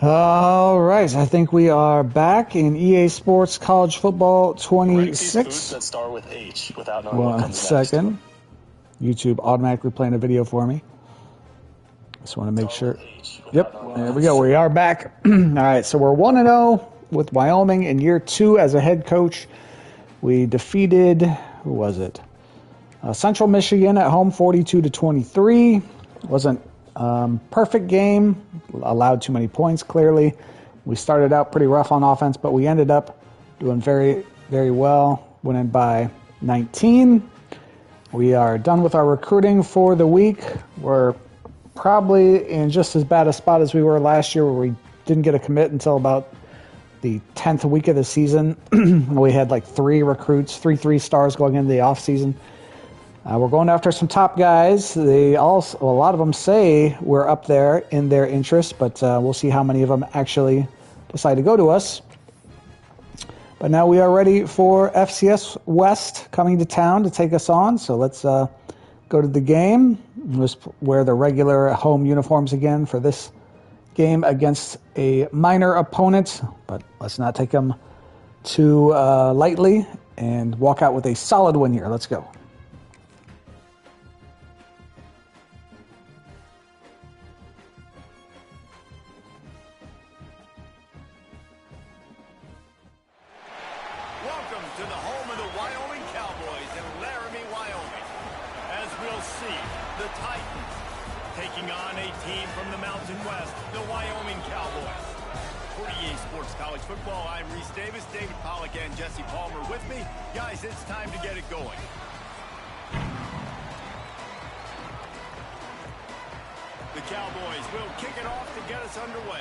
All right, I think we are back in EA Sports College Football 26. Foods that start with H without knowing One what comes second. next. YouTube automatically playing a video for me. Just want to make sure. Yep, There we go. We are back. All right, so we're 1-0 with Wyoming in year 2 as a head coach. We defeated, who was it? Central Michigan at home 42-23. Wasn't perfect game. Allowed too many points, clearly. We started out pretty rough on offense, but we ended up doing very, very well, winning by 19. We are done with our recruiting for the week. We're probably in just as bad a spot as we were last year, where we didn't get a commit until about the 10th week of the season. We had like 3 recruits, 3 stars going into the offseason. We're going after some top guys. A lot of them say we're up there in their interest, but we'll see how many of them actually decide to go to us. But now we are ready for FCS West coming to town to take us on. So let's go to the game. Let's wear the regular home uniforms again for this game against a minor opponent. But let's not take them too lightly and walk out with a solid win here. Let's go. Welcome to the home of the Wyoming Cowboys in Laramie, Wyoming. As we'll see, the Titans taking on a team from the Mountain West, the Wyoming Cowboys. For EA Sports College Football, I'm Reese Davis, David Pollack, and Jesse Palmer with me. Guys, it's time to get it going. The Cowboys will kick it off to get us underway.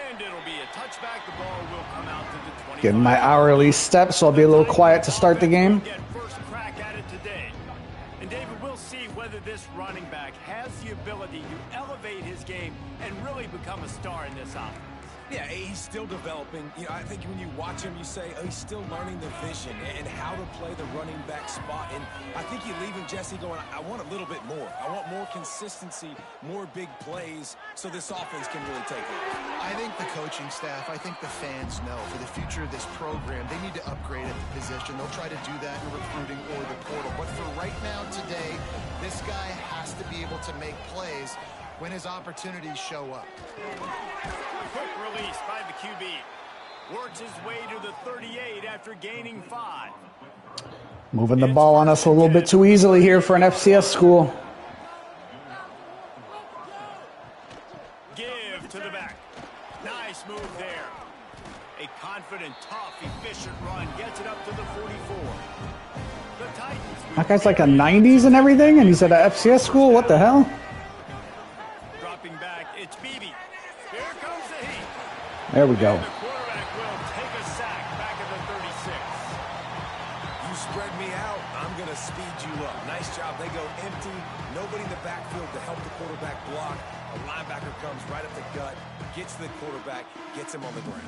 And it'll be a touchback. The ball will come out to the 25. Getting my hourly steps, so I'll be a little quiet to start the game. Get first crack at it today. And David, we'll see whether this running back has the ability to elevate his game and really become a star in this offense. Yeah, he's still developing. You know, I think when you watch him, you say, oh, he's still learning the vision and how to play the running back spot. And I think you're leaving Jesse going, I want a little bit more. I want more consistency, more big plays, so this offense can really take it. I think the coaching staff, I think the fans know for the future of this program, they need to upgrade at the position. They'll try to do that in recruiting or the portal. But for right now, today, this guy has to be able to make plays when his opportunities show up. Quick release by the QB. Works his way to the 38 after gaining 5. Moving the ball on us a little bit too easily here for an FCS school. Give to the back. Nice move there. A confident, tough, efficient run gets it up to the 44. The Titans. That guy's like a 90s and everything, and he's at an FCS school? What the hell? Dropping back, it's Beebe. Here comes the heat. There we go. And the quarterback will take a sack back at the 36. You spread me out, I'm going to speed you up. Nice job. They go empty. Nobody in the backfield to help the quarterback block. A linebacker comes right up the gut, gets the quarterback, gets him on the ground.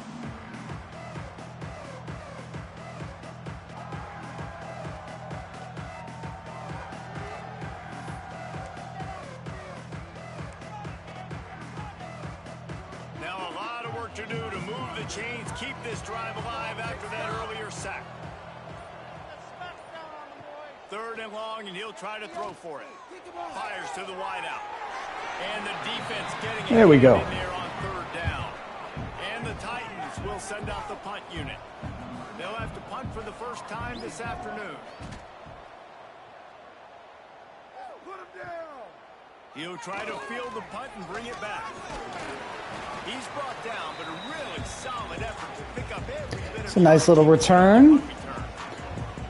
Now a lot of work to do to move the chains, keep this drive alive after that earlier sack. 3rd and long, and he'll try to throw for it. Fires to the wideout. And the defense getting There we go. in there on 3rd down. And the Titans will send out the punt unit. They'll have to punt for the first time this afternoon. He'll try to field the punt and bring it back. He's brought down, but a really solid effort to pick up every bit. It's a nice little return.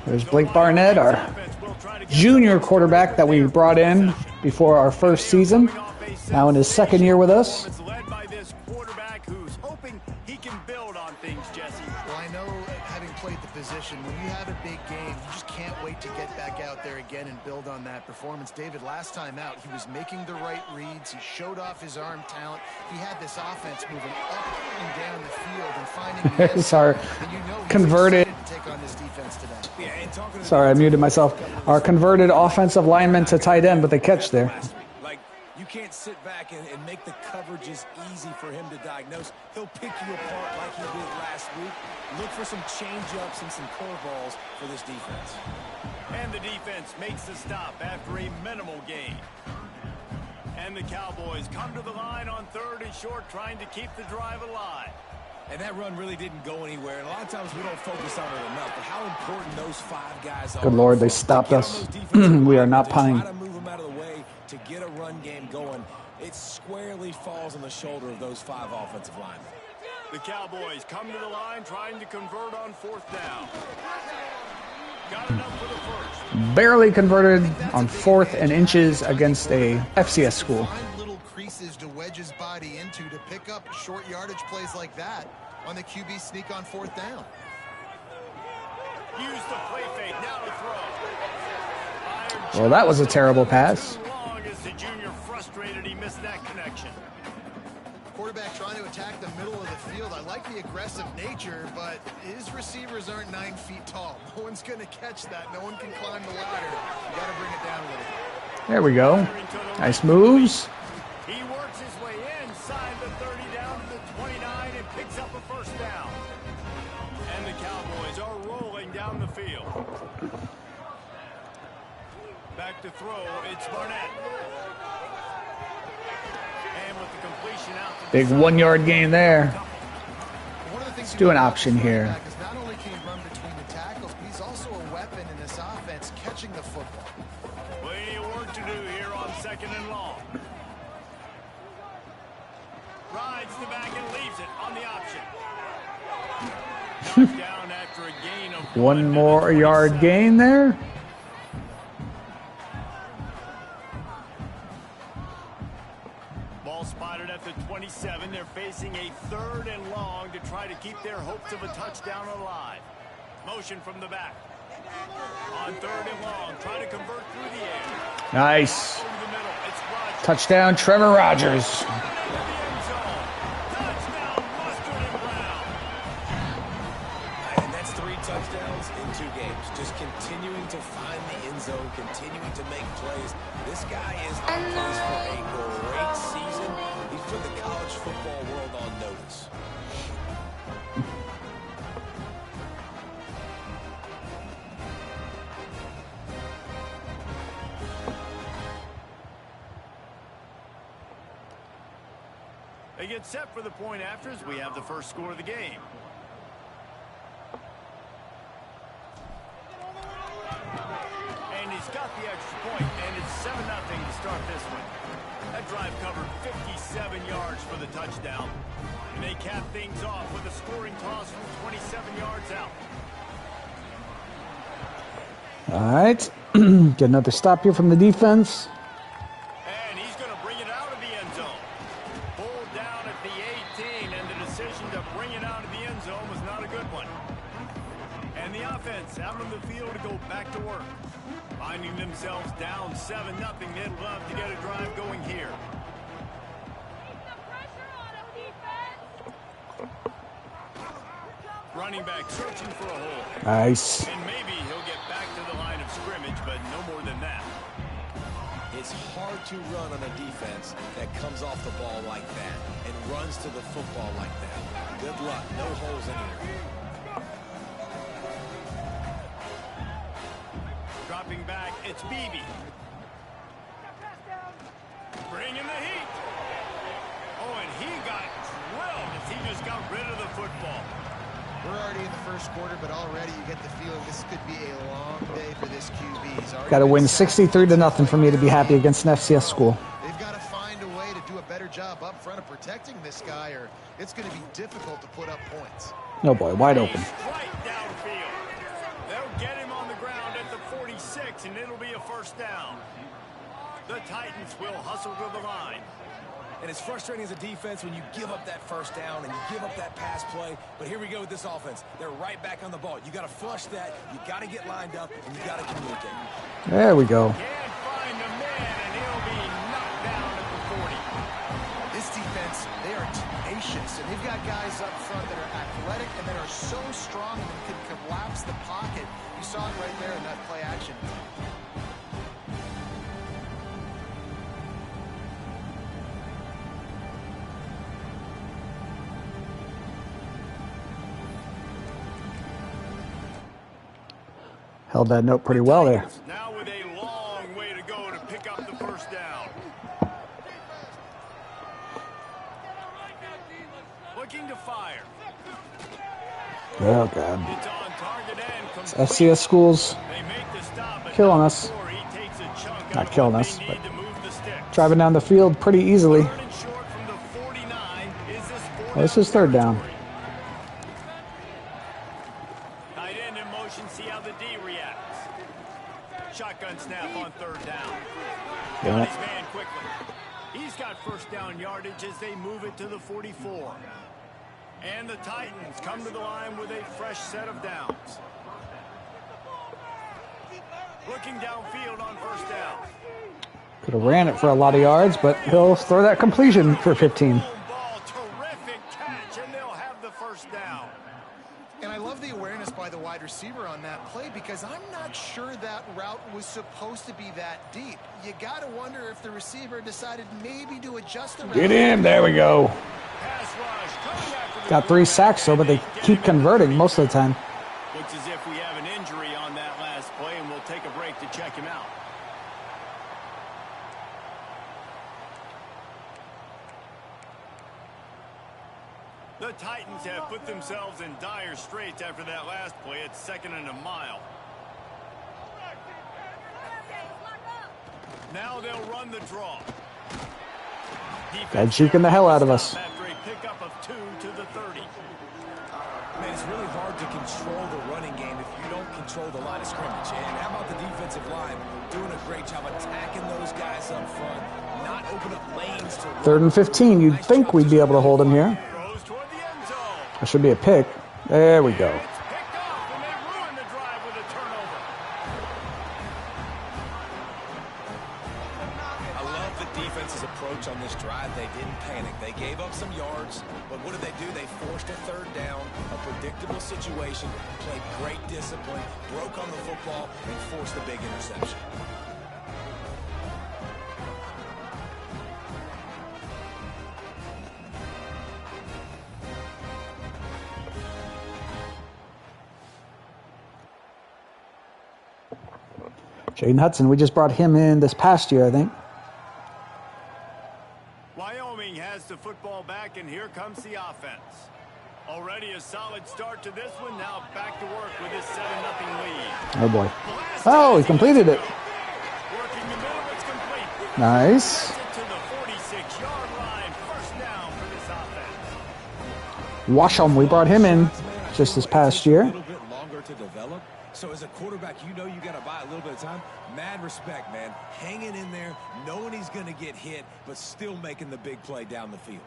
There's Blake Barnett, our junior quarterback that we brought in before our first season. Now in his 2nd year with us. It's led by this quarterback who's hoping he can build on things, Jesse. Well, I know, having played the position, when you have a big game, you just can't wait to get back out there again and build on that performance. David, last time out, he was making the right reads. He showed off his arm talent. He had this offense moving up and down the field and finding the end. Sorry, and you know converted. To take on this defense today. Yeah, and talking to Sorry, I muted myself. Our converted offensive lineman to tight end, but they catch there. Like, you can't sit back and make the coverages easy for him to diagnose. He'll pick you apart like he did last week. Look for some change-ups and some curveballs for this defense. And the defense makes the stop after a minimal gain. And the Cowboys come to the line on 3rd and short, trying to keep the drive alive. And that run really didn't go anywhere. And a lot of times we don't focus on it enough, but how important those 5 guys are. Good Lord, they stopped us. We are not punting. Try to move them out of the way to get a run game going. It squarely falls on the shoulder of those 5 offensive linemen. The Cowboys come to the line trying to convert on 4th down. Got enough for the first. Barely converted on 4th and inches against a FCS school. Find little creases to wedge his body into to pick up short yardage plays like that on the QB sneak on 4th down. Use the play fake, now to throw. Well, that was a terrible pass. Long as the junior frustrated, he missed that connection. Quarterback trying to attack the middle of the field. I like the aggressive nature, but his receivers aren't 9 feet tall. No one's going to catch that. No one can climb the ladder. You got to bring it down a little bit. There we go. Nice moves. He works his way inside the 30 down to the 29 and picks up a first down. And the Cowboys are rolling down the field. Back to throw, it's Barnett. And with the completion out to Big 1-yard gain there. Let's do an option here. Not only can he run between the tackles, but he's also a weapon in this offense, catching the football. Plenty of work to do here on 2nd and long. Rides the back and leaves it on the option. Knocked down after a gain of 1 more yard gain there. Ball spotted at the 27. They're facing a 3rd and long to try to keep their hopes of a touchdown alive. Motion from the back. On 3rd and long, try to convert through the air. Nice. Over the middle, it's Rodgers. Touchdown, Trevor Rogers. Touchdown, Mustard and Brown. And that's 3 touchdowns in 2 games. Just continuing to find the end zone, continuing to make plays. This guy is on pace for a great season. He's put the college football world on notice. They get set for the point afters. We have the first score of the game. And he's got the extra point, and it's 7-0 to start this one. That drive covered 57 yards for the touchdown. And they cap things off with a scoring toss from 27 yards out. All right. Get another stop here from the defense. And he's going to bring it out of the end zone. Pulled down at the 18, and the decision to bring it out of the end zone was not a good one. And the offense out on the field to go back to work. Finding themselves down 7-0, they'd love to get a drive going here. Running back searching for a hole. Nice. And maybe he'll get back to the line of scrimmage, but no more than that. It's hard to run on a defense that comes off the ball like that and runs to the football like that. Good luck. No holes anywhere. Dropping back, it's Beebe. Bringing the heat. Oh, and he got drilled as he just got rid of the football. We're already in the first quarter, but already you get the feeling this could be a long day for this QB. Got to win 63-0 for me to be happy against an FCS school. They've got to find a way to do a better job up front of protecting this guy, or it's going to be difficult to put up points. Oh boy, wide open. Right downfield. They'll get him on the ground at the 46, and it'll be a first down. The Titans will hustle to the line. And it's frustrating as a defense when you give up that first down and you give up that pass play. But here we go with this offense. They're right back on the ball. You got to flush that. You got to get lined up, and you got to communicate. There we go. Can't find a man, and he'll be knocked down at the 40. This defense, they are tenacious, and they've got guys up front that are athletic and that are so strong and can collapse the pocket. You saw it right there in that play action. Held that note pretty well there. Now with a long way to go to pick up the first down. Looking to fire. Oh, God. It's on target and complete. FCS schools They make the stop, but killing us. before he takes a chunk out Not of killing what us, they but need to move the sticks. driving down the field pretty easily. Third and short from the 49. Is this fourth Well, this is third down. territory? Tight end in motion, see how the D reacts. Shotgun snap on third down. Yeah. Got his man quickly. He's got first down yardage as they move it to the 44. And the Titans come to the line with a fresh set of downs. Looking downfield on first down. Could have ran it for a lot of yards, but he'll throw that completion for 15. Ball, terrific catch, and they'll have the first down. And I love the awareness by the wide receiver on that play because I'm not sure that route was supposed to be that deep. You got to wonder if the receiver decided maybe to adjust the route. Get in. There we go. Pass rush coming after the Got 3 sacks, though, but they keep converting most of the time. Looks as if we have an injury on that last play, and we'll take a break to check him out. The Titans have put themselves in dire straits after that last play. It's 2nd and a mile. Now they'll run the draw. Guy juking the hell out of us. After a pickup of 2 to the 30. Man, it's really hard to control the running game if you don't control the line of scrimmage. And how about the defensive line doing a great job attacking those guys up front, not open up lanes to run. 3rd and 15. You'd think we'd be able to hold him here. Throws toward the end zone. That should be a pick. There we go. It's picked off, and they ruin the drive with a turnover. I love the defense's approach on this drive. They didn't panic. They gave up some yards, but what did they do? They forced a third down, a predictable situation, played great discipline, broke on the football, and forced a big interception. Jaden Hudson, we just brought him in this past year, I think. Wyoming has the football back, and here comes the offense. Already a solid start to this one. Now back to work with his 7-0 lead. Oh, boy. Oh, he completed it. Working the middle, it's complete. Nice. Gets it to the 46-yard line. First down for this offense. Washam, we brought him in just this past year. A little bit longer to develop. So as a quarterback, you know you got to buy a little bit of time. Mad respect, man. Hanging in there, knowing he's going to get hit, but still making the big play down the field.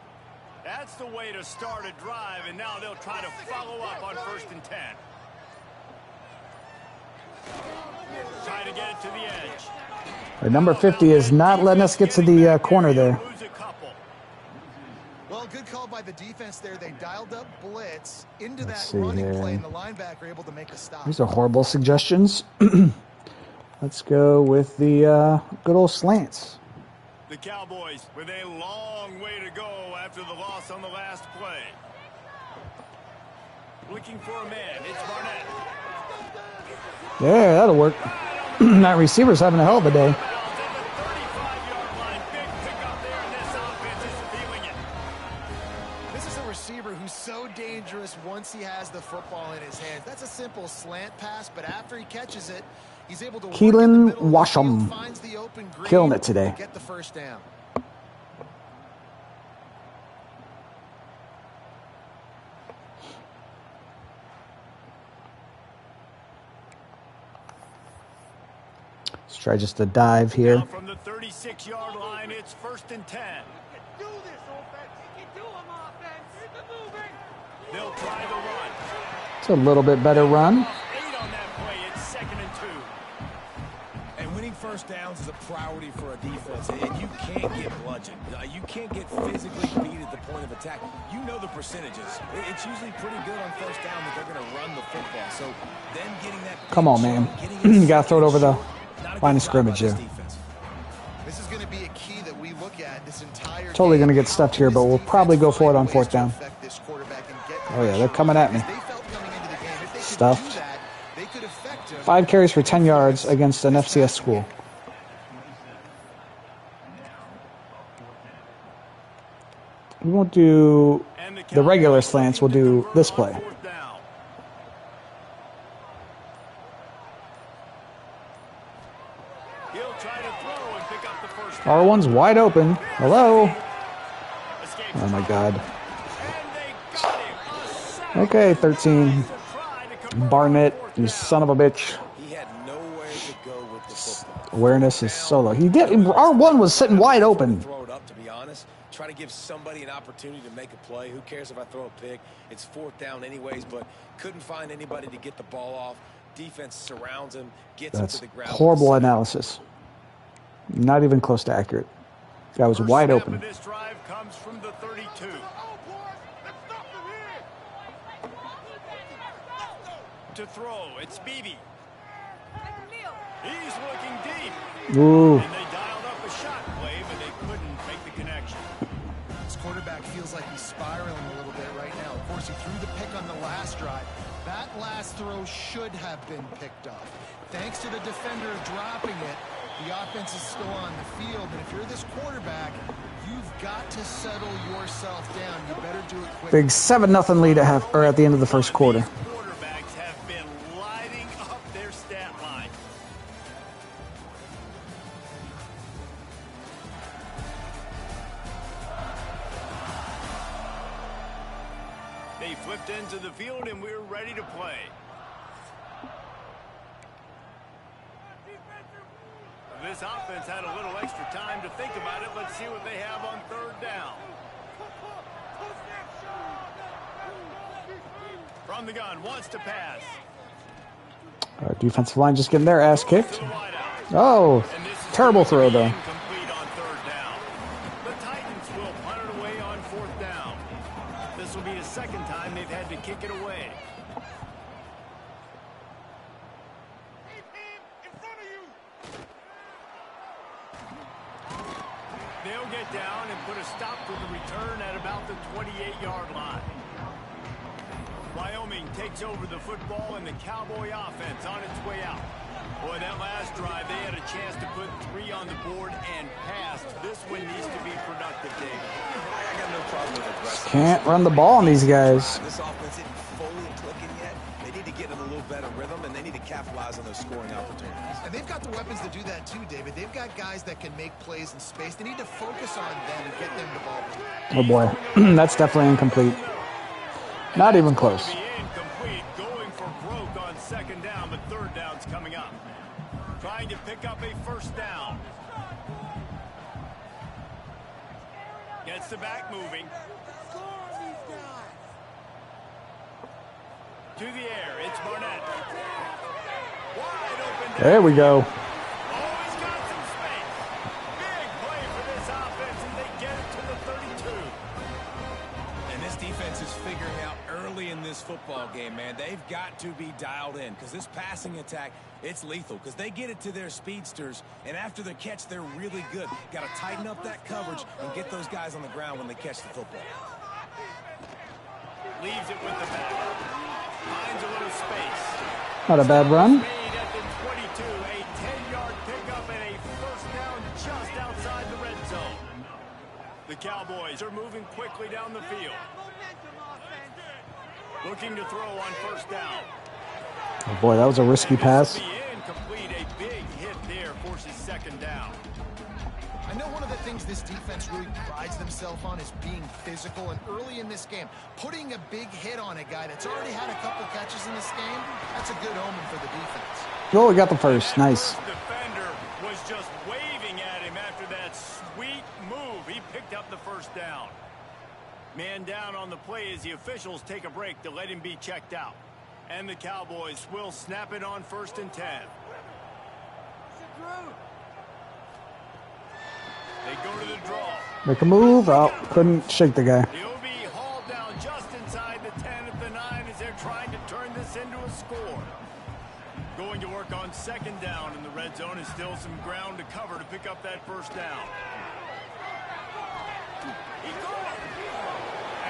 That's the way to start a drive, and now they'll try to follow up on 1st and 10. Try to get it to the edge. Our number 50 is not letting us get to the corner there. Lose a couple. Well, good call by the defense there. They dialed up blitz into Let's that see running here. play, and the linebacker able to make a stop. These are horrible suggestions. Let's go with the good old slants. The Cowboys with a long way to go after the loss on the last play. Looking for a man. It's Barnett. Yeah, that'll work. That receiver's having a hell of a day. At the 35-yard line. Big pickup there, and this offense is feeling it. This is a receiver who's so dangerous once he has the football in his hands. That's a simple slant pass, but after he catches it, he's able to work in the Keelan middle of the Washam. field, finds the open green Killing it today. to get the first down. Let's try just a dive here. Now from the 36-yard line, it's 1st and 10. They'll try the run. It's a little bit better run. 8 on that play. It's 2nd and 2. And winning first downs is a priority for a defense, and you can't get bludgeoned. You can't get physically beat at the point of attack. You know the percentages. It's usually pretty good on first down that they're going to run the football. So then getting that... Come on, man. You got to throw it over the line of scrimmage here. This is going to be a key that we look at this entire Totally going to get stuffed here, but we'll probably go for it on 4th down. Oh, yeah, they're coming at me. Stuffed. 5 carries for 10 yards against an FCS school. We won't do the regular slants. We'll do this play. R1's wide open. Hello. Oh, my God. Okay, 13. Barnett, you son of a bitch. He had nowhere to go with the football. Awareness is so low. He did. R1 was sitting wide open. Throw it up, to be honest. Try to give somebody an opportunity to make a play. Who cares if I throw a pick? It's 4th down anyways, but couldn't find anybody to get the ball off. Defense surrounds him, gets him to the ground. Horrible analysis. Not even close to accurate. Guy was wide open. This drive comes from the 32. To throw, it's Beebe. He's looking deep. Ooh. And they dialed up a shot play, but they couldn't make the connection. This quarterback feels like he's spiraling a little bit right now. Of course, he threw the pick on the last drive. That last throw should have been picked off. Thanks to the defender dropping it, the offense is still on the field. And if you're this quarterback, you've got to settle yourself down. You better do it quick. Big 7-0 lead at the end of the first quarter. Quarterbacks have been lighting up their stat line. They flipped into the field and we're ready to play. This offense had a little extra time to think about it. Let's see what they have on 3rd down. From the gun, wants to pass. Our defensive line just getting their ass kicked. Oh, terrible throw, though. Complete on 3rd down. The Titans will punt it away on 4th down. This will be the 2nd time they've had to kick it away. They'll get down and put a stop to the return at about the 28-yard line. Wyoming takes over the football and the Cowboy offense on its way out. Boy, that last drive, they had a chance to put 3 on the board and passed. This one needs to be productive, David. I got no problem with aggressive. Can't run the ball on these guys. This offense isn't fully clicking yet. They need to get in a little better rhythm, and they need to capitalize on those scoring opportunities. And they've got the weapons to do that too, David. They've got guys that can make plays in space. They need to focus on them and get them the ball. Oh, boy. That's definitely incomplete. Not even close. Incomplete, going for broke on 2nd down, but 3rd down's coming up. Trying to pick up a 1st down. Gets the back moving. To the air, it's Barnett. Wide open. There we go. Always got some space. Big play for this offense, and they get it to the 32. And this defense is figuring out early in this football game, man. They've got to be dialed in because this passing attack, it's lethal because they get it to their speedsters, and after the catch, they're really good. Got to tighten up that coverage and get those guys on the ground when they catch the football. Leaves it with the back. Finds a little space. Not a bad run. Made at the 22, a 10-yard pickup and a 1st down just outside the red zone. The Cowboys are moving quickly down the field. Looking to throw on 1st down. Oh, boy, that was a risky pass. Incomplete, a big hit there, forces 2nd down. I know one of the things this defense really prides themselves on is being physical, and early in this game, putting a big hit on a guy that's already had a couple catches in this game, that's a good omen for the defense. Oh, we got the first. Nice. The defender was just waving at him after that sweet move. He picked up the 1st as the officials take a break to let him be checked out. And the Cowboys will snap it on 1st and 10. They go to the draw. Make a move. Oh, couldn't shake the guy. He'll be hauled down just inside the 10 at the 9 as they're trying to turn this into a score. Going to work on 2nd down in the red zone is still some ground to cover to pick up that 1st down.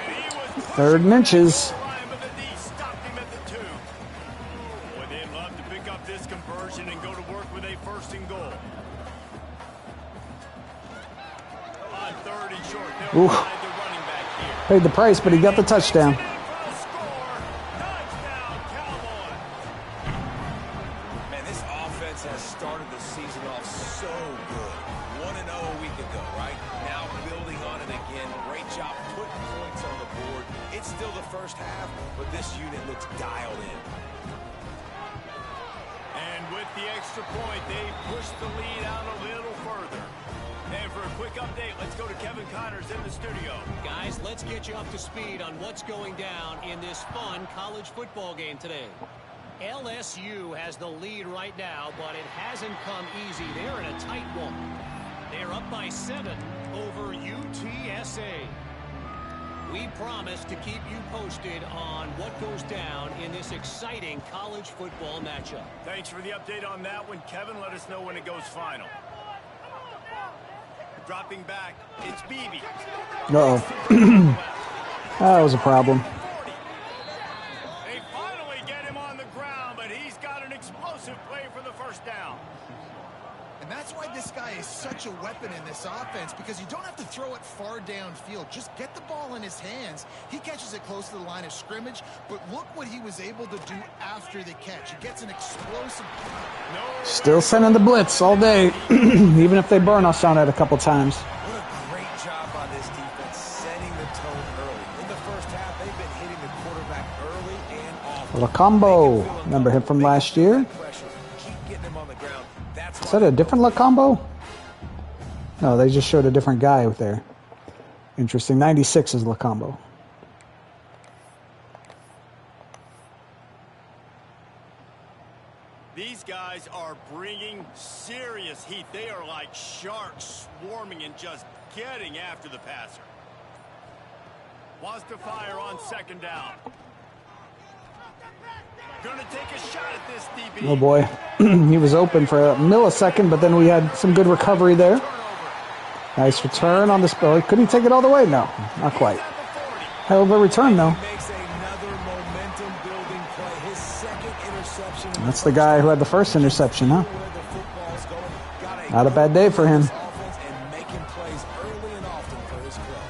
And he was 3rd and inches. but the D stopped him at the 2. Boy, they'd love to pick up this conversion and go to work with a 1st and goal. On 3rd and short, they'll Oof. ride the running back here. Paid the price, but he got the touchdown. For a score. Touchdown, Cowboys. Man, this offense has started the season off so good. 1-0 a week ago, right? Now building on it again. Great job putting points on the board. It's still the first half, but this unit looks dialed in. And with the extra point, they push the lead out a little further. And for a quick update, let's go to Kevin Connors in the studio. Guys, let's get you up to speed on what's going down in this fun college football game today. LSU has the lead right now, but it hasn't come easy. They're in a tight one. They're up by 7 over UTSA. We promise to keep you posted on what goes down in this exciting college football matchup. Thanks for the update on that one, Kevin. Let us know when it goes final. Dropping back, it's Beebe. Uh-oh. That was a problem. They finally get him on the ground, but he's got an explosive play for the 1st down. And that's why this guy is such a weapon in this offense, because you don't have to throw it far downfield. Just get the ball in his hands. He catches it close to the line of scrimmage, but look what he was able to do after the catch. He gets an explosive... Still sending the blitz all day, even if they burn us on it a couple times. What a great job by this defense setting the tone early. In the first half, they've been hitting the quarterback early and often. Lacombo, remember him from last year? Keep getting him on the ground. That's Is that a different Lacombo? No, they just showed a different guy out there. Interesting. 96 is Lacombo. These guys are bringing serious heat. They are like sharks swarming and just getting after the passer. Wants to fire on 2nd down. Gonna take a shot at this DB. Oh boy. He was open for a millisecond, but then we had some good recovery there. Nice return on the spell. Could he take it all the way? No, not quite. Hell of a return, though. makes another momentum building play. His 2nd interception. That's the guy who had the first interception, huh? Where the football's going. Got Not a bad day for him. offense and making plays early and often for his club.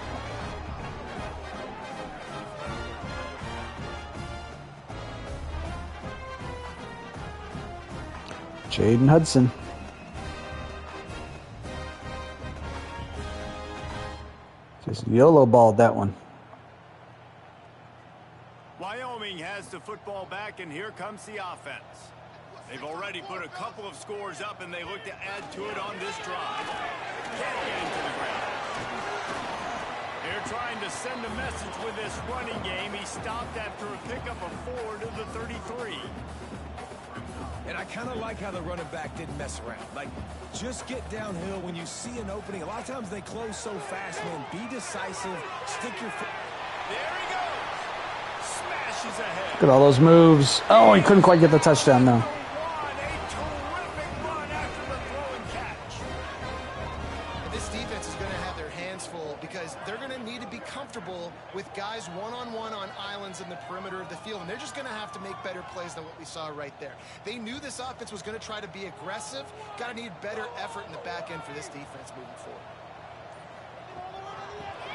Jaden Hudson. Just YOLO balled that one. Wyoming has the football back, and here comes the offense. They've already put a couple of scores up, and they look to add to it on this drive. Can't get him to the ground. They're trying to send a message with this running game. He stopped after a pickup of 4 to the 33. And I kind of like how the running back didn't mess around. Like, just get downhill when you see an opening. A lot of times they close so fast, man. Be decisive. Stick your foot. There he goes. Smashes ahead. Look at all those moves. Oh, he couldn't quite get the touchdown, though. A terrific run after the throw and catch. And this defense is going to have their hands full because they're going to need to be comfortable with guys one-on-one on islands in the perimeter of the field. And they're just going to have to make better plays than what we saw right there. They knew this offense was going to try to be aggressive. Got to need better effort in the back end for this defense moving forward.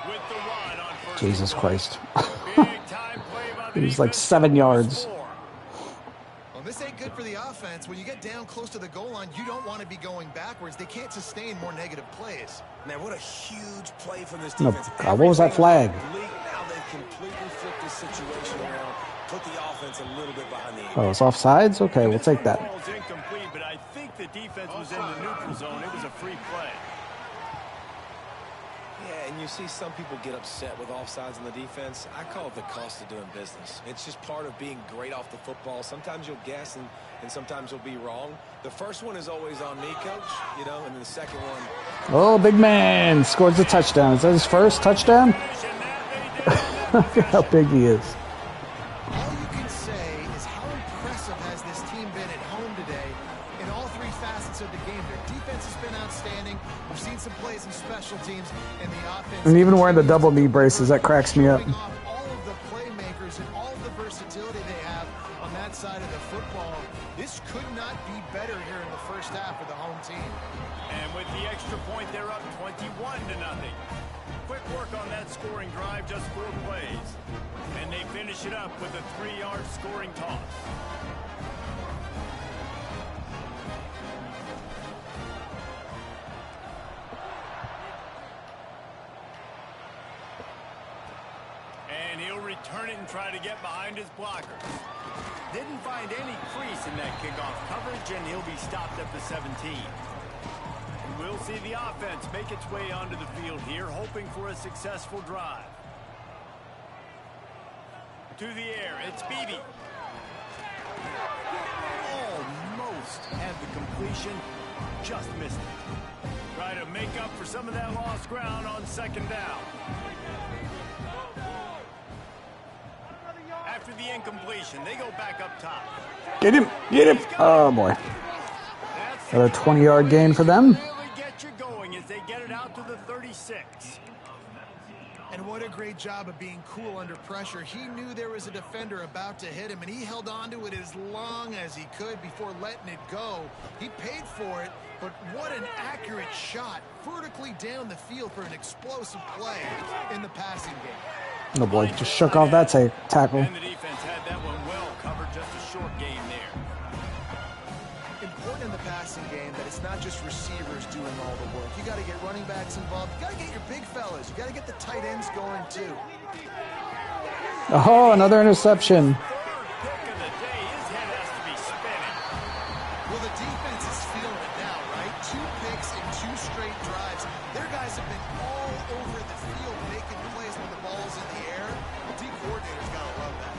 With the run on 1st Jesus and Christ. goal. Big time play by the He was like defense. 7 yards. Well, this ain't good for the offense. When you get down close to the goal line, you don't want to be going backwards. They can't sustain more negative plays. Man, what a huge play from this No, defense. God, what was that flag? Now they've completely flipped this situation around, put the offense a little bit behind the eight. Oh, it's offsides? Okay, we'll take that. Ball's incomplete, but I think the defense was in the neutral zone. It was a free play. Yeah, and you see some people get upset with offsides on the defense. I call it the cost of doing business. It's just part of being great off the football. Sometimes you'll guess and sometimes you'll be wrong. The first one is always on me, Coach, you know, and then the second one. Oh, big man scores a touchdown. Is that his first touchdown? Look at how big he is. All you can say is how impressive has this team been at home today in all three facets of the game. Their defense has been outstanding. We've seen some plays in special teams, and the offense. And even wearing the double knee braces, that cracks me up. All of the playmakers and all of the versatility they have on that side of the football. This could not be better here in the first half for the home team. And with the extra point, they're up 21-0. Quick work on that scoring drive, just 4 plays. And they finish it up with a 3-yard scoring toss. And he'll return it and try to get behind his blockers. Didn't find any crease in that kickoff coverage, and he'll be stopped at the 17. And we'll see the offense make its way onto the field here, hoping for a successful drive. To the air, it's Beebe. Almost had the completion, just missed it. Try to make up for some of that lost ground on second down. After the incompletion, they go back up top. Get him, get him. Oh, boy. Another 20-yard gain for them. Really get you going as they get it out to the 36. And what a great job of being cool under pressure. He knew there was a defender about to hit him, and he held on to it as long as he could before letting it go. He paid for it, but what an accurate shot vertically down the field for an explosive play in the passing game. Oh, boy, just shook off that tackle. And the defense had that one well covered, just a short game there. Important in the passing game that it's not just receivers doing all the work. You got to get running backs involved. You got to get your big fellas. You got to get the tight ends going too. Oh, another interception. Third pick of the day, his head has to be spinning. Well, the defense is feeling it now, right? 2 picks in 2 straight drives. Their guys have been all over the field making plays when the ball's in the air. D coordinator's got to love that.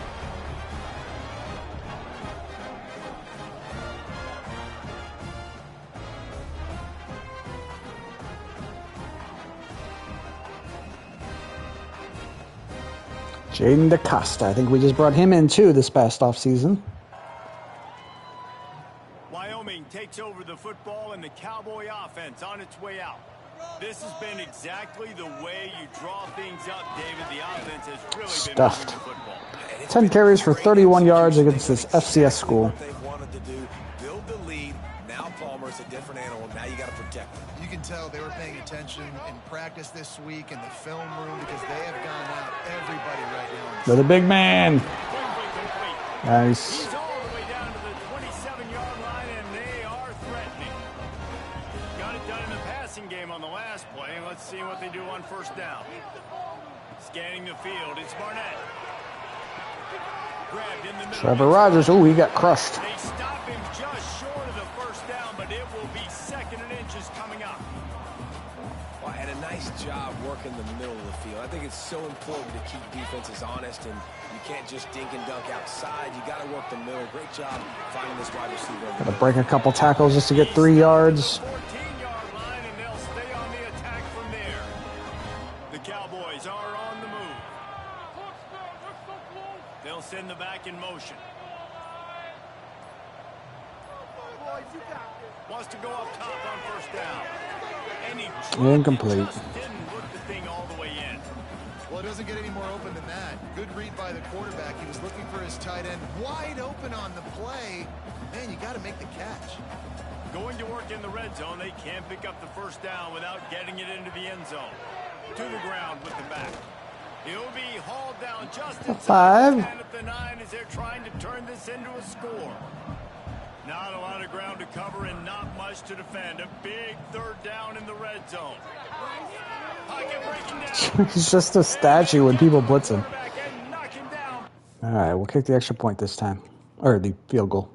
Jaden DaCosta. I think we just brought him in, too, this past offseason. Wyoming takes over the football and the Cowboy offense on its way out. This has been exactly the way you draw things up, David. The offense has really Stuffed. been moving the football. 10 carries for 31 yards against this FCS school. What they wanted to do, build the lead. Now Palmer's a different animal. Now you got to protect him. You can tell they were paying attention in practice this week in the film room because they have gone out everybody right now. They're the big man. Complete. Nice. He's all the way down to the 27-yard line, and they are threatening. Got it done in the passing game on the last play. Let's see what they do on first down. Scanning the field, it's Barnett. Grabbed in the middle. Trevor Rogers. Oh, he got crushed. They stop him just short of the first down, but it will be 2nd and inches coming up. Well, and a nice job working the middle of the field. I think it's so important to keep defenses honest, and you can't just dink and dunk outside. You got to work the middle. Great job finding this wide receiver. Got to break a couple tackles just to get 3 yards. 14-yard line, and they'll stay on the attack from there. The Cowboys are on the move. They'll send the back in motion. Wants to go up top on first down. And he Incomplete. just didn't look the thing all the way in. Well, it doesn't get any more open than that. Good read by the quarterback. He was looking for his tight end wide open on the play. Man, you got to make the catch. Going to work in the red zone, they can't pick up the first down without getting it into the end zone. To the ground with the back. He'll be hauled down just inside 5. the 10 at the 9 as they're trying to turn this into a score. Not a lot of ground to cover and not much to defend. A big 3rd down in the red zone. Pocket breaking down. He's just a statue when people blitz him. And knock him down. All right, we'll kick the extra point this time. Or the field goal.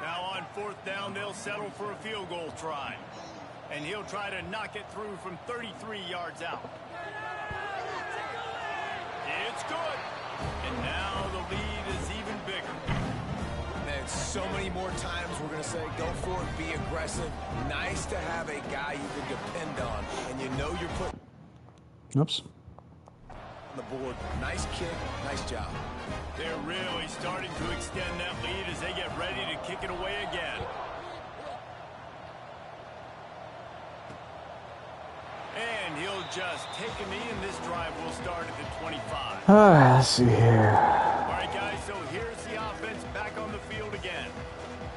Now on 4th down, they'll settle for a field goal try. And he'll try to knock it through from 33 yards out. It's good. And now the lead is even bigger. Man, so many more times we're going to say, go for it, be aggressive. Nice to have a guy you can depend on. And you know you're putting Oops. on the board. Nice kick, nice job. They're really starting to extend that lead as they get ready to kick it away again. And he'll just take a knee, and this drive will start at the 25. All right, let's see here. All right, guys, so here's the offense back on the field again.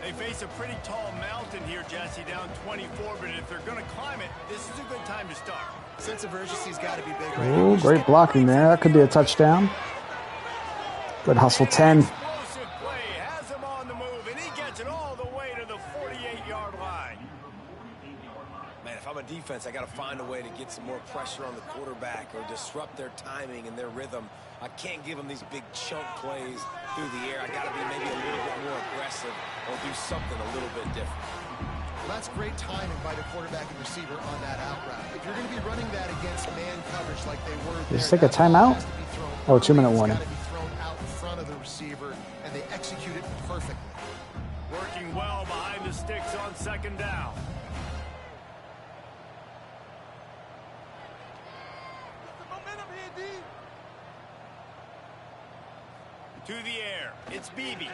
They face a pretty tall mountain here, Jesse, down 24, but if they're going to climb it, this is a good time to start. Sense of urgency's got to be big right Oh, now. great blocking there. That could be a touchdown. Good hustle, 10. Explosive play has him on the move, and he gets it all the way to the 48-yard line. Man, if I'm a defense, I got to find a way to get some more pressure on the quarterback or disrupt their timing and their rhythm. I can't give them these big chunk plays through the air. I got to be maybe a little bit more aggressive or do something a little bit different. Well, that's great timing by the quarterback and receiver on that out route. If you're going to be running that against man coverage like they were there, Just take a timeout? Oh, 2-minute warning. It's got to be thrown out in front of the receiver, and they execute it perfectly. Working well behind the sticks on 2nd down. To the air, it's Beebe.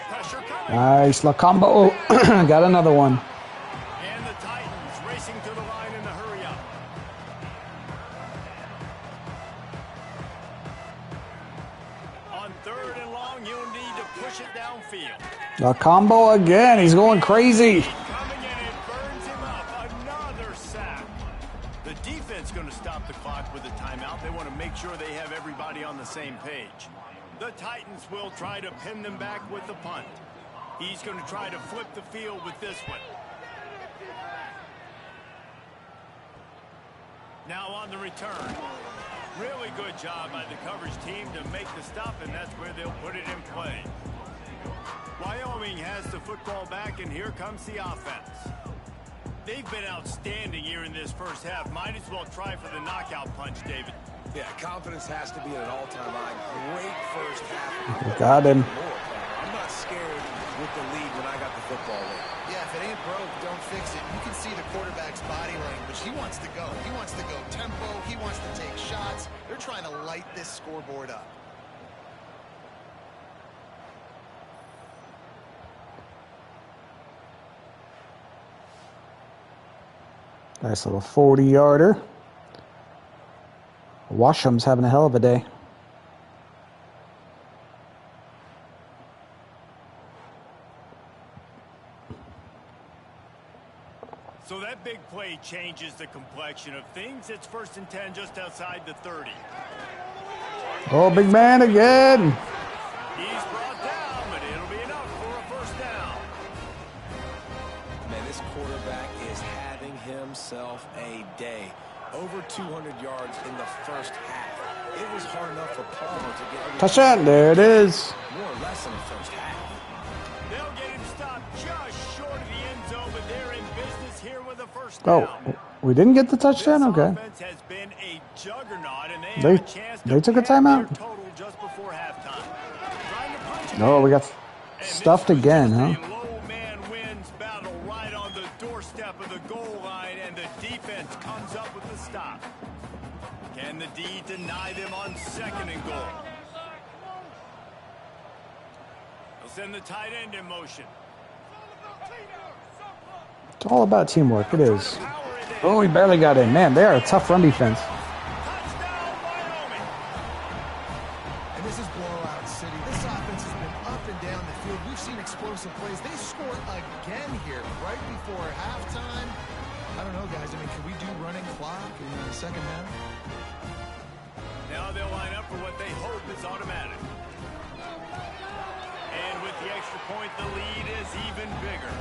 Pressure coming. Nice. La combo. Got another one. And the Titans racing to the line in the hurry up. On 3rd and long, you'll need to push it downfield. La combo again. He's going crazy. Coming in and burns him up. Another sack. The defense going to stop the clock with a timeout. They want to make sure they have everybody on the same page. The Titans will try to pin them back with the punt. He's going to try to flip the field with this one. Now on the return. Really good job by the coverage team to make the stop, and that's where they'll put it in play. Wyoming has the football back, and here comes the offense. They've been outstanding here in this first half. Might as well try for the knockout punch, David. Yeah, confidence has to be at an all-time high. Great first half. Got him. I'm not scared with the lead when I got the football in. Yeah, if it ain't broke, don't fix it. You can see the quarterback's body language. He wants to go. He wants to go tempo. He wants to take shots. They're trying to light this scoreboard up. Nice little 40-yarder. Washam's having a hell of a day. So that big play changes the complexion of things. It's 1st and 10 just outside the 30. Oh, big man again. He's brought down, but it'll be enough for a 1st down. Man, this quarterback is having himself a day. Over 200 yards in the first half. It was hard enough for Palmer to get... Touchdown. There it is. More or less in the first half. They'll get him stopped just short of the end zone, but they're in business here with a 1st down. Oh, we didn't get the touchdown? This Okay. offense has been a juggernaut, and they have a chance to took a pad timeout? their total just before halftime. Trying to punch it Oh, in. we got And this stuffed was again, just huh? a low man wins battle right on the doorstep of the goal line, and the defense comes up with the stop. Can the D deny them on 2nd and goal? They'll send the tight end in motion. It's all about teamwork. It is. Oh, he barely got in. Man, they are a tough run defense. Touchdown, Wyoming. And this is blowout city. This offense has been up and down the field. We've seen explosive plays. They score again here right before halftime. I don't know, guys. I mean, can we do running clock in the 2nd half? Now they'll line up for what they hope is automatic. And with the extra point, the lead is even bigger.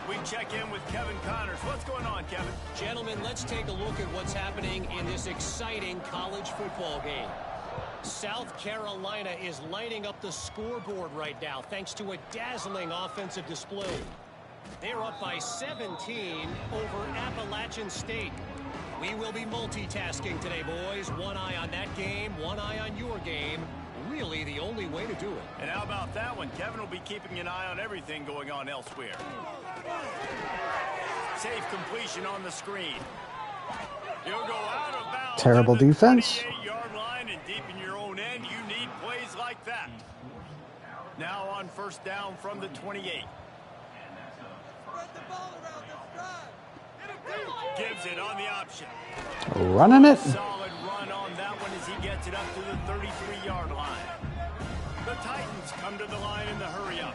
We check in with Kevin Connors. What's going on, Kevin? Gentlemen, let's take a look at what's happening in this exciting college football game. South Carolina is lighting up the scoreboard right now thanks to a dazzling offensive display. They're up by 17 over Appalachian State. We will be multitasking today, boys. One eye on that game, one eye on your game. Really the only way to do it. And how about that one? Kevin will be keeping an eye on everything going on elsewhere. Safe completion on the screen. He'll go out of bounds. Terrible defense. 28-yard line, and deep in your own end, you need plays like that. Now on first down from the 28. Gives it on the option. Running it. Solid run on that one as he gets it up to the 33-yard line. The Titans come to the line in the hurry up.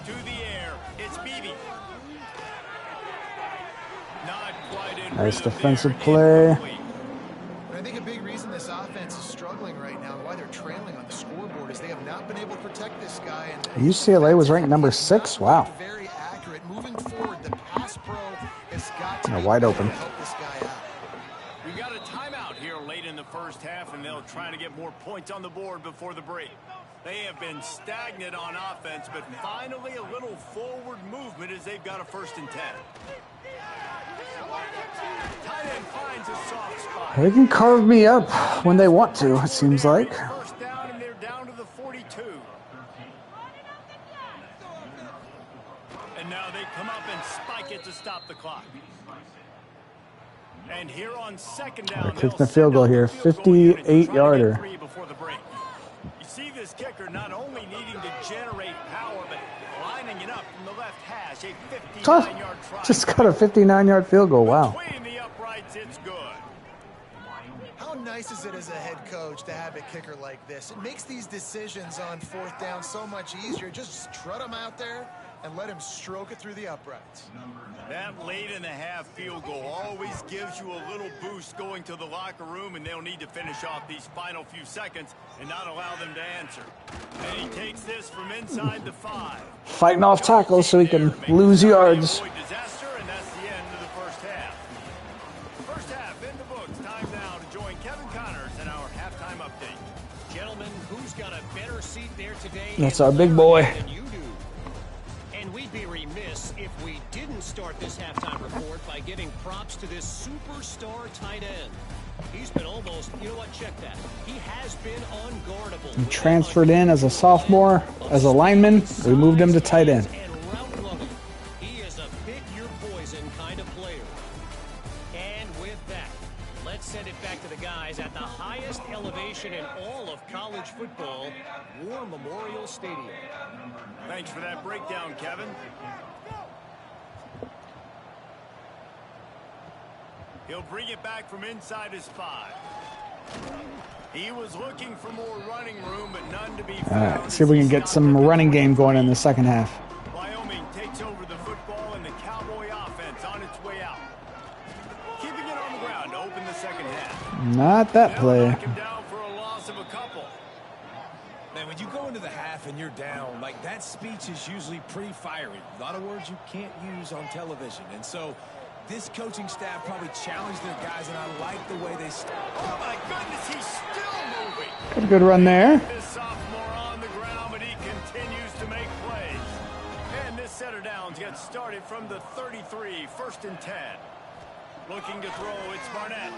To the air, it's Beebe. Not quite in Nice rhythm defensive there. play. Incomplete. I think a big reason this offense is struggling right now and why they're trailing on the scoreboard is they have not been able to protect this guy. And UCLA was ranked number 6. Wow. Very accurate. Moving forward, the pass pro has got to be Wide open. to help this guy out. We got a timeout here late in the first half, and they'll try to get more points on the board before the break. They have been stagnant on offense, but finally a little forward movement as they've got a 1st and 10. Tight end finds a soft spot. They can carve me up when they want to, it seems like. First down, and they're down to the 42. And now they come up and spike it to stop the clock. And here on second down, Kick the field goal here, 58-yarder. before the break. You see this kicker not only needing to generate power, but lining it up from the left hash, a 59-yard try. Just got a 59-yard field goal. Wow. Between the uprights, it's good. How nice is it as a head coach to have a kicker like this? It makes these decisions on 4th down so much easier. Just strut him out there and let him stroke it through the uprights. That late in the half field goal always gives you a little boost going to the locker room, and they'll need to finish off these final few seconds and not allow them to answer. And he takes this from inside the 5. Fighting off tackles so he can lose yards. Avoid disaster, and that's the end of the first half. First half in the books. Time now to join Kevin Connors in our halftime update. Gentlemen, who's got a better seat there today? That's our big boy. Than you do. And we'd be remiss if we didn't start this halftime report by giving props to this superstar tight end. He's been almost, you know what, check that. He has been unguardable. He transferred in as a sophomore, as a lineman. We moved him to tight end. He is a pick your poison kind of player. And with that, let's send it back to the guys at the highest elevation in all of college football, War Memorial Stadium. Thanks for that breakdown, Kevin. He'll bring it back from inside his 5. He was looking for more running room, but none to be found. All right, see if we can get some running game going in the second half. Wyoming takes over the football, and the Cowboy offense on its way out. Keeping it on the ground to open the second half. Not that play. Knock him down for a loss of a couple. Man, when you go into the half and you're down, like that speech is usually pretty fiery. A lot of words you can't use on television. And so this coaching staff probably challenged their guys, and I like the way they start. Oh, my goodness, he's still moving. Got a good run there. This sophomore on the ground, but he continues to make plays. And this set of downs gets started from the 33, 1st and 10. Looking to throw, it's Barnett.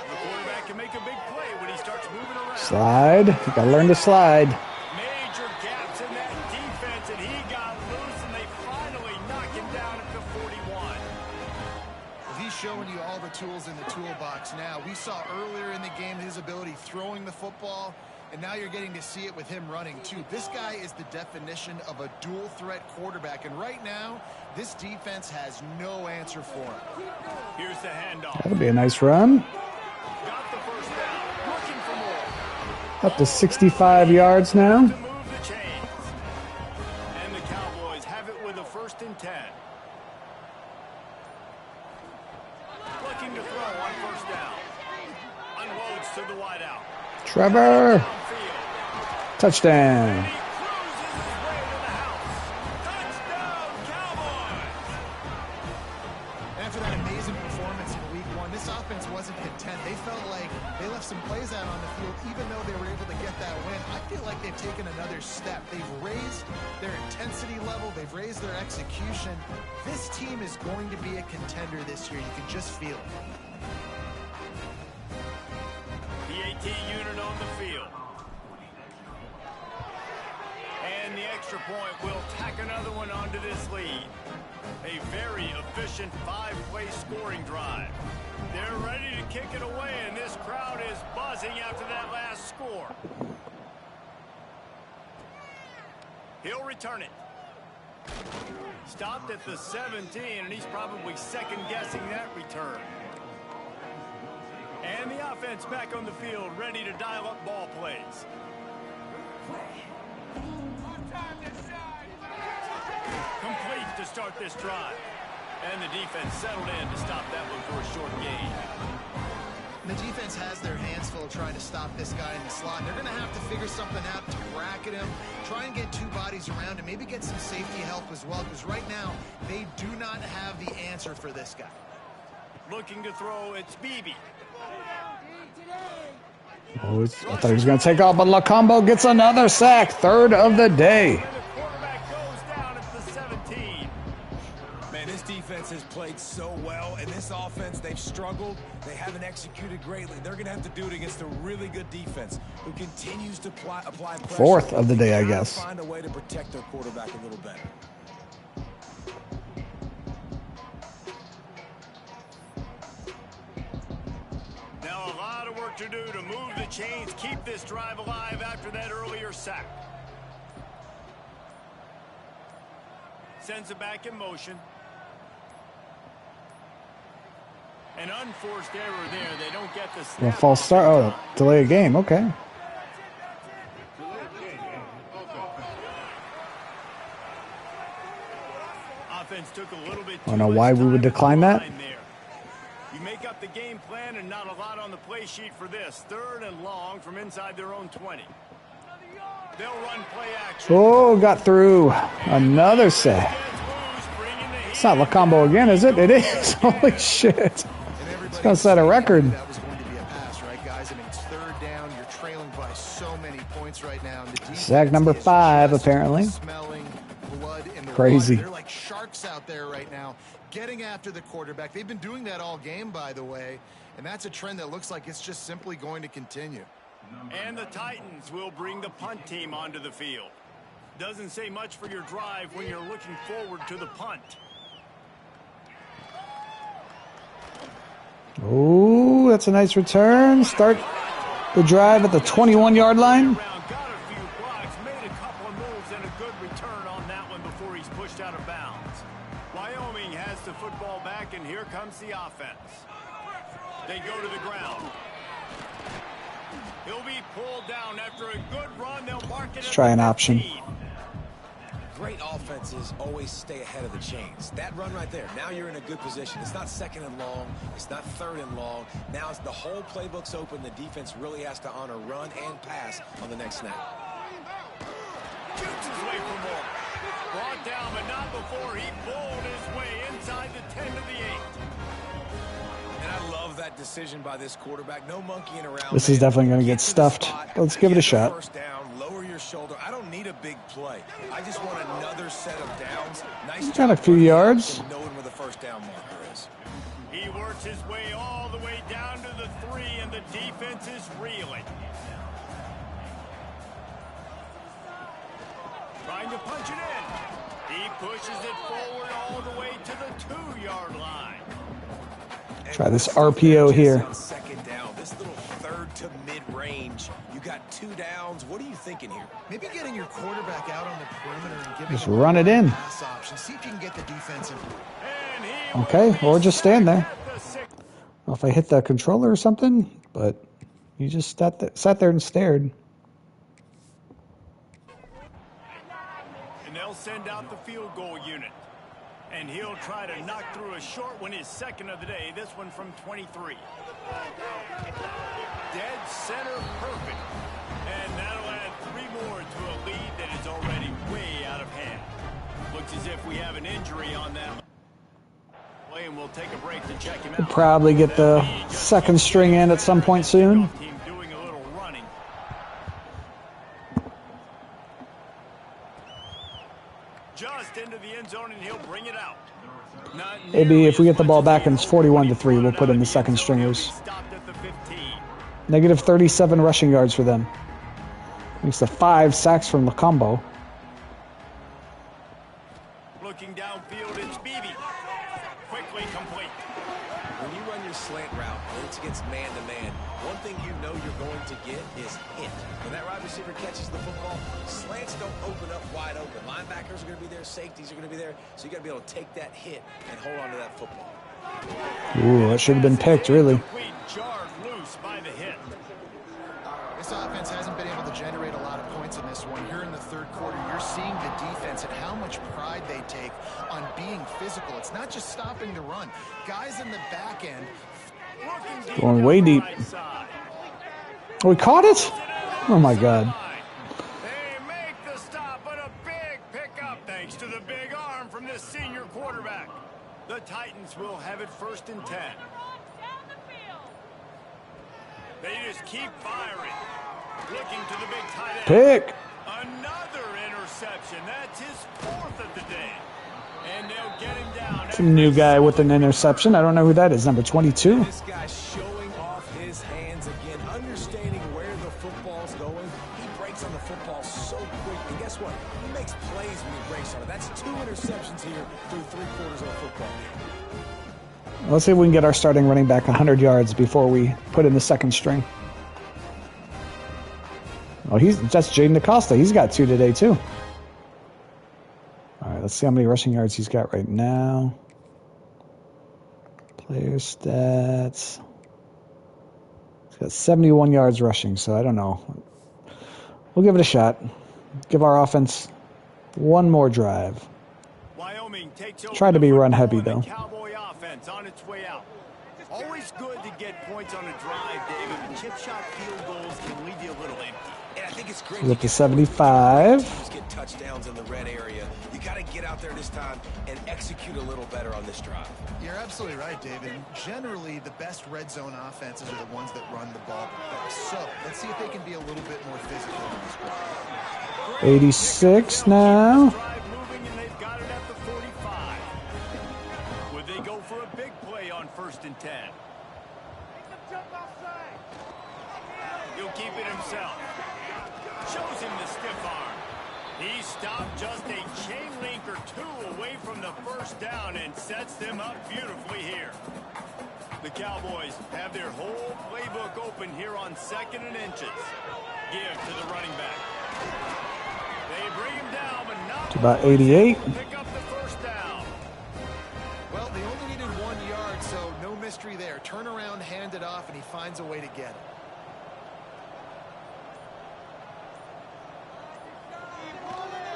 The quarterback can make a big play when he starts moving around. Slide. You gotta learn to slide. Major gaps in that defense, and he got loose, and they finally knock him down at the 41. He's showing you all the tools in the toolbox now. We saw earlier in the game his ability throwing the football, and now you're getting to see it with him running too. This guy is the definition of a dual threat quarterback, and right now this defense has no answer for him. Here's the handoff. That'll be a nice run. Got the first down. Looking for more. Up to 65 yards now. To move the chains. And the Cowboys have it with a 1st and 10. Looking to throw on 1st down. Unloads to the wideout. Trevor. Downfield. Touchdown. He cruises his way to the house. Touchdown, Cowboys! After that amazing performance in week 1, this offense wasn't content. They felt like they left some plays out on the field, even though they were able to get that win. I feel like they've taken another step. They've raised their intensity level. They've raised their execution. This team is going to be a contender this year. You can just feel it. The 18 unit on the field. And the extra point will tack another one onto this lead. A very efficient 5-play scoring drive. They're ready to kick it away, and this crowd is buzzing after that last score. He'll return it. Stopped at the 17, and he's probably second-guessing that return. And the offense back on the field, ready to dial up ball plays. Complete to start this drive. And the defense settled in to stop that one for a short gain. The defense has their hands full trying to stop this guy in the slot. They're going to have to figure something out to bracket him, try and get two bodies around him, maybe get some safety help as well, because right now they do not have the answer for this guy. Looking to throw, it's Beebe. Oh, I thought he was going to take off, but Lacombo gets another sack, third of the day. And the quarterback goes down at the 17. Man, this defense has played so well, and this offense, they've struggled. They haven't executed greatly. They're going to have to do it against a really good defense who continues to apply pressure. Fourth of the day, I guess. Find a way to protect their quarterback a little better. Now a lot of work to do to move the chains, keep this drive alive after that earlier sack. Sends it back in motion. An unforced error there. They don't get the snap. False start. Oh, delay a game. Okay. Offense took a little bit. I don't know why we would decline that. You make up the game plan and not a lot on the play sheet for this. Third and long from inside their own 20. They'll run play action. Oh, got through. Another sack. It's not Lacombo again, is it? It is. Holy shit. It's going to set a record. That was going to be a pass, right, guys? I mean, it's third down. You're trailing by so many points right now. And the defense Sack number 5, apparently. Smelling blood in the Crazy. water. They're like sharks out there right now, getting after the quarterback. They've been doing that all game, by the way, and that's a trend that looks like it's just simply going to continue. And the Titans will bring the punt team onto the field. Doesn't say much for your drive when you're looking forward to the punt. Oh, that's a nice return. Start the drive at the 21-yard line. Got a few blocks, made a couple of moves, and a good return on that one before he's pushed out of bounds. Wyoming has the football back, and here comes the offense. They go to the ground. He'll be pulled down after a good run. They'll mark it. Let's try an option. Great offenses always stay ahead of the chains. That run right there, now you're in a good position. It's not second and long. It's not third and long. Now it's the whole playbook's open. The defense really has to honor run and pass on the next snap. Shoots his way for more. Brought down, but not before he pulled his way inside the 10 to the 8. And I love that decision by this quarterback. No monkeying around. This is definitely going to get stuffed. Let's give it a shot. First down, lower your shoulder. I don't need a big play. I just want another set of downs. Nice Got a few yards. Knowing where the first down marker is. He works his way all the way down to the 3, and the defense is reeling. Trying to punch it in. He pushes it forward all the way to the 2-yard line. Try this RPO here. Second down, this little third to mid-range. You got 2 downs. What are you thinking here? Maybe getting your quarterback out on the perimeter and giving Just him run it in. pass option. See if you can get the defense in. Okay, or just stand there. I don't know if I hit the controller or something, but you just sat there and stared. And they'll send out the field goal unit. And he'll try to knock through a short one, his second of the day. This one from 23. Dead center perfect. And that'll add 3 more to a lead that is already way out of hand. Looks as if we have an injury on that play, and we'll take a break to check him out. Probably get the second string in at some point soon. Team doing a little running. just into the end zone, and he'll bring it out. Maybe if we get the ball back and it's 41-3, we'll put in the second stringers. Negative 37 rushing yards for them. Thanks to 5 sacks from Lacombo. Looking downfield, it's Beebe. Quickly complete. When you run your slant route and it's against man-to-man, one thing you know you're going to get is hit. When that wide receiver catches the football, slants don't open up wide open. Linebackers are going to be there, safeties are going to be there, so you got to be able to take that hit and hold on to that football. Ooh, that should have been picked, really. Jarred loose by the hit. This offense hasn't been able to generate a lot of points in this one. Here in the third quarter, you're seeing the defense and how much pride they take on being physical. It's not just stopping the run. Guys in the back end. Going way deep. Oh, we caught it? Oh, my God. They make the stop, but a big pickup thanks to the big arm from this senior quarterback. The Titans will have it 1st and 10. They just keep firing. Looking to the big tight end. Pick. Another interception. That's his 4th of the day. And they'll get him down. Some new guy with an interception. I don't know who that is. Number 22. This guy's showing off his hands again, understanding where the football's going. He breaks on the football so quick. And guess what? He makes plays when he breaks on it. That's 2 interceptions here through 3 quarters of a football game. Let's see if we can get our starting running back 100 yards before we put in the second string. Oh, that's Jaden Acosta. He's got 2 today, too. All right, let's see how many rushing yards he's got right now. Player stats. He's got 71 yards rushing, so I don't know. We'll give it a shot. Give our offense one more drive. Wyoming takes over. Try to be run heavy, though. Cowboy offense on its way out. Always good to get points on a drive, David, but chip shot field goals can leave you a little empty. And I think it's great He's up to 75. teams get touchdowns in the red area. You got to get out there this time and execute a little better on this drive. You're absolutely right, David. Generally, the best red zone offenses are the ones that run the ball the best. So let's see if they can be a little bit more physical in this drive. 86 now. Drive moving, and they've got it at the 45. Would they go for a big play on 1st and 10? He'll keep it himself. Shows him the stiff arm. He stopped just a chain link or 2 away from the first down and sets them up beautifully here. The Cowboys have their whole playbook open here on 2nd and inches. Give to the running back. They bring him down, but not To about 88. pick up the first down. Well, they only needed 1 yard, so no mystery there. Turn around, hand it off, and he finds a way to get it.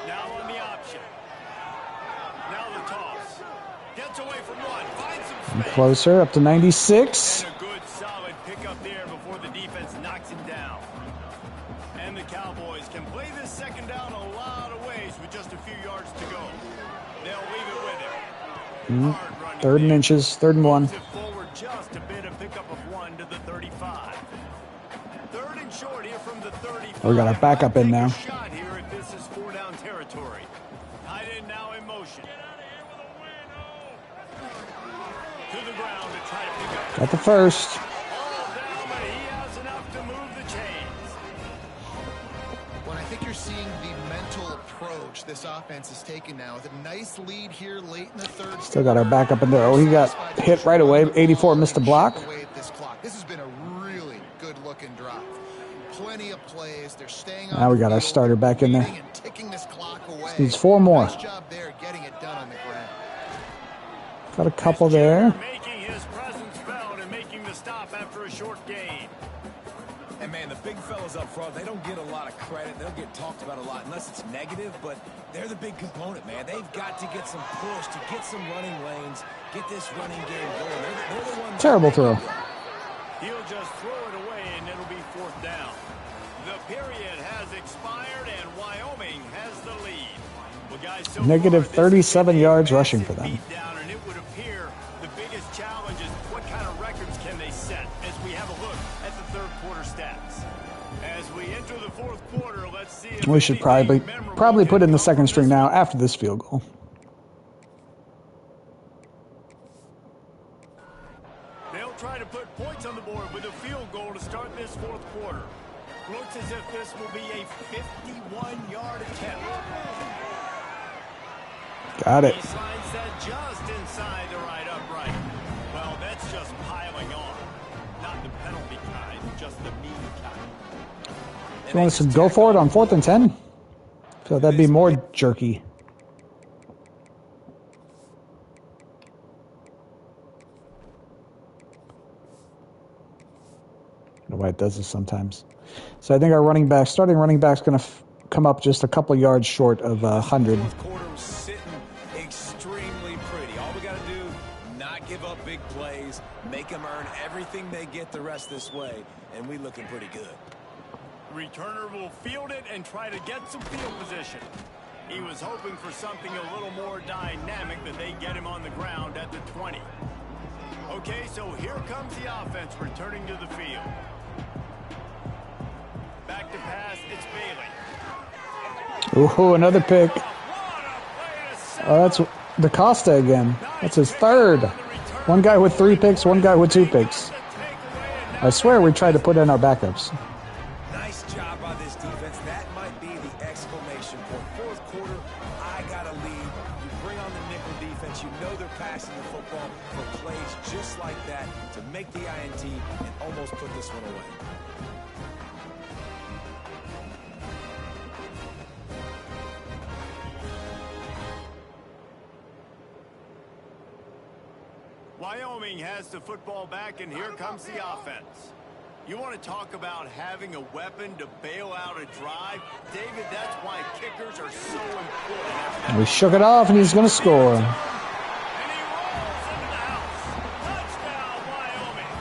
Now on the option. Now the toss. Gets away from one. Finds some space. Closer, up to 96. And a good solid pickup there before the defense knocks him down. And the Cowboys can play this 2nd down a lot of ways with just a few yards to go. They'll leave it with him. Hard running 3rd and there. inches, 3rd and 1. Moves it forward just a bit, a pickup of 1 to the 35. 3rd and short here from the 35. We got our backup in now. Take a shot here if this is 4-down territory. Tight end now in motion. To the ground to try to pick up. Got the first. All down, but he has enough to move the chains. Well, I think you're seeing the mental approach this offense is taking now. With a nice lead here late in the third. Still got our backup in there. Oh, he got hit right away. 84 missed a block. This has been a really good-looking drive. Plenty of plays. They're staying Now we got our starter back in there. and ticking this clock away. Needs 4 more. Nice job there getting it done on the ground. Got a couple there. Making his presence felt and making the stop after a short gain. And, man, the big fellas up front, they don't get a lot of credit. They don't get talked about a lot unless it's negative, but they're the big component, man. They've got to get some push, to get some running lanes, get this running game going. They're the ones. Terrible throw. He'll just throw it away, and it'll be 4th down. The period has expired, and Wyoming has the lead. Well, guys, so Negative far, this 37 is a yards rushing for massive them. beatdown, and it would appear the biggest challenge is what kind of records can they set as we have a look at the third quarter stats. As we enter the 4th quarter, let's See if We should anything probably memorable put in the can second come string from now this after this field goal. one. They'll try to put points on the board with a field goal to start this fourth quarter. Looks as if this will be a 51-yard attempt. Got it. He slides that just inside the right upright. Well, that's just piling on. Not the penalty kind, just the mean kind. You want us to go for it on 4th and 10? I feel that'd be more jerky. I don't know why it does this sometimes. So I think our starting running back's going to come up just a couple yards short of 100. Fourth quarter was sitting extremely pretty. All we got to do, not give up big plays, make them earn everything they get the rest this way, and we looking pretty good. Returner will field it and try to get some field position. He was hoping for something a little more dynamic that they get him on the ground at the 20. Okay, so here comes the offense returning to the field. Back to pass, it's Bailey. Ooh, another pick. What a play to set Oh, that's DaCosta again. That's his third. One guy with 3 picks, one guy with 2 picks. the takeaway, and now I swear we tried to put in our backups. Nice job by this defense. That might be the exclamation point. Fourth quarter, I got a lead. You bring on the nickel defense. You know they're passing the football for plays just like that to make the INT and almost put this one away. Wyoming has the football back, and here comes the offense. You want to talk about having a weapon to bail out a drive? David, that's why kickers are so important. We shook it off, and he's going to score. And he rolls into the house. Touchdown, Wyoming.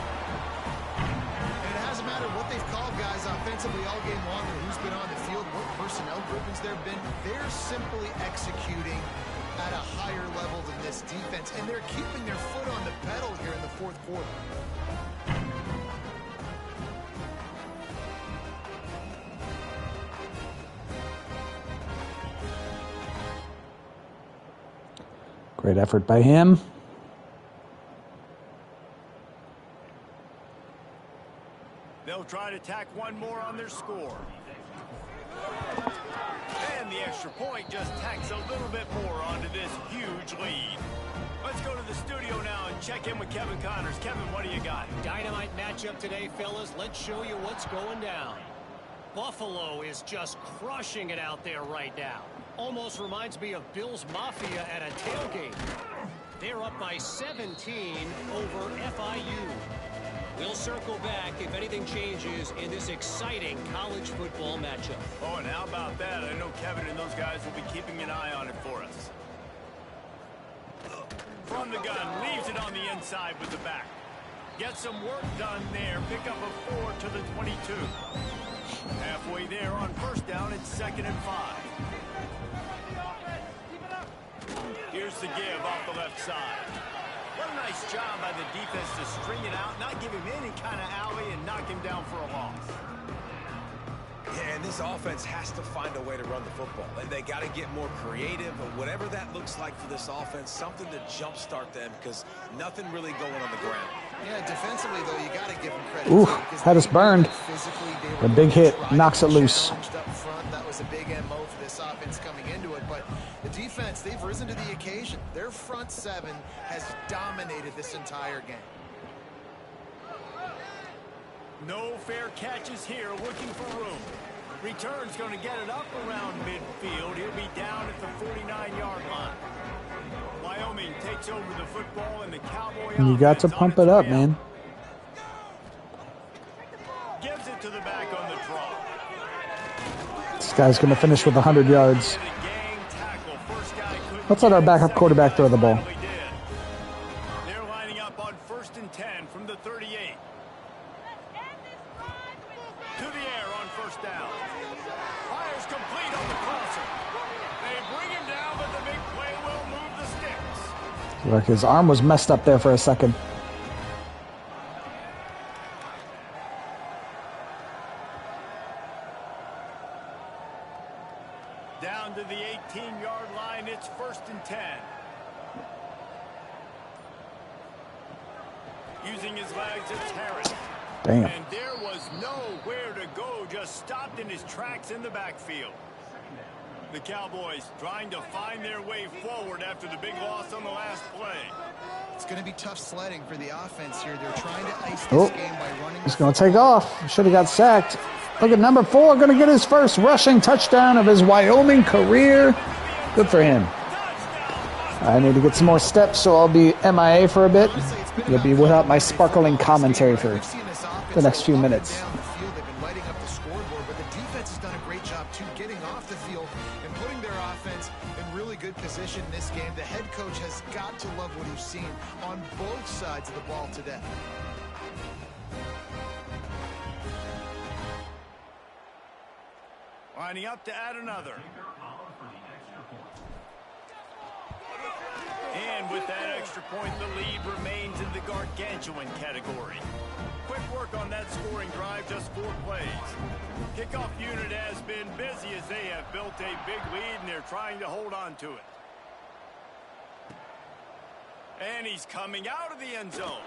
And it hasn't mattered what they've called guys offensively all game long or who's been on the field, what personnel groupings there have been. They're simply executing at a higher level than this defense, and they're keeping their foot on the pedal here in the fourth quarter. Great effort by him. They'll try to tack one more on their score. And the extra point just tacks a little bit more onto this huge lead. Let's go to the studio now and check in with Kevin Connors. Kevin, what do you got? Dynamite matchup today, fellas. Let's show you what's going down. Buffalo is just crushing it out there right now. Almost reminds me of Bills Mafia at a tailgate. They're up by 17 over FIU. We'll circle back if anything changes in this exciting college football matchup. Oh, and how about that? I know Kevin and those guys will be keeping an eye on it for us. From the gun, leaves it on the inside with the back. Get some work done there. Pick up a 4 to the 22. Halfway there on first down, it's 2nd and 5. Here's the give off the left side. What a nice job by the defense to string it out, not give him any kind of alley, and knock him down for a loss. Yeah, and this offense has to find a way to run the football. They got to get more creative, or whatever that looks like for this offense, something to jumpstart them, because nothing really going on the ground. Yeah, defensively, though, you got to give them credit. Ooh, too, because had us burned. physically, they A were big hit trying to knocks it be loose. challenged up front. That was a big MO for this offense coming into it. But the defense, they've risen to the occasion. Their front seven has dominated this entire game. No fair catches here, looking for room. Return's going to get it up around midfield. He'll be down at the 49-yard line. Wyoming takes over the football, and the Cowboy You got to offense pump on it its up, way man. Gives it to the back on the draw. This guy's going to finish with 100 yards. And a gang tackle. First guy couldn't Let's let our get it. backup Second quarterback guy throw the ball. finally did. They're lining up on 1st and 10 from the 38. To the air on first down. Fires complete on the crosser. They bring him down, but the big play will move the sticks. Look, his arm was messed up there for a second. Down to the 18-yard line, it's 1st and 10. Using his legs, it's Harris. Damn. And there was nowhere to go, just stopped in his tracks in the backfield. The Cowboys trying to find their way forward after the big loss on the last play. It's going to be tough sledding for the offense here. They're trying to ice this game by running. He's going to take off. Should have got sacked. Look at number 4, going to get his first rushing touchdown of his Wyoming career. Good for him. I need to get some more steps, so I'll be MIA for a bit. You'll be without my sparkling commentary for the next few minutes. They've been lighting up the scoreboard, but the defense has done a great job too, getting off the field and putting their offense in really good position in this game. The head coach has got to love what he's seen on both sides of the ball today. Lining up to add another. And with that extra point, the lead remains in the gargantuan category. Quick work on that scoring drive, just 4 plays. Kickoff unit has been busy as they have built a big lead, and they're trying to hold on to it. And he's coming out of the end zone.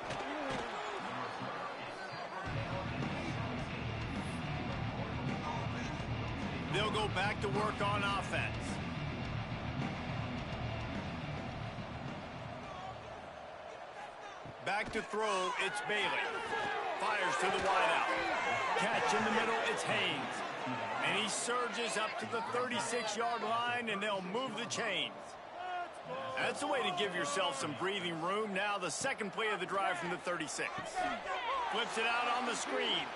They'll go back to work on offense. Back to throw, it's Bailey. Fires to the wideout. Catch in the middle, it's Haynes. And he surges up to the 36-yard line, and they'll move the chains. That's a way to give yourself some breathing room. Now the second play of the drive from the 36. Flips it out on the screen.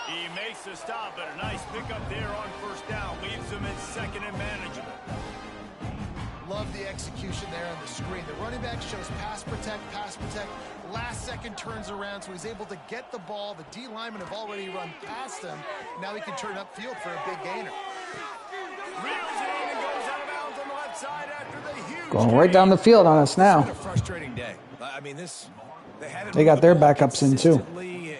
He makes the stop, but a nice pickup there on 1st down. Leaves him in 2nd and manageable. Love the execution there on the screen. The running back shows pass protect. Last second turns around, so he's able to get the ball. The D linemen have already run past him. Now he can turn upfield for a big gainer. Reels it in and goes out of bounds on the left side after the huge Going right down the field on us now. It's been a frustrating day. I mean, They got their backups in too.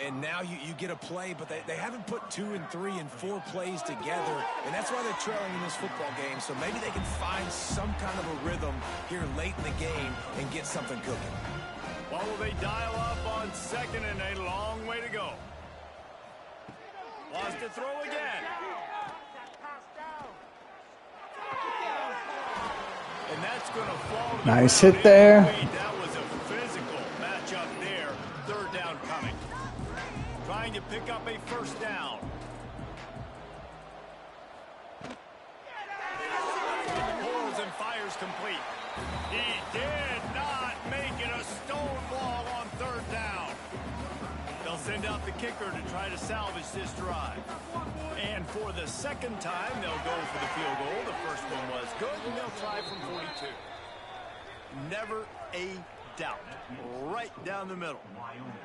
And now you get a play, but they haven't put 2 and 3 and 4 plays together, and that's why they're trailing in this football game. So maybe they can find some kind of a rhythm here late in the game and get something cooking. Well, will they dial up on 2nd and a long way to go? Wants to throw again. And that's going to fall. Nice hit there. That was a physical matchup there. 3rd down coming. Trying to pick up a 1st down. Pulls and fires complete. He did not make it a stone ball on 3rd down. They'll send out the kicker to try to salvage this drive. And for the 2nd time, they'll go for the field goal. The first one was good, and they'll try from 42. Never a doubt. Right down the middle.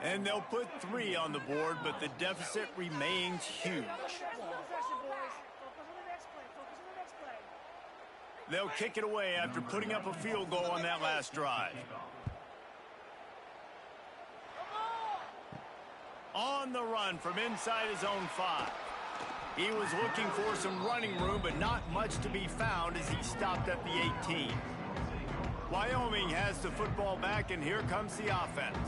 And they'll put 3 on the board, but the deficit remains huge. They'll kick it away after putting up a field goal on that last drive. On the run from inside his own 5. He was looking for some running room, but not much to be found as he stopped at the 18. Wyoming has the football back, and here comes the offense.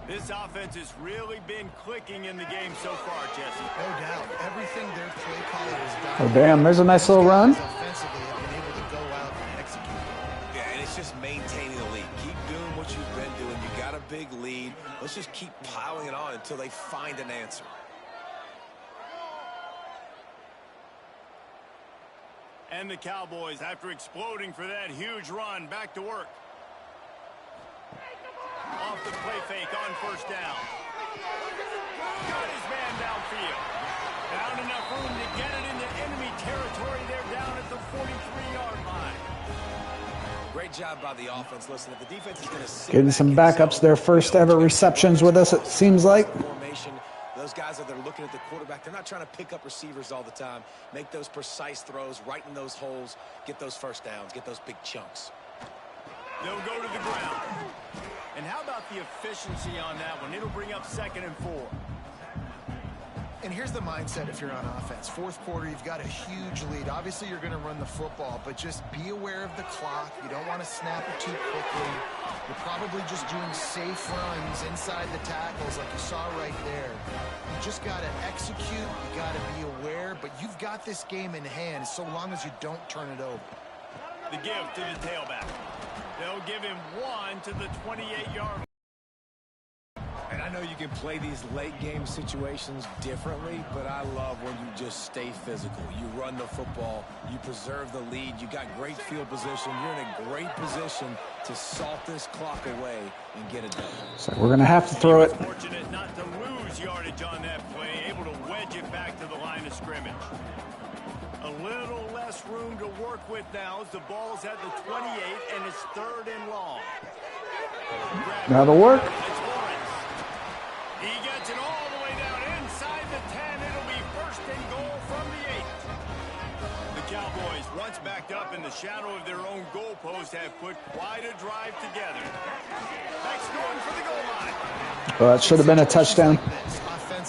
This offense has really been clicking in the game so far, Jesse. No doubt. Everything their play caller has Oh, done. damn. There's a nice little run. Offensively have been able to go out and execute. Yeah, and it's just maintaining the lead. Keep doing what you've been doing. You got a big lead. Let's just keep piling it on until they find an answer. And the Cowboys, after exploding for that huge run, back to work. Off the play fake on 1st down. Got his man downfield. Found enough room to get it into enemy territory. They're down at the 43-yard line. Great job by the offense. Listen, if the defense is going to sit Getting back some and backups, zone, their first ever receptions with us, it seems like. Formation. Those guys that are looking at the quarterback, they're not trying to pick up receivers all the time. Make those precise throws, right in those holes, get those 1st downs, get those big chunks. They'll go to the ground. And how about the efficiency on that one? It'll bring up 2nd and 4. And here's the mindset if you're on offense. Fourth quarter, you've got a huge lead. Obviously, you're going to run the football, but just be aware of the clock. You don't want to snap it too quickly. You're probably just doing safe runs inside the tackles like you saw right there. You just got to execute. You got to be aware, but you've got this game in hand so long as you don't turn it over. The give to the tailback. They'll give him one to the 28-yard. And I know you can play these late game situations differently, but I love when you just stay physical. You run the football, you preserve the lead, you got great field position, you're in a great position to salt this clock away and get it done. So we're going to have to throw it. Fortunate not to lose yardage on that play, able to wedge it back to the line of scrimmage. A little less room to work with now as the ball's at the 28 and it's 3rd and long. That'll work. He gets it all the way down inside the 10. It'll be 1st and goal from the 8. The Cowboys, once backed up in the shadow of their own goalpost, have put quite a drive together. Next going for the goal line. Well, that should have been a touchdown.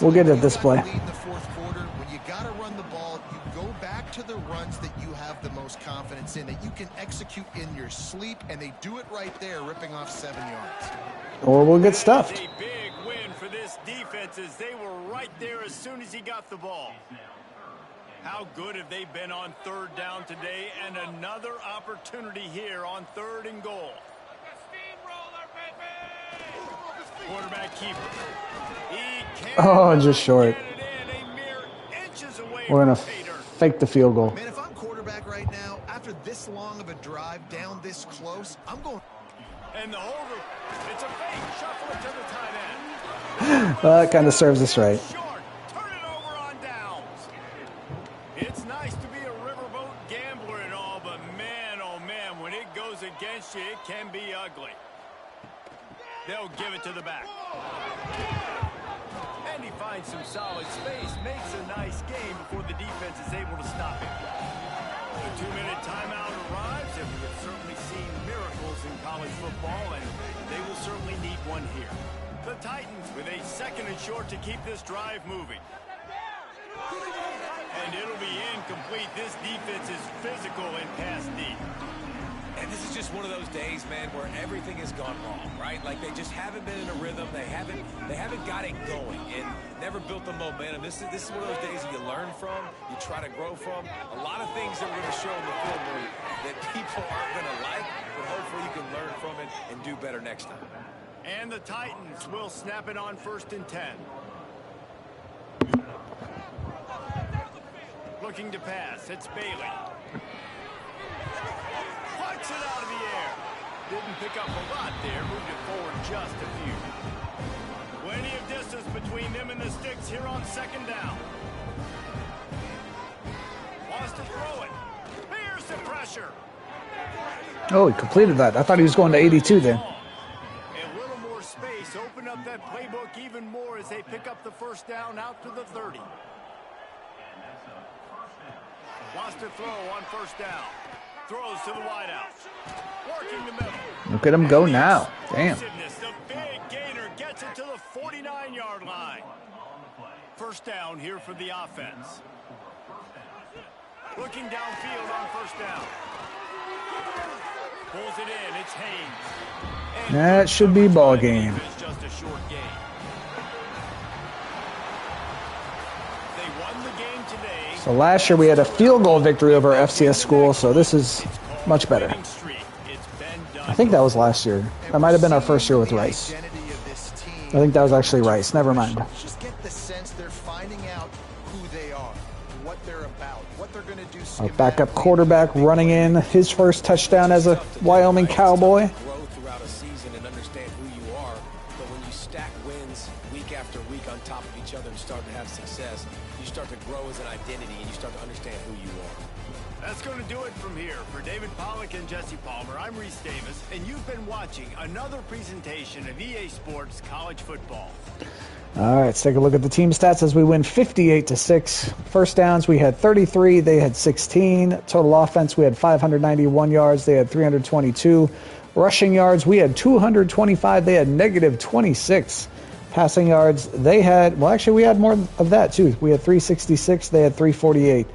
We'll get a display. In the fourth quarter, when you got to run the ball, you go back to the runs that you have the most confidence in, that you can execute in your sleep, and they do it right there, ripping off 7 yards. Or we'll get stuffed. A big win for this defense as they were right there as soon as he got the ball. How good have they been on 3rd down today, and another opportunity here on 3rd and goal. Quarterback keeper. Oh, just short. We're going to fake the field goal. Man, if I'm quarterback right now, after this long of a drive down this close, I'm going. And the holder, it's a fake. Shuffle it to the tight end. Well, that kind of serves us right. Short. Turn it over on downs. It's nice to be a riverboat gambler and all, but man, oh man, when it goes against you, it can be ugly. They'll give it to the back. And he finds some solid space, makes a nice game before the defense is able to stop him. The 2-minute timeout arrives, and we have certainly seen miracles in college football, and they will certainly need one here. The Titans with a 2nd and short to keep this drive moving. And it'll be incomplete. This defense is physical and pass deep. And this is just one of those days, man, where everything has gone wrong, right? Like they just haven't been in a rhythm. They haven't got it going and never built the momentum. This is one of those days that you learn from, you try to grow from. A lot of things that we're going to show in the film that people aren't going to like, but hopefully you can learn from it and do better next time. And the Titans will snap it on 1st and 10. Looking to pass. It's Bailey. Plucks it out of the air. Didn't pick up a lot there. Moved it forward just a few. Plenty of distance between them and the sticks here on 2nd down. Wants to throw it. Here's the pressure. Oh, he completed that. I thought he was going to 82 then. A little more space. Open up that playbook even more as they pick up the 1st down out to the 30. Wants to throw on 1st down. Throws to the wideout. Working the middle. Look at him go now. Damn. The big gainer gets it to the 49-yard line. 1st down here for the offense. Looking downfield on 1st down. Pulls it in. It's Haynes. And That should be ball game. it's just a short game. They won the game today. So last year we had a field goal victory over FCS school, so this is much better. I think that was last year. That might have been our first year with Rice. I think that was actually Rice. Never mind. Just get the sense they're finding out who they are, what they're about, what they're going to do. Our backup quarterback running in his first touchdown as a Wyoming Cowboy. Grow throughout a season and understand who you are, but when you stack wins week after week on top of each other and start to have success, you start to grow as an identity and you start to understand who you are. That's going to do it from here. For David Pollack and Jesse Palmer, I'm Reese Davis, and you've been watching another presentation of EA Sports College Football. All right, let's take a look at the team stats as we win 58-6. First downs, we had 33. They had 16. Total offense, we had 591 yards. They had 322. Rushing yards, we had 225. They had negative 26. Passing yards, they had, well, actually, we had more of that, too. We had 366, they had 348.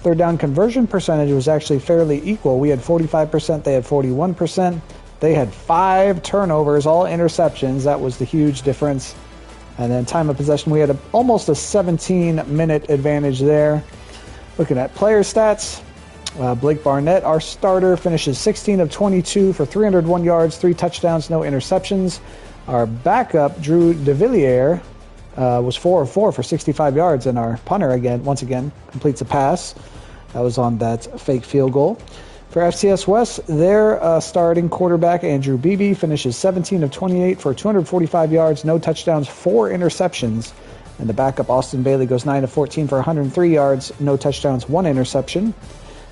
Third down conversion percentage was actually fairly equal. We had 45%, they had 41%. They had 5 turnovers, all interceptions. That was the huge difference. And then time of possession, we had almost a 17-minute advantage there. Looking at player stats, Blake Barnett, our starter, finishes 16 of 22 for 301 yards, 3 touchdowns, no interceptions. Our backup, Drew DeVilliers, was 4 of 4 for 65 yards, and our punter, once again, completes a pass. That was on that fake field goal. For FCS West, their starting quarterback, Andrew Beebe, finishes 17 of 28 for 245 yards, no touchdowns, 4 interceptions. And the backup, Austin Bailey, goes 9 of 14 for 103 yards, no touchdowns, 1 interception.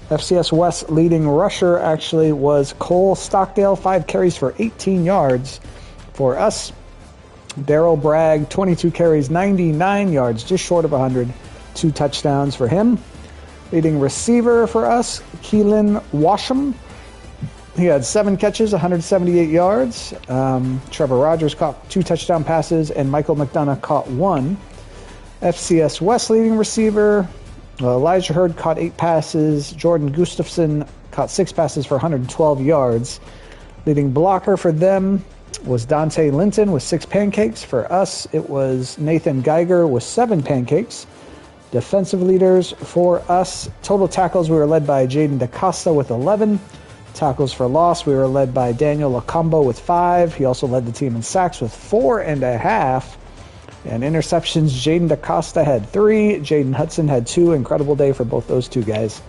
FCS West leading rusher actually was Cole Stockdale, 5 carries for 18 yards. For us, Darrell Bragg, 22 carries, 99 yards, just short of 100, 2 touchdowns for him. Leading receiver for us, Keelan Washam. He had 7 catches, 178 yards. Trevor Rogers caught 2 touchdown passes, and Michael McDonough caught 1. FCS West leading receiver, Elijah Hurd caught 8 passes. Jordan Gustafson caught 6 passes for 112 yards. Leading blocker for them was Dante Linton with 6 pancakes. For us, it was Nathan Geiger with 7 pancakes. Defensive leaders for us, total tackles, we were led by Jaden DaCosta with 11. Tackles for loss, we were led by Daniel Lacombo with 5. He also led the team in sacks with 4.5. And interceptions, Jaden DaCosta had 3. Jaden Hudson had 2. Incredible day for both those 2 guys.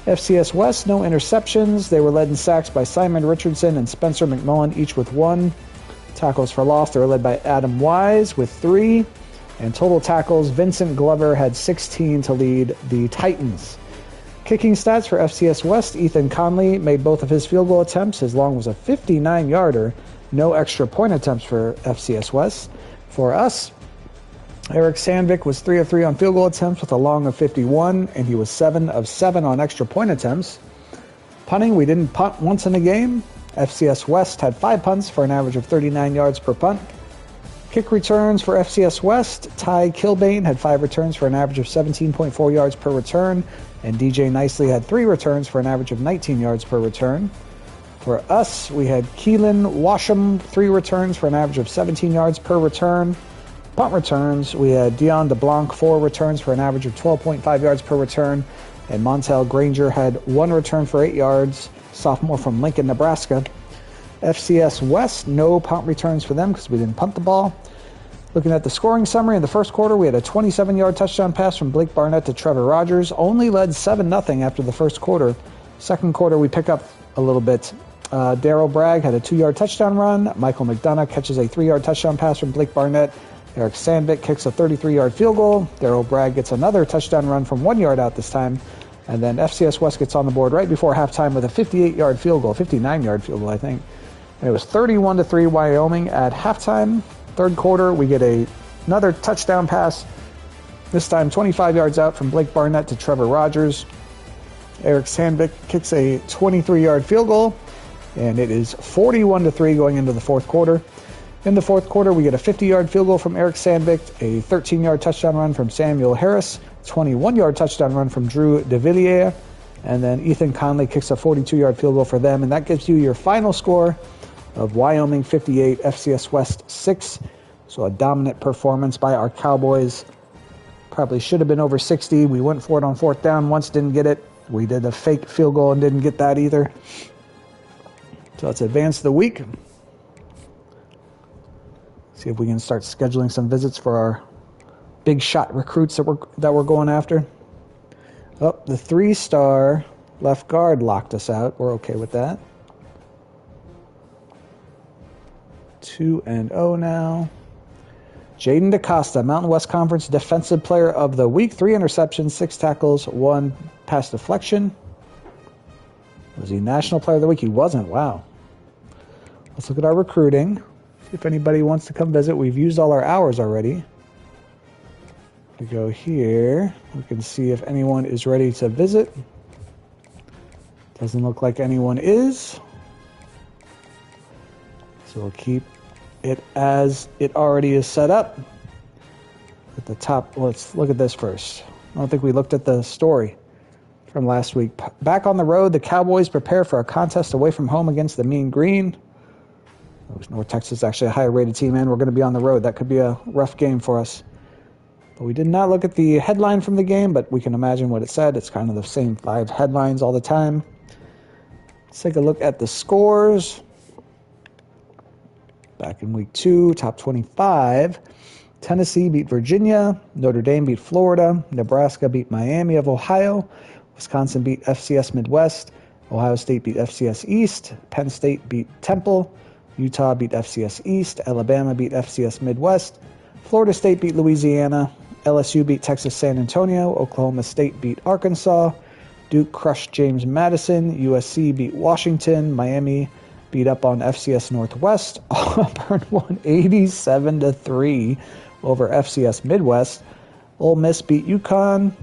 FCS West, no interceptions. They were led in sacks by Simon Richardson and Spencer McMullen, each with 1. Tackles for loss, they were led by Adam Wise with 3. And total tackles, Vincent Glover had 16 to lead the Titans. Kicking stats for FCS West, Ethan Conley made both of his field goal attempts. His long was a 59-yarder. No extra point attempts for FCS West. For us, Eric Sandvik was 3 of 3 on field goal attempts with a long of 51, and he was 7 of 7 on extra point attempts. Punting, we didn't punt once in a game. FCS West had 5 punts for an average of 39 yards per punt. Kick returns for FCS West, Ty Kilbane had 5 returns for an average of 17.4 yards per return, and DJ Nicely had 3 returns for an average of 19 yards per return. For us, we had Keelan Washam, 3 returns for an average of 17 yards per return. Punt returns, we had Dion DeBlanc, 4 returns for an average of 12.5 yards per return, and Montel Granger had 1 return for 8 yards, sophomore from Lincoln, Nebraska. FCS West, no punt returns for them because we didn't punt the ball. Looking at the scoring summary, in the first quarter, we had a 27-yard touchdown pass from Blake Barnett to Trevor Rogers. Only led 7-0 after the first quarter. Second quarter, we pick up a little bit. Darrell Bragg had a 2-yard touchdown run. Michael McDonough catches a 3-yard touchdown pass from Blake Barnett. Eric Sandvik kicks a 33-yard field goal. Darrell Bragg gets another touchdown run from 1 yard out this time. And then FCS West gets on the board right before halftime with a 58-yard field goal, 59-yard field goal, I think. And it was 31-3 Wyoming at halftime. Third quarter, we get another touchdown pass, this time 25 yards out from Blake Barnett to Trevor Rogers. Eric Sandvik kicks a 23-yard field goal, and it is 41-3 going into the fourth quarter. In the fourth quarter, we get a 50-yard field goal from Eric Sandvik, a 13-yard touchdown run from Samuel Harris, 21-yard touchdown run from Drew DeVilliers, and then Ethan Conley kicks a 42-yard field goal for them, and that gives you your final score of Wyoming 58, FCS West 6. So a dominant performance by our Cowboys. Probably should have been over 60. We went for it on fourth down once, didn't get it. We did a fake field goal and didn't get that either. So let's advance the week. See if we can start scheduling some visits for our big shot recruits that we're going after. Oh, the 3-star left guard locked us out. We're okay with that. 2-0 now. Jaden DaCosta, Mountain West Conference Defensive Player of the Week. 3 interceptions, 6 tackles, 1 pass deflection. Was he National Player of the Week? He wasn't. Wow. Let's look at our recruiting. See if anybody wants to come visit. We've used all our hours already. We go here. We can see if anyone is ready to visit. Doesn't look like anyone is. So we'll keep it as it already is set up. At the top, let's look at this first. I don't think we looked at the story from last week. Back on the road, the Cowboys prepare for a contest away from home against the Mean Green. North Texas is actually a higher rated team, and we're going to be on the road. That could be a rough game for us. But we did not look at the headline from the game, but we can imagine what it said. It's kind of the same 5 headlines all the time. Let's take a look at the scores. Back in week 2, top 25. Tennessee beat Virginia. Notre Dame beat Florida. Nebraska beat Miami of Ohio. Wisconsin beat FCS Midwest. Ohio State beat FCS East. Penn State beat Temple. Utah beat FCS East. Alabama beat FCS Midwest. Florida State beat Louisiana. LSU beat Texas San Antonio. Oklahoma State beat Arkansas. Duke crushed James Madison. USC beat Washington. Miami beat up on FCS Northwest. Auburn won 87-3 over FCS Midwest. Ole Miss beat UConn.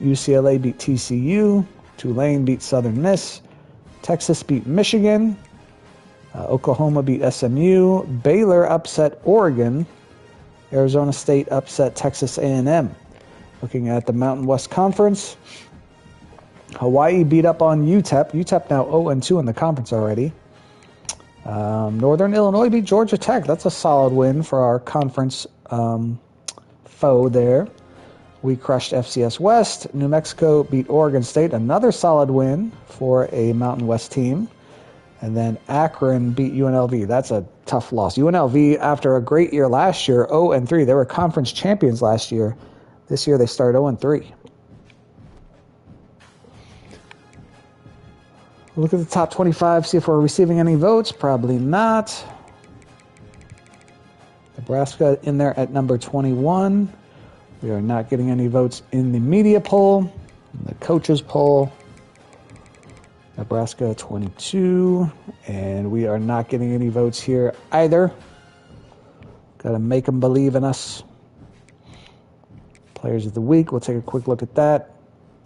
UCLA beat TCU. Tulane beat Southern Miss. Texas beat Michigan. Oklahoma beat SMU. Baylor upset Oregon. Arizona State upset Texas A&M. Looking at the Mountain West Conference, Hawaii beat up on UTEP. UTEP now 0-2 in the conference already. Northern Illinois beat Georgia Tech. That's a solid win for our conference foe there. We crushed FCS West. New Mexico beat Oregon State. Another solid win for a Mountain West team. And then Akron beat UNLV. That's a tough loss. UNLV, after a great year last year, 0-3. They were conference champions last year. This year they started 0-3. Look at the top 25, see if we're receiving any votes. Probably not. Nebraska in there at number 21. We are not getting any votes in the media poll, in the coaches poll. Nebraska 22, and we are not getting any votes here either. Got to make them believe in us. Players of the week, we'll take a quick look at that.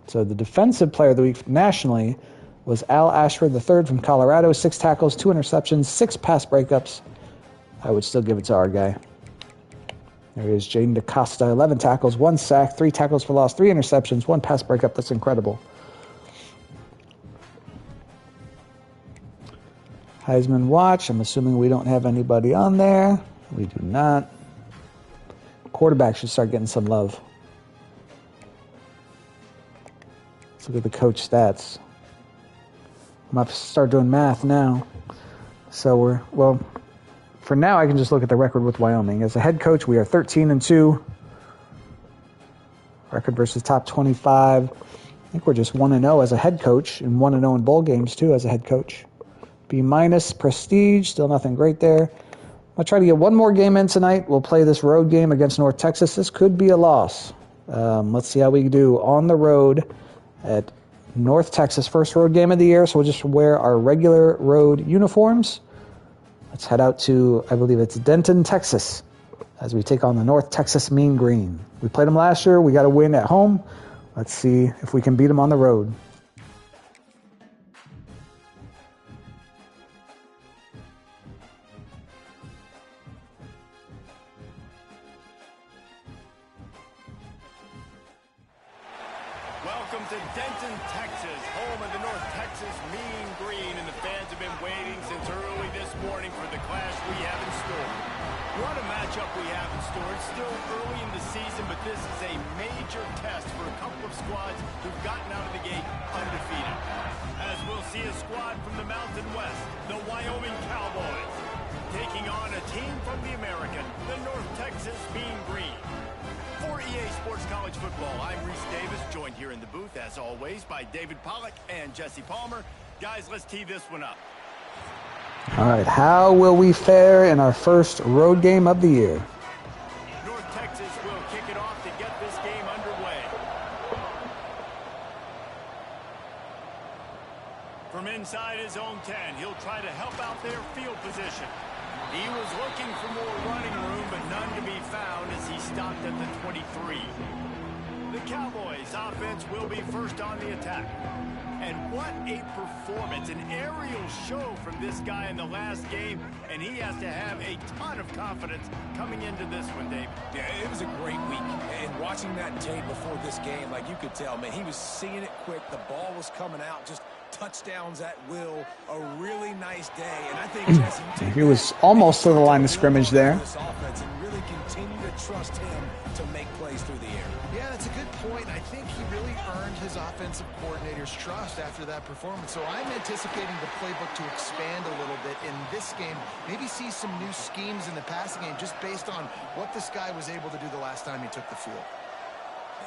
So the defensive player of the week nationally was Al Ashford III from Colorado. 6 tackles, 2 interceptions, 6 pass breakups. I would still give it to our guy. There he is, Jaden DaCosta. 11 tackles, 1 sack, 3 tackles for loss, 3 interceptions, 1 pass breakup. That's incredible. Heisman watch. I'm assuming we don't have anybody on there. We do not. Quarterback should start getting some love. Let's look at the coach stats. I'm going to start doing math now. So for now I can just look at the record with Wyoming. As a head coach, we are 13-2. Record versus top 25. I think we're just 1-0 as a head coach, and 1-0 in bowl games too as a head coach. B- prestige, still nothing great there. I'll try to get one more game in tonight. We'll play this road game against North Texas. This could be a loss. Let's see how we do on the road at North Texas. First road game of the year, so we'll just wear our regular road uniforms. Let's head out to, I believe it's Denton, Texas, as we take on the North Texas Mean Green. We played them last year. We got to win at home. Let's see if we can beat them on the road. Welcome to Denton, Texas, home of the North Texas Mean Green, and the fans have been waiting since early this morning for the clash we have in store. What a matchup we have in store. It's still early in the season, but this is a major test for a couple of squads who've gotten out of the gate undefeated. As we'll see a squad from the Mountain West, the Wyoming Cowboys, taking on a team from the American, the North Texas Mean Green. For EA Sports College Football, I'm Reese Davis, joined here in the booth, as always, by David Pollack and Jesse Palmer. Guys, let's tee this one up. All right, how will we fare in our first road game of the year? North Texas will kick it off to get this game underway. From inside his own 10, he'll try to help out their field position. He was looking for more running room, but none to be found as he stopped at the 23. The Cowboys offense will be first on the attack. And what a performance, an aerial show from this guy in the last game, and he has to have a ton of confidence coming into this one, Dave. Yeah, it was a great week. And watching that tape before this game, like you could tell, man, he was seeing it quick. The ball was coming out, just touchdowns at will. A really nice day. And I think Jesse, he was almost to the line of scrimmage there. This offense and really continue to trust him to make plays through the air. Yeah, that's a good point. I think he really earned his offensive coordinator's trust after that performance. So I'm anticipating the playbook to expand a little bit in this game. Maybe see some new schemes in the passing game just based on what this guy was able to do the last time he took the field.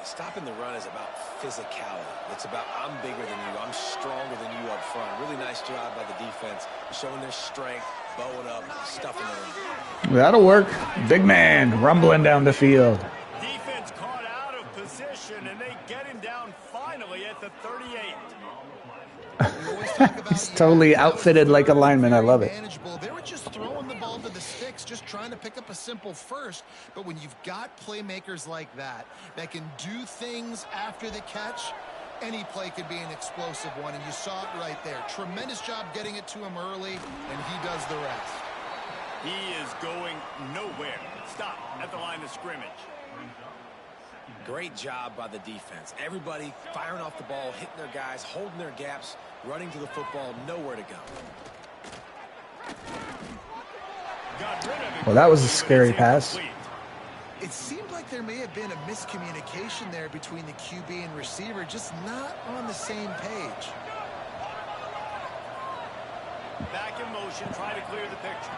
Stopping the run is about physicality. It's about I'm bigger than you. I'm stronger than you up front. Really nice job by the defense, showing their strength, bowing up, stuffing the run. That'll work. Big man rumbling down the field. Defense caught out of position, and they get him down finally at the 38. He's totally outfitted like a lineman. I love it. They were just throwing the ball to the sticks, just trying to pick up a simple first. But when you've got playmakers like that can do things after the catch, any play could be an explosive one, and you saw it right there. Tremendous job getting it to him early, and he does the rest. He is going nowhere. Stop at the line of scrimmage. Great job by the defense. Everybody firing off the ball, hitting their guys, holding their gaps, running to the football, nowhere to go. Well, that was a scary pass. It seemed like there may have been a miscommunication there between the QB and receiver, just not on the same page. Back in motion, try to clear the picture.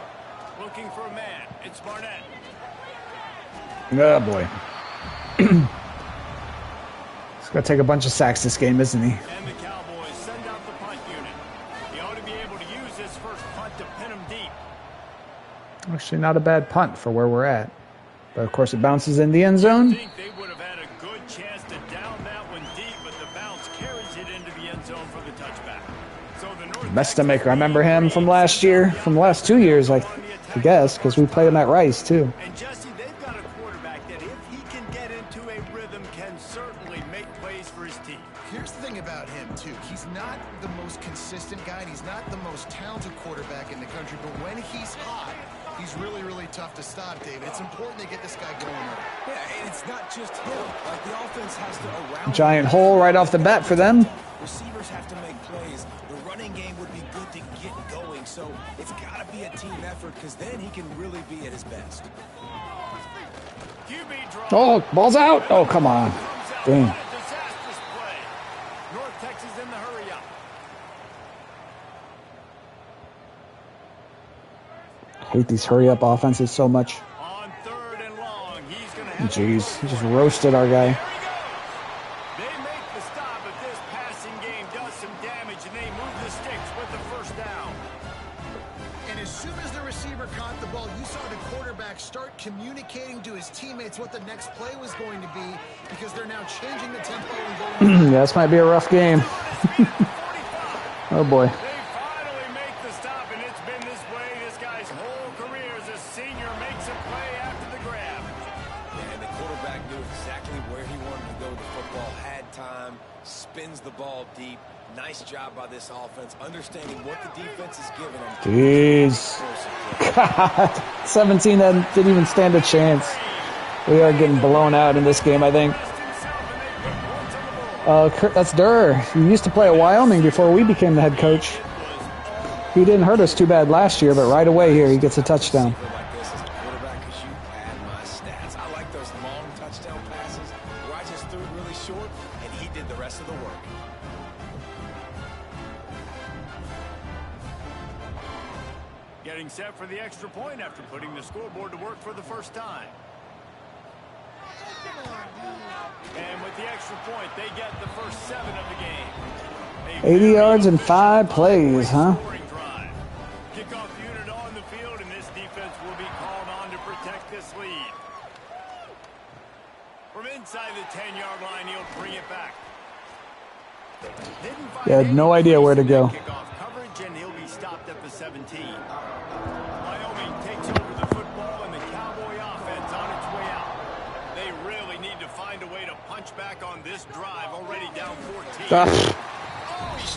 Looking for a man. It's Barnett. Oh, boy. He's going to take a bunch of sacks this game, isn't he? And the Cowboys send out the punt unit. He ought to be able to use this first punt to pin him deep. Actually, not a bad punt for where we're at. But, of course, it bounces in the end zone. I think they would have had a good chance to down that one deep, but the bounce carries it into the end zone for the touchback. So the North Mestamaker, I remember him from last year, from the last 2 years, I guess, because we played him at Rice, too. And Jesse, they've got a quarterback that if he can get into a rhythm, can certainly make plays for his team. Here's the thing about him, too. He's not the most consistent guy, and he's not the most talented quarterback in the country, but when he's hot, he's really, really tough to stop, David. It's important to get this guy going early. Yeah, and it's not just him. Like, the offense has to around Giant hole right off the bat for them. Receivers have to make plays. The running game would be good to get going, so it's got to be a team effort because then he can really be at his best. QB draw. Oh, ball's out. Oh, come on. Dang. Disastrous play. North Texas in the hurry up. I hate these hurry-up offenses so much. On 3rd and long, he's going to have Jeez, he just roasted our guy. They make the stop, but this passing game does some damage, and they move the sticks with the first down. And as soon as the receiver caught the ball, you saw the quarterback start communicating to his teammates what the next play was going to be because they're now changing the tempo and going. Yeah, this might be a rough game. Oh, boy. They finally make the stop, and it's been this way this guy's whole career as a senior makes a play after the grab. Yeah, and the quarterback knew exactly where he wanted to go with the football, had time, spins the ball deep. Nice job by this offense, understanding what the defense is giving them. Jeez. God. 17 didn't even stand a chance. We are getting blown out in this game, I think. That's Durr. He used to play at Wyoming before we became the head coach. He didn't hurt us too bad last year, but right away here he gets a touchdown. Like this as a quarterback, because you pad my stats. I like those long touchdown passes where I just threw it really short, and he did the rest of the work. Getting set for the extra point after putting the scoreboard to work for the first time. And with the extra point, they get the first 7 of the game. 80 yards and 5 plays, huh? Kickoff unit on the field, and this defense will be called on to protect this lead. From inside the 10-yard line, he'll bring it back. He had no idea where to go. Kickoff coverage, and he'll be stopped at the 17. Wyoming takes over the football, and the Cowboy offense on its way out. They really need to find a way to punch back on this drive, already down 14.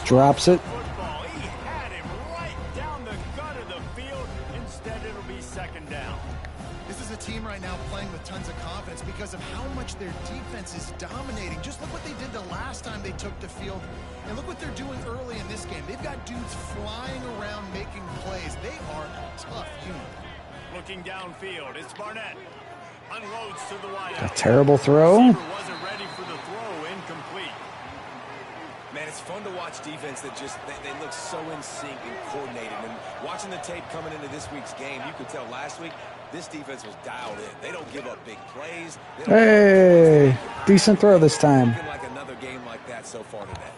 Drops it. Football. He had him right down the gut of the field. Instead, it'll be second down. This is a team right now playing with tons of confidence because of how much their defense is dominating. Just look what they did the last time they took the field, and look what they're doing early in this game. They've got dudes flying around making plays. They are a tough unit. Looking downfield, it's Barnett. Unloads to the wide A out. terrible throw. Receiver wasn't ready for the throw. Incomplete. Man, it's fun to watch defense that just, they look so in sync and coordinated. And watching the tape coming into this week's game, you could tell last week, this defense was dialed in. They don't give up big plays. Hey, decent throw this time. Looking like another game like that so far today.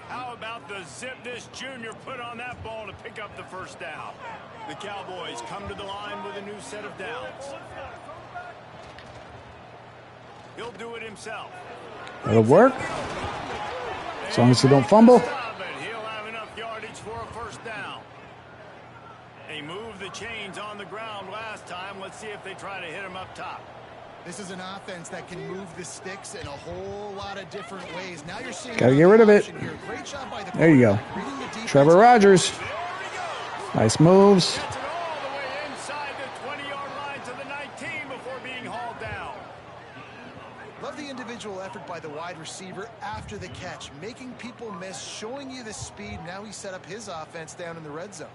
How about the zip this junior put on that ball to pick up the first down? The Cowboys come to the line with a new set of downs. He'll do it himself. That'll work. As long as you don't fumble. Stop it. He'll have enough yardage for a first down. They moved the chains on the ground last time. Let's see if they try to hit him up top. This is an offense that can move the sticks in a whole lot of different ways. Now you're seeing Gotta get rid of it. here. Great job by the There you go. quarterback, reading the defense. Trevor Rogers. Nice moves. Gets it all the way inside the 20-yard line to the 19 before being hauled down. Love the individual effort by the wide receiver after the catch, making people miss, showing you the speed. Now he set up his offense down in the red zone.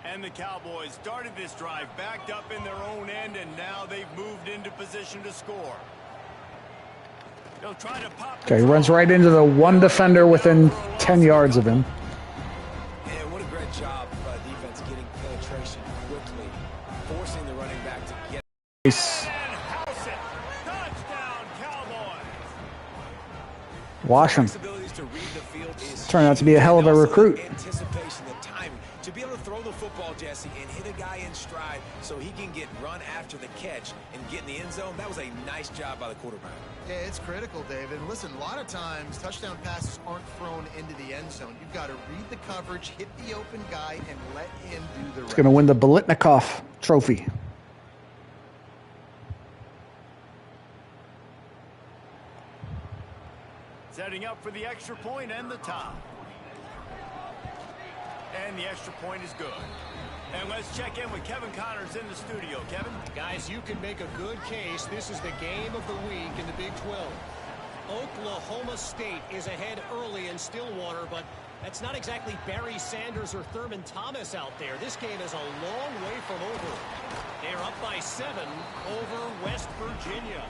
And the Cowboys started this drive backed up in their own end, and now they've moved into position to score. They'll try to pop. Okay, he runs right into the one defender within 10 yards of him. And what a great job by defense getting penetration quickly, forcing the running back to get. Nice. And house it. Touchdown, Cowboys. Wash him. Abilities to read the field is Turned out to be a hell of a recruit. Anticipation, the timing, to be able to throw the football, Jesse, and hit a guy in stride so he can get run after the catch and get in the end zone. That was a nice job by the quarterback. Yeah, it's critical, David. And listen, a lot of times touchdown passes aren't thrown into the end zone. You've got to read the coverage, hit the open guy, and let him do the rest. He's going to win the Bolitnikov Trophy. Setting up for the extra point and the top. And the extra point is good. And let's check in with Kevin Connors in the studio. Kevin? Guys, you can make a good case. This is the game of the week in the Big 12. Oklahoma State is ahead early in Stillwater, but that's not exactly Barry Sanders or Thurman Thomas out there. This game is a long way from over. They're up by 7 over West Virginia.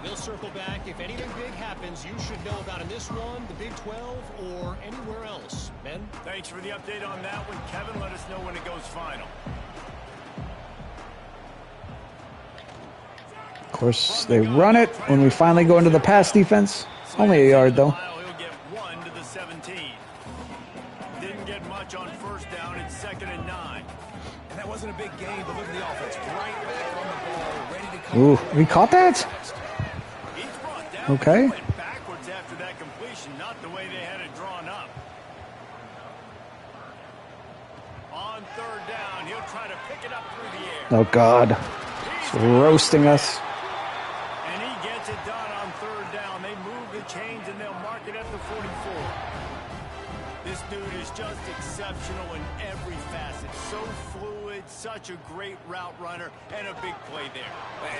We'll circle back. If anything big happens, you should know about in this one, the Big 12, or anywhere else. Ben? Thanks for the update on that one, Kevin. Let us know when it goes final. Of course, they run it when we finally go into the pass defense. Only a yard, though. He'll get 1 to the 17. Didn't get much on first down. It's 2nd and 9. And that wasn't a big game, but look at the offense. Right back on the ball, ready to come. Ooh, we caught that? He's brought down. Okay. He went backwards after that completion, not the way they had it drawn up. On 3rd down, he'll try to pick it up through the air. Oh, God. It's roasting us. And he gets it done on 3rd down. They move the chains and they'll mark it at the 44. This dude is just exceptional in every facet. So fluid, such a great route runner, and a big play there.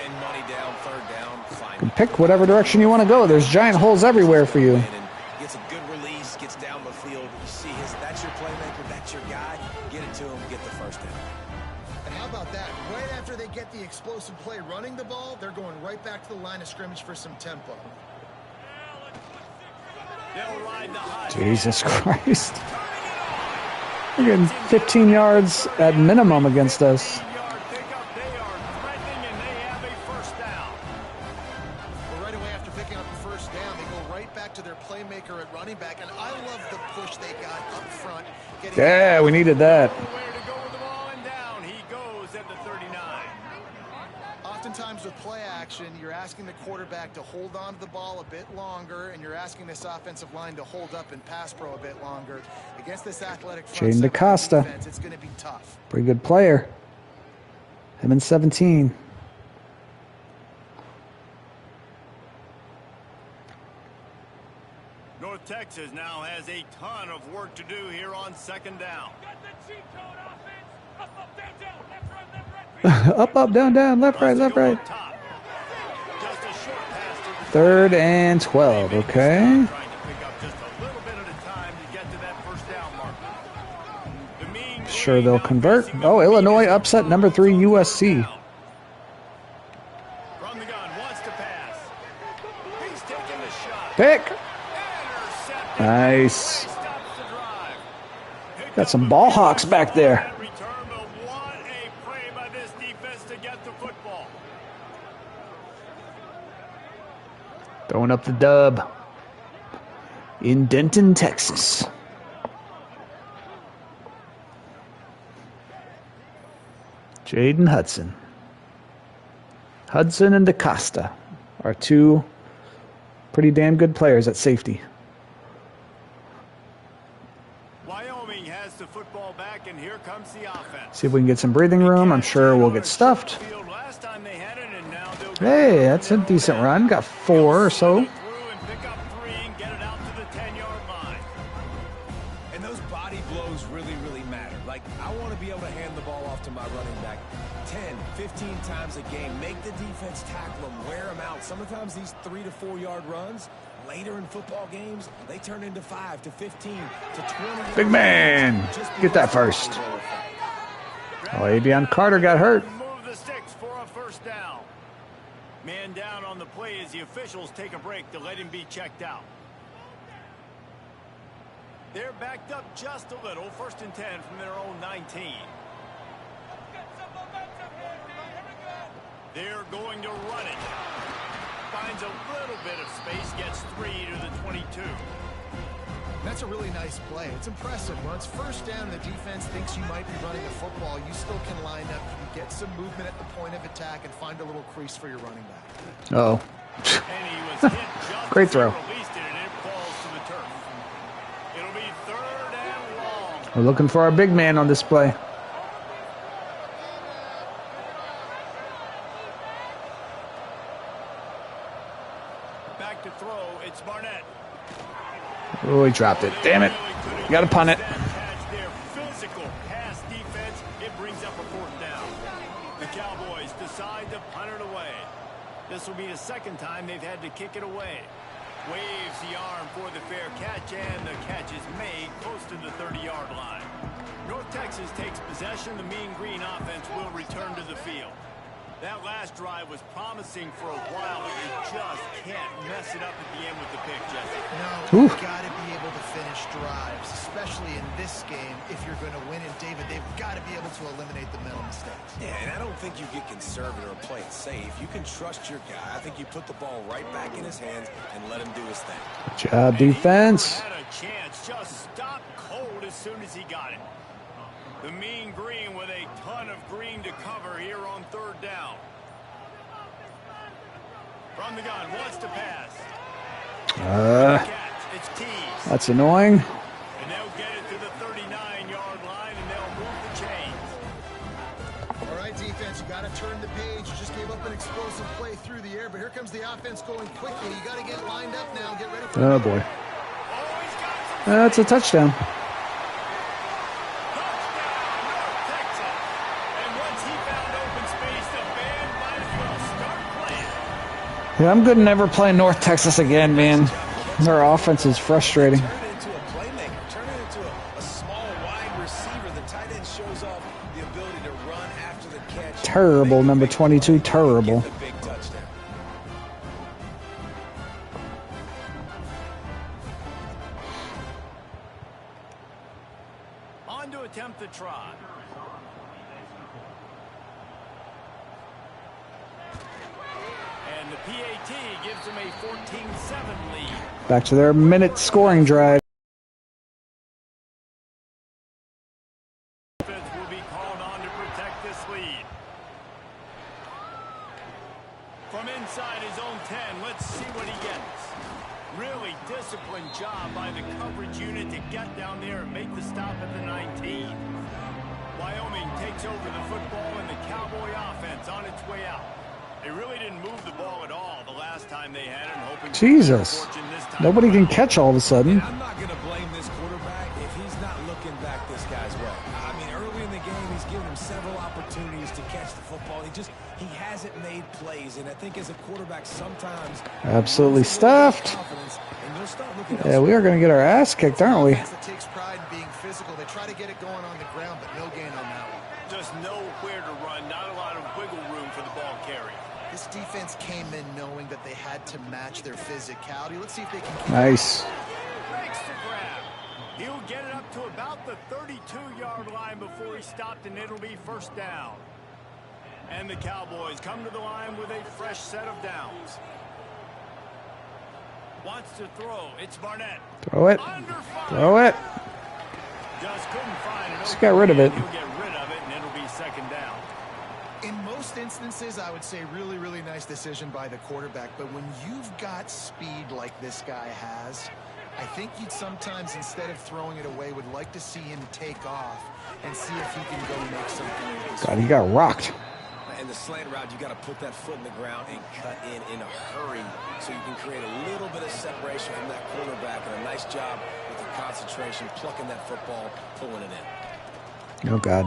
And money down, 3rd down, fine. You can pick whatever direction you want to go. There's giant holes everywhere for you. And gets a good release, gets down the field. You see that's your playmaker, that's your guy. Get it to him, get the first down. And how about that? Right after they get the explosive play running the ball, they're going right back to the line of scrimmage for some tempo. They'll ride the hot. Jesus Christ. We're getting 15 yards at minimum against us. 15-yard pickup. They are threatening, and they have a first down. Well, right away after picking up the first down, they go right back to their playmaker at running back. And I love the push they got up front. Yeah, we needed that. Nowhere to go with the ball, and down he goes at the 39. Oftentimes with play action, you're asking the quarterback to hold on to the ball a bit longer, and you're asking this offensive line to hold up in pass pro a bit longer. Against this athletic front Jaden seven DaCosta. defense, it's going to be tough. Pretty good player. Him and 17. North North Texas now has a ton of work to do here on second down. Up, up, down, down, left, right, left, right. 3rd and 12, okay. Sure they'll convert. Oh, Illinois upset number 3 USC. Pick. Nice. Got some ball hawks back there. Throwing up the dub in Denton, Texas. Jaden Hudson. Hudson and DaCosta are 2 pretty damn good players at safety. Wyoming has the football back, and here comes the offense. See if we can get some breathing room. I'm sure we'll get stuffed. Hey, that's a decent run. Got 4 or so. And those body blows really, really matter. Like, I want to be able to hand the ball off to my running back 10, 15 times a game. Make the defense tackle them, wear them out. Sometimes these 3 to 4 yard runs, later in football games, they turn into 5 to 15 to 20. Big man, get that first. Oh, Avion Carter got hurt. Move the sticks for a first down. Man down on the play as the officials take a break to let him be checked out. They're backed up just a little. 1st and 10 from their own 19. They're going to run it. Finds a little bit of space, gets 3 to the 22. That's a really nice play. It's impressive. When it's first down and the defense thinks you might be running the football, you still can line up. You can get some movement at the point of attack and find a little crease for your running back. Uh-oh. Great throw. We're looking for our big man on this play. Back to throw. It's Barnett. Oh, he dropped it. Damn it. You got to punt it. Their physical pass defense, it brings up a 4th down. The Cowboys decide to punt it away. This will be the 2nd time they've had to kick it away. Waves the arm for the fair catch, and the catch is made close to the 30-yard line. North Texas takes possession. The Mean Green offense will return to the field. That last drive was promising for a while, but you just can't mess it up at the end with the pick, Jesse. No, you've got to be able to finish drives, especially in this game. If you're going to win, and David, they've got to be able to eliminate the mental mistakes. Yeah, and I don't think you get conservative or play it safe. You can trust your guy. I think you put the ball right back in his hands and let him do his thing. Good job, defense. Had a chance, just stopped cold as soon as he got it. The Mean Green with a ton of green to cover here on 3rd down. From the gun, wants to pass. It's teased. That's annoying. And they'll get it to the 39-yard line, and they'll move the chains. All right, defense, you got to turn the page. You just gave up an explosive play through the air, but here comes the offense going quickly. You got to get lined up now. Get ready for Oh, boy. That's a touchdown. Yeah, I'm good to never play North Texas again, man. Their offense is frustrating. Turn it into a playmaker. Turn it into a small, wide receiver. The tight end shows off the ability to run after the catch. Terrible, number 22, terrible. Get the big touchdown. On to attempt the try. And the PAT gives them a 14-7 lead. Back to their minute scoring drive. Defense will be called on to protect this lead. From inside his own 10, let's see what he gets. Really disciplined job by the coverage unit to get down there and make the stop at the 19. Wyoming takes over the football, and the Cowboy offense on its way out. They really didn't move the ball at all the last time they had it, and hoping Jesus. Nobody can catch all of a sudden. And I'm not going to blame this quarterback if he's not looking back this guy's way. I mean, early in the game, he's given him several opportunities to catch the football. He hasn't made plays, and I think as a quarterback sometimes... Absolutely stuffed. Yeah, we are going to get our ass kicked, aren't we? That takes pride in being physical. They try to get it going on the ground, but no gain on that one. Just nowhere to run, not a lot of wiggle room for the ball carrier. This defense came in knowing that they had to match their physicality. Let's see if they can keep Nice. Makes the grab. He'll get it up to about the 32-yard line before he stopped, and it'll be first down. And the Cowboys come to the line with a fresh set of downs. Wants to throw. It's Barnett. Throw it. Throw it. Just couldn't find it. Just got rid of it. He'll get rid of it, and it'll be second down. In most instances, I would say really, really nice decision by the quarterback. But when you've got speed like this guy has, I think you'd sometimes, instead of throwing it away, would like to see him take off and see if he can go make something with this. God, he got rocked. And the slant route, you got to put that foot in the ground and cut in a hurry so you can create a little bit of separation from that quarterback. And a nice job with the concentration, plucking that football, pulling it in. Oh, God.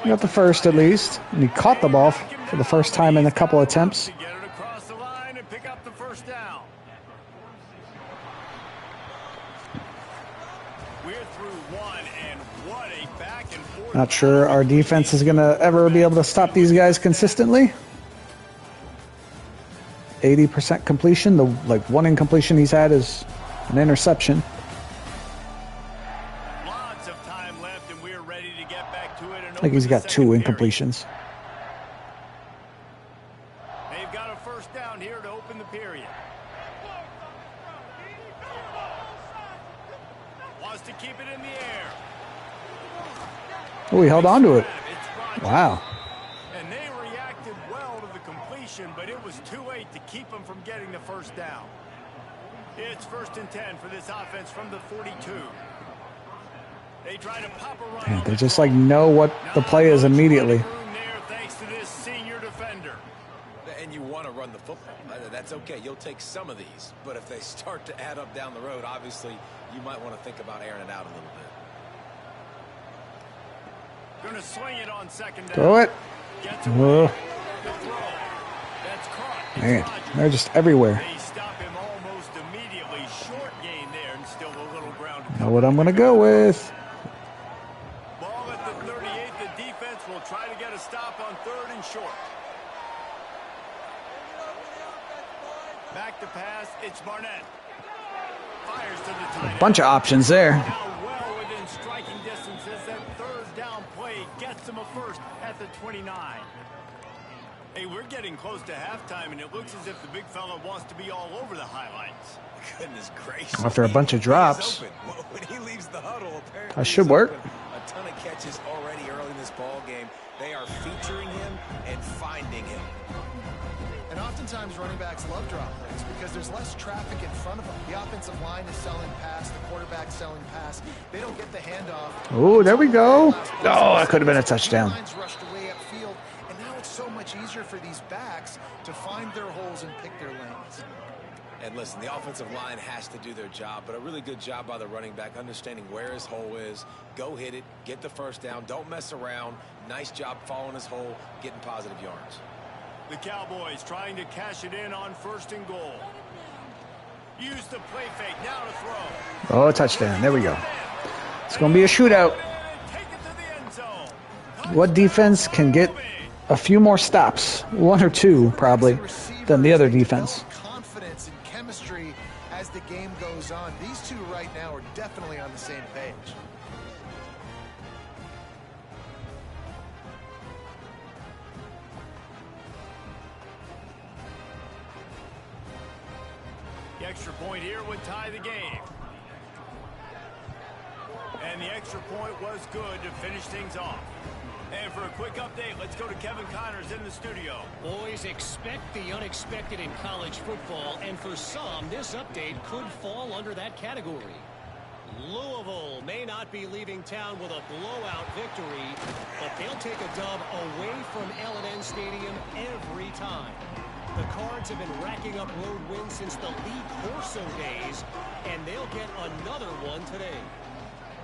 He got the first, at least. And he caught the ball for the first time in a couple attempts. To get it across the line and pick up the first down. We're through one, and what a back and forth. Not sure our defense is going to ever be able to stop these guys consistently. 80% completion. The one incompletion he's had is an interception. Lots of time left, and we're ready to get back to it. I think he's got 2 incompletions. They've got a first down here to open the period. Wants to keep it in the air. Oh, he held on to it. Wow. And they reacted well to the completion, but it was too late to keep them from getting the first down. It's 1st and 10 for this offense from the 42. They try to pop a run. Man, they just know what the play is immediately. Thanks to this senior defender. And you want to run the football. That's okay. You'll take some of these. But if they start to add up down the road, obviously, you might want to think about airing it out a little bit. Going to swing it on second down. Throw it. Whoa. Man, they're just everywhere. They stop him almost immediately. Short gain there, and still a little ground. Know what I'm going to go with. Ball at the 38. The defense will try to get a stop on 3rd and short. Back to pass. It's Barnett. Fires to the tight end. Bunch of options there. Now well within striking distance as that 3rd down play gets him a first at the 29. Hey, we're getting close to halftime, and it looks as if the big fella wants to be all over the highlights. Goodness gracious. After a bunch of drops. When he leaves the huddle, apparently That should work. A ton of catches already early in this ball game. They are featuring him and finding him. And oftentimes running backs love drop plays because there's less traffic in front of them. The offensive line is selling pass, the quarterback selling pass. They don't get the handoff. Oh, there we go. Oh, that could have been a touchdown. Lines rushed away upfield, and now it's so much easier for these backs to find their holes and pick their lanes. And listen, the offensive line has to do their job, but a really good job by the running back understanding where his hole is. Go hit it, get the first down, don't mess around. Nice job following his hole, getting positive yards. The Cowboys trying to cash it in on 1st and goal. Use the play fake now to throw. Oh, touchdown. There we go. It's going to be a shootout. Take it to the end zone. What defense can get a few more stops, 1 or 2 probably, than the other defense? Confidence and chemistry as the game goes on. These two right now are definitely on the same page. The extra point here would tie the game. And the extra point was good to finish things off. And for a quick update, let's go to Kevin Connors in the studio. Boys, expect the unexpected in college football, and for some, this update could fall under that category. Louisville may not be leaving town with a blowout victory, but they'll take a dub away from L&N Stadium every time. The Cards have been racking up road wins since the Lee Corso days, and they'll get another one today.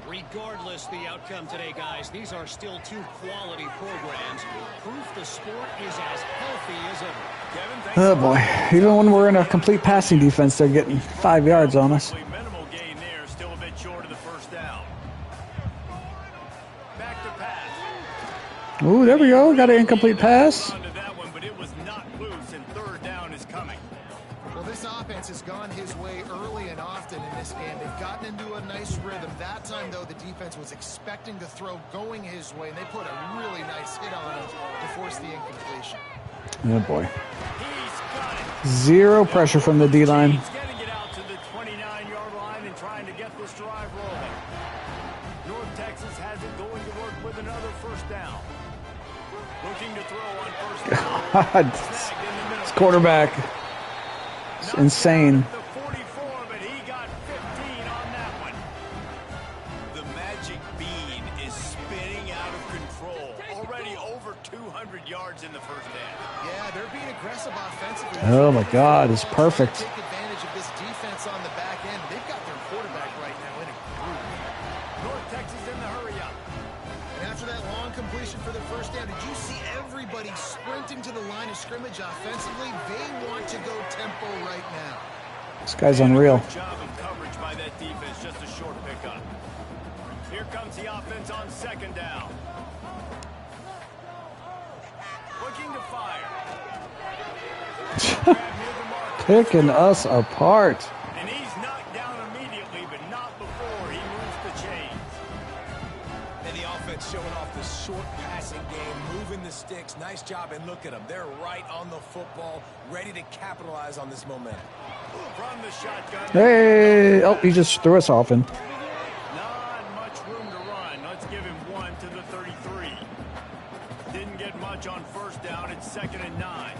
Regardless the outcome today, guys, these are still two quality programs. Proof the sport is as healthy as ever. Oh boy, even when we're in a complete passing defense, they're getting 5 yards on us. Minimal gain there, still a bit short of the first down. Back to pass. Ooh, there we go. Got an incomplete pass. Onto that one, but it was not loose, and third down is coming. Well, this offense has gone his way early and often in this game. They've gotten into a nice rhythm. That time, though, the defense was expecting the throw going his way, and they put a really nice hit on him to force the incompletion. Oh boy. He's got it. Zero pressure from the D-line. He's getting it out to the 29-yard line and trying to get this drive rolling. North Texas has it going to work with another first down. Looking to throw on first down. God, Snagged in the middle. this quarterback is insane. The 44, but he got 15 on that one. The magic bean is spinning out of control. Already over 200 yards in the first half. Yeah, they're being aggressive offensively. Oh my God, it's perfect. Take advantage of this defense on the back end. They've got their quarterback right now in a groove. North Texas in the hurry up. And after that long completion for the first down, did you see everybody sprinting to the line of scrimmage offensively? They want to go tempo right now. This guy's unreal. Good job of coverage by that defense, just a short pickup. Here comes the offense on second down. Looking to fire. Grab near the mark. Picking us apart. And he's knocked down immediately, but not before he moves the chains. And the offense showing off the short passing game, moving the sticks. Nice job, and look at them. They're right on the football, ready to capitalize on this momentum. From the shotgun. Hey! Oh, he just threw us off in. Not much room to run. Let's give him one to the 33. Didn't get much on first down. It's 2nd and 9.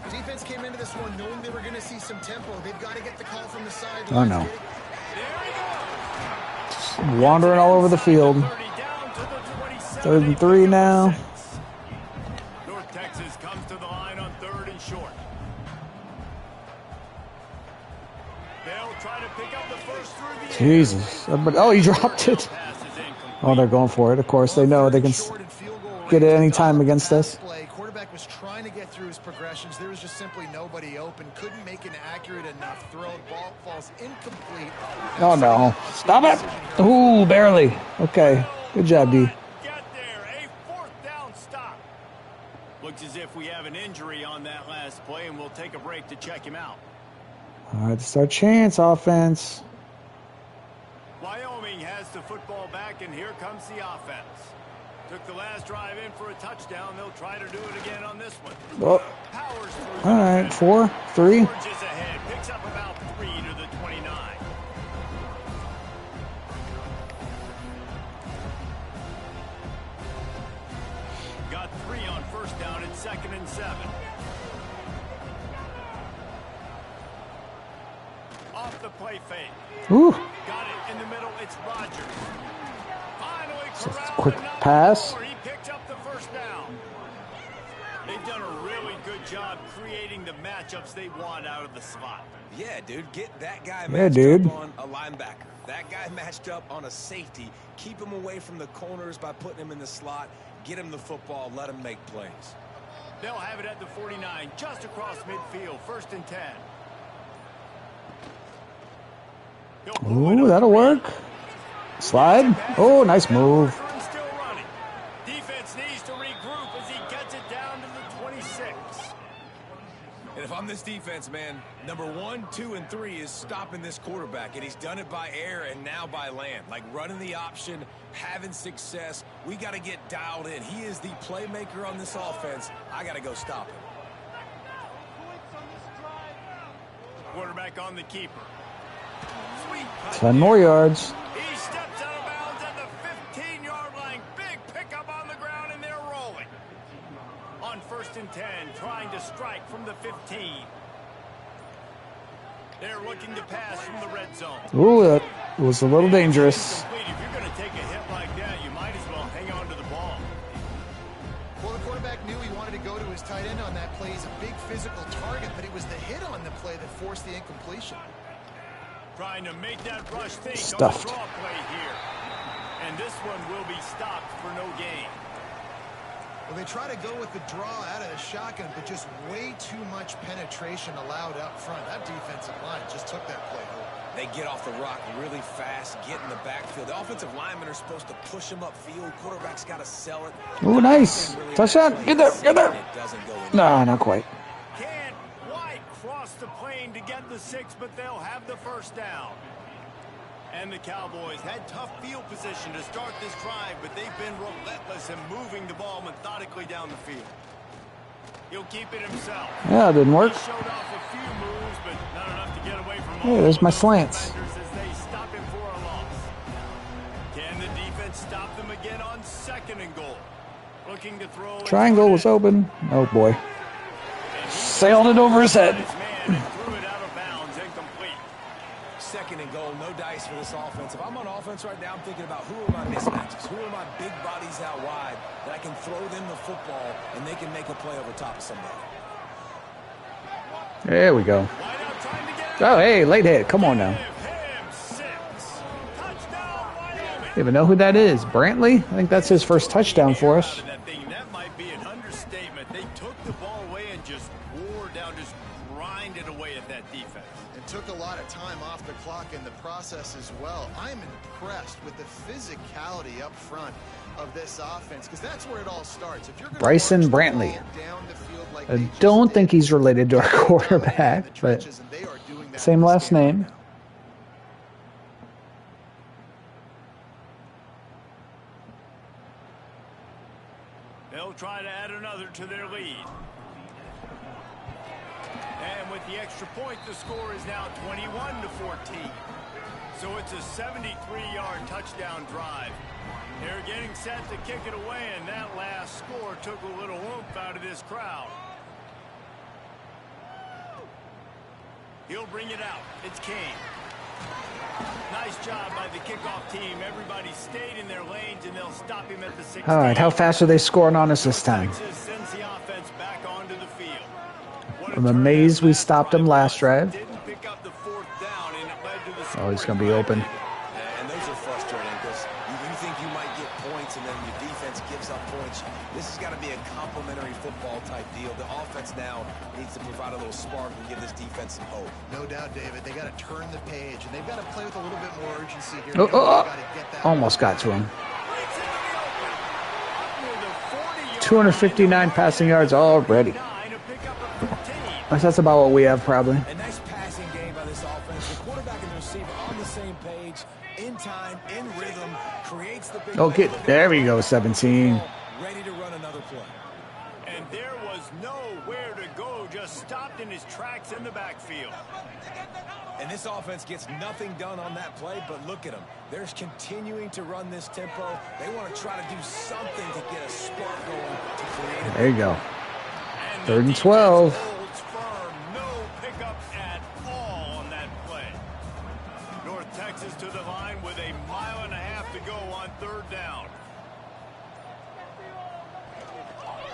Defense came into this one knowing they were going to see some tempo. They've got to get the call from the sidelines. Oh no. There he goes. Wandering all over the field. 30 down to the 27. 3rd and 3 now. North Texas comes to the line on 3rd and short. They'll try to pick up the first through the air. Jesus. Oh, he dropped it. Pass is incomplete. Oh, they're going for it. Of course, they know they can get it any time against us. Quarterback was trying to get through his progressions. There was just simply nobody open. Couldn't make an accurate enough throw. Ball falls incomplete. Oh no. Stop it. Ooh, barely. Okay. Good job, D. Get there. A 4th down stop. Looks as if we have an injury on that last play, and we'll take a break to check him out. All right, it's our chance, offense. Wyoming has the football back, and here comes the offense. Took the last drive in for a touchdown. They'll try to do it again on this one. Oh. Powers through. All right, 4, 3. Forges ahead. Picks up about 3 to the 29. Got 3 on first down. It's 2nd and 7. Off the play fake. Ooh. Got it in the middle. It's Rogers. Finally corralled Quick enough pass. before he picks up the first down. They've done a really good job creating the matchups they want out of the slot. Yeah, dude, get that guy Yeah, matched dude. up on a linebacker. That guy matched up on a safety. Keep him away from the corners by putting him in the slot. Get him the football. Let him make plays. They'll have it at the 49, just across midfield, 1st and 10. Ooh, that'll work. Slide. Oh, nice move. Still running. Defense needs to regroup as he gets it down to the 26. And if I'm this defense, man, number 1, 2, and 3 is stopping this quarterback, and he's done it by air and now by land. Like running the option, having success. We got to get dialed in. He is the playmaker on this offense. I got to go stop him. Quarterback on the keeper. 10 more yards. He steps out of bounds at the 15-yard line. Big pickup on the ground, and they're rolling. On 1st and 10, trying to strike from the 15. They're looking to pass from the red zone. Ooh, It was a little dangerous. If you're going to take a hit like that, you might as well hang on to the ball. Well, the quarterback knew he wanted to go to his tight end on that play. He's a big physical target, but it was the hit on the play that forced the incompletion. Trying to make that rush think Stuffed. on the draw play here. And this one will be stopped for no gain. Well, they try to go with the draw out of the shotgun, but just way too much penetration allowed up front. That defensive line just took that play home. They get off the rock really fast, get in the backfield. The offensive linemen are supposed to push them upfield. Quarterback's got to sell it. Ooh, nice. Touchdown. Get there. Get there. It doesn't go in. No, not quite. Can't quite cross the plane to get the 6, but they'll have the first down. And the Cowboys had tough field position to start this drive, but they've been relentless in moving the ball methodically down the field. He'll keep it himself. Yeah, it didn't work. He showed off a few moves, but not enough to get away from Hey, there's my those slants. defenders as they stop him for a loss. Can the defense stop them again on 2nd and goal? Looking to throw. Triangle was open. Oh, boy. Sailed it over his head. Man, and threw it out of bounds, incomplete. 2nd and goal, no dice for this offense. If I'm on offense right now, I'm thinking about who are my mismatches? Who are my big bodies out wide that I can throw them the football and they can make a play over top of somebody. There we go. Wide out trying to get Oh, hey, late hit. Come on now. Give him 6. Touchdown, Wyoming. You even know who that is? Brantley? I think that's his first touchdown for us. That thing, that might be an understatement. They took the ball away and just wore down, just grinded away at that defense. It took a lot of time off the clock in the process as well. I'm impressed with the physicality up front of this offense, because that's where it all starts. If you're gonna Bryson march the ball Brantley. down the field like I they just don't did, think he's related to our they're quarterback, in the but trenches, and they are doing that same in this last game right name. now. They'll try to add another to their lead. And with the extra point, the score is now 21-14. So it's a 73-yard touchdown drive. They're getting set to kick it away, and that last score took a little oomph out of this crowd. He'll bring it out. It's Kane. Nice job by the kickoff team. Everybody stayed in their lanes, and they'll stop him at the 16. All right, how fast are they scoring on us this time? Texas sends the offense back onto the field. What a I'm amazed we turn that stopped them last drive. Didn't pick up the 4th down, and it led to the Oh, he's scoring going to be drive. open. And those are frustrating because you think you might get points and then your defense gives up points. This has got to be a complementary football type deal. The offense now needs to provide a little spark and give this defense some hope. No doubt, David. They got to turn the page, and they've got to play with a little bit more urgency here. Oh, They've oh, gotta get that almost got to him. Breaks into the open. Up near the 40-yard 259 passing yards already. line to pick up a 15. That's about what we have, probably. A nice passing game by this offense. The quarterback and the receiver on the same page, in time, in rhythm, creates the big Oh, play. there we go, 17. Ready to run another play. And there was nowhere to go, just stopped in his tracks in the backfield. And this offense gets nothing done on that play, but look at them. They're continuing to run this tempo. They want to try to do something to get a spark going to create a There you go. And 3rd and the 12. defense holds firm. No pickup at all on that play. North Texas to the line with a mile and a half to go on 3rd down.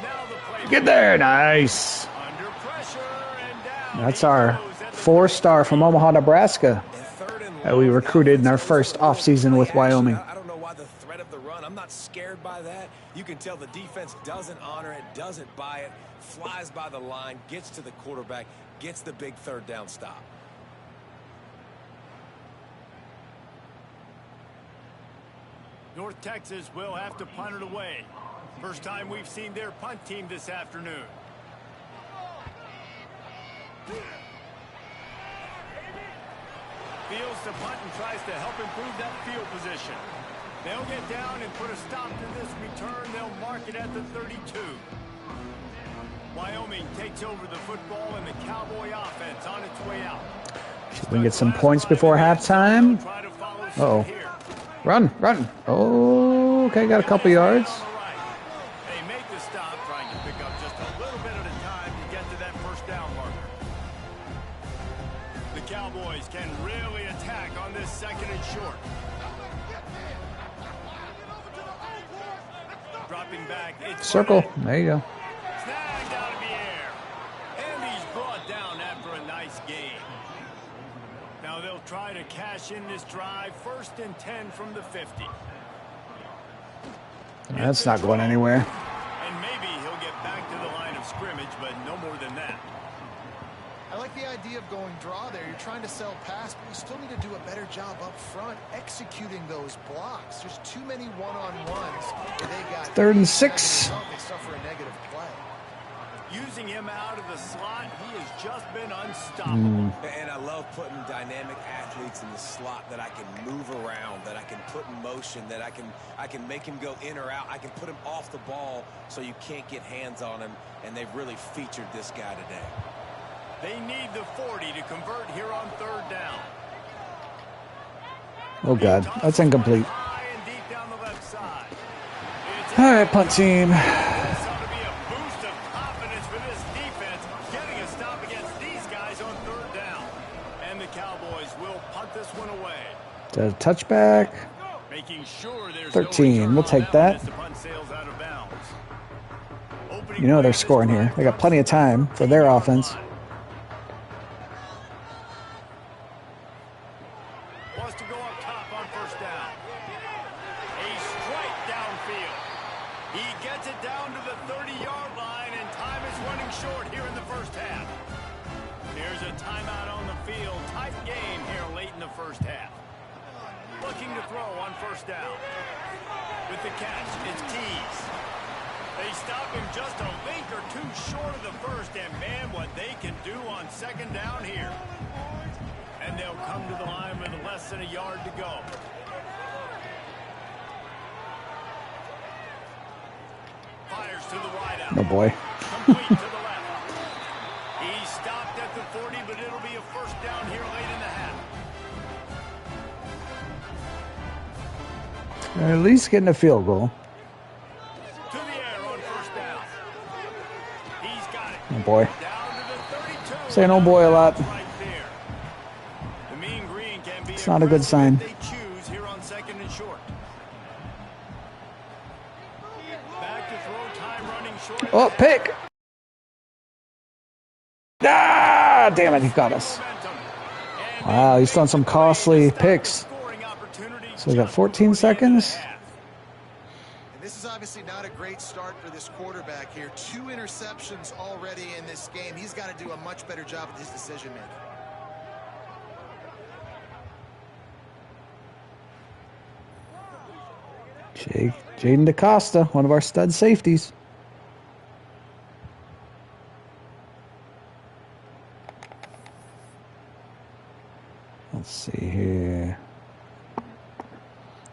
Now the play. Get there. Nice. Under pressure and down. That's he our goes at the 4-star from Omaha, Nebraska. And 3rd and That we long. recruited in our first offseason with Wyoming. I don't know why the threat of the run. I'm not scared by that. You can tell the defense doesn't honor it, doesn't buy it, flies by the line, gets to the quarterback, gets the big 3rd down stop. North Texas will have to punt it away. First time we've seen their punt team this afternoon. Fields to punt and tries to help improve that field position. They'll get down and put a stop to this return. They'll mark it at the 32. Wyoming takes over the football and the Cowboy offense on its way out. We can get some points before halftime. Try to follow suit Uh-oh. here. Run, run. Oh, okay, got a couple yards. On the right. They make the stop, trying to pick up just a little bit at a time to get to that first down marker. The Cowboys can really attack on this 2nd and short. dropping back. It's Circle. Barnett. There you go. Snagged out of the air. And he's brought down after a nice gain. Now they'll try to cash in this drive. 1st and 10 from the 50. That's not going anywhere. And maybe he'll get back to the line of scrimmage, but no more than that. I like the idea of going draw there. You're trying to sell pass, but you still need to do a better job up front executing those blocks. There's too many one-on-ones. They got 3rd and 6. They suffer a negative play. Using him out of the slot, he has just been unstoppable. And I love putting dynamic athletes in the slot that I can move around, that I can put in motion, that I can make him go in or out. I can put him off the ball so you can't get hands on him, and they've really featured this guy today. They need the 40 to convert here on 3rd down. Oh, God. That's incomplete. High and deep down the left side. All right, punt team. This ought to be a boost of confidence for this defense, getting a stop against these guys on 3rd down. And the Cowboys will punt this one away. The touchback. Making sure there's 13. We'll take that. You know they're scoring here. They got plenty of time for their offense. Wants to go up top on 1st down. A strike downfield. He gets it down to the 30-yard line, and time is running short here in the 1st half. Here's a timeout on the field. Tight game here late in the 1st half. Looking to throw on 1st down. With the catch, it's Tees. They stop him just a link or two short of the 1st, and man, what they can do on 2nd down here. And they'll come to the line with less than a yard to go. Fires to the wide out. Oh, boy. Complete to the left. He stopped at the 40, but it'll be a 1st down here late in the half. At least getting a field goal. To the air on 1st down. He's got it. Oh, boy. Down to the 32. Saying oh, boy a lot. Right there. The mean green can be It's not a good sign. they choose here on 2nd and short. Back to throw time running short. Oh, pick. Ah, damn it. He got us. Wow, he's done some costly picks. So we got 14 seconds. And this is obviously not a great start for this quarterback here. 2 interceptions already in this game. He's got to do a much better job with his decision making. Jaden DaCosta, one of our stud safeties. Let's see here.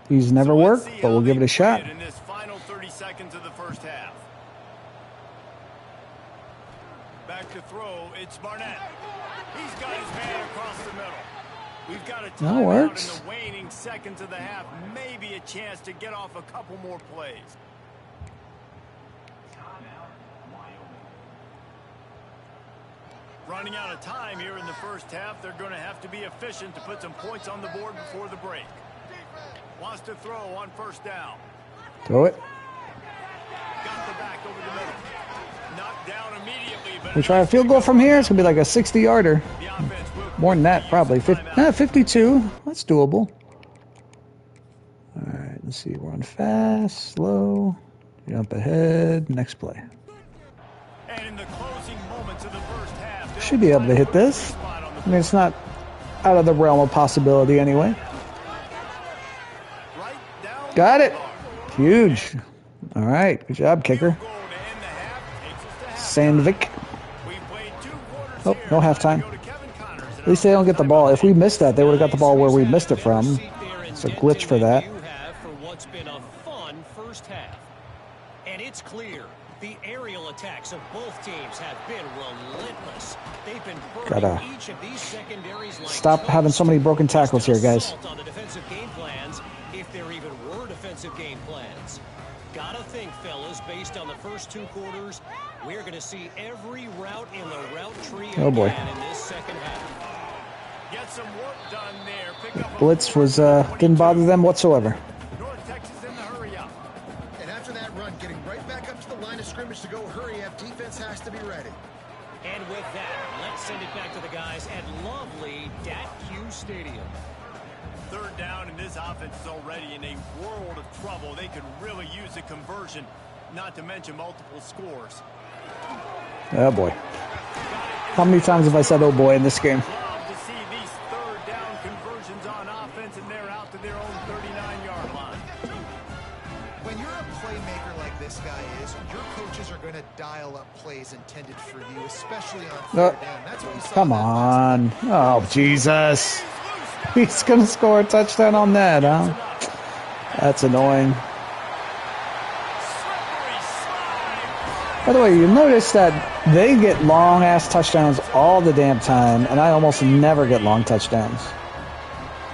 He's never worked, but we'll give it a shot. In this final 30 seconds of the 1st half. Back to throw, it's Barnett. He's got his man across the middle. We've got a That timeout works. in the waning seconds of the half. Maybe a chance to get off a couple more plays. Running out of time here in the 1st half. They're going to have to be efficient to put some points on the board before the break. Wants to throw on 1st down. Throw it. Got the back over the middle. Knocked down immediately. But We try a field goal from here. It's going to be like a 60-yarder. the offense will More than that, probably. 52. That's doable. All right, let's see. We're on fast, slow, jump ahead, next play. And in the closing moments of the 1st half, Should be able to hit this. I mean, it's not out of the realm of possibility anyway. right down Got it. the bar. Huge. All right, good job, kicker. Goal to end the half takes us to halftime. Sandvik. We played 2 quarters Oh, here. no halftime. Go to Kevin Connors and At least they don't get the ball. If we missed that, they would have got the ball where we missed it from. It's a glitch for that. You have for what's been a fun 1st half. And it's clear the aerial attacks of both teams have been relentless. They've been Gotta burning each of these secondaries like stop having so many broken tackles here, guys. on the defensive game plans, if there even were defensive game plans. Gotta think, fellas, based on the first 2 quarters, we're going to see every route in the route tree Oh, boy. again in this 2nd half. get some work done there. Pick up a Blitz didn't bother them whatsoever. North Texas in the hurry up. And after that run, getting right this offense is already in a world of trouble. They could really use a conversion, not to mention multiple scores. Oh, boy. How many times have I said, oh, boy, in this game? Love to see these third down conversions on offense, and they're out to their own 39-yard line. When you're a playmaker like this guy is, your coaches are going to dial up plays intended for you, especially on third down. That's what we saw. Come on. Oh, Jesus. He's going to score a touchdown on that, huh? That's annoying. By the way, you notice that they get long-ass touchdowns all the damn time, and I almost never get long touchdowns.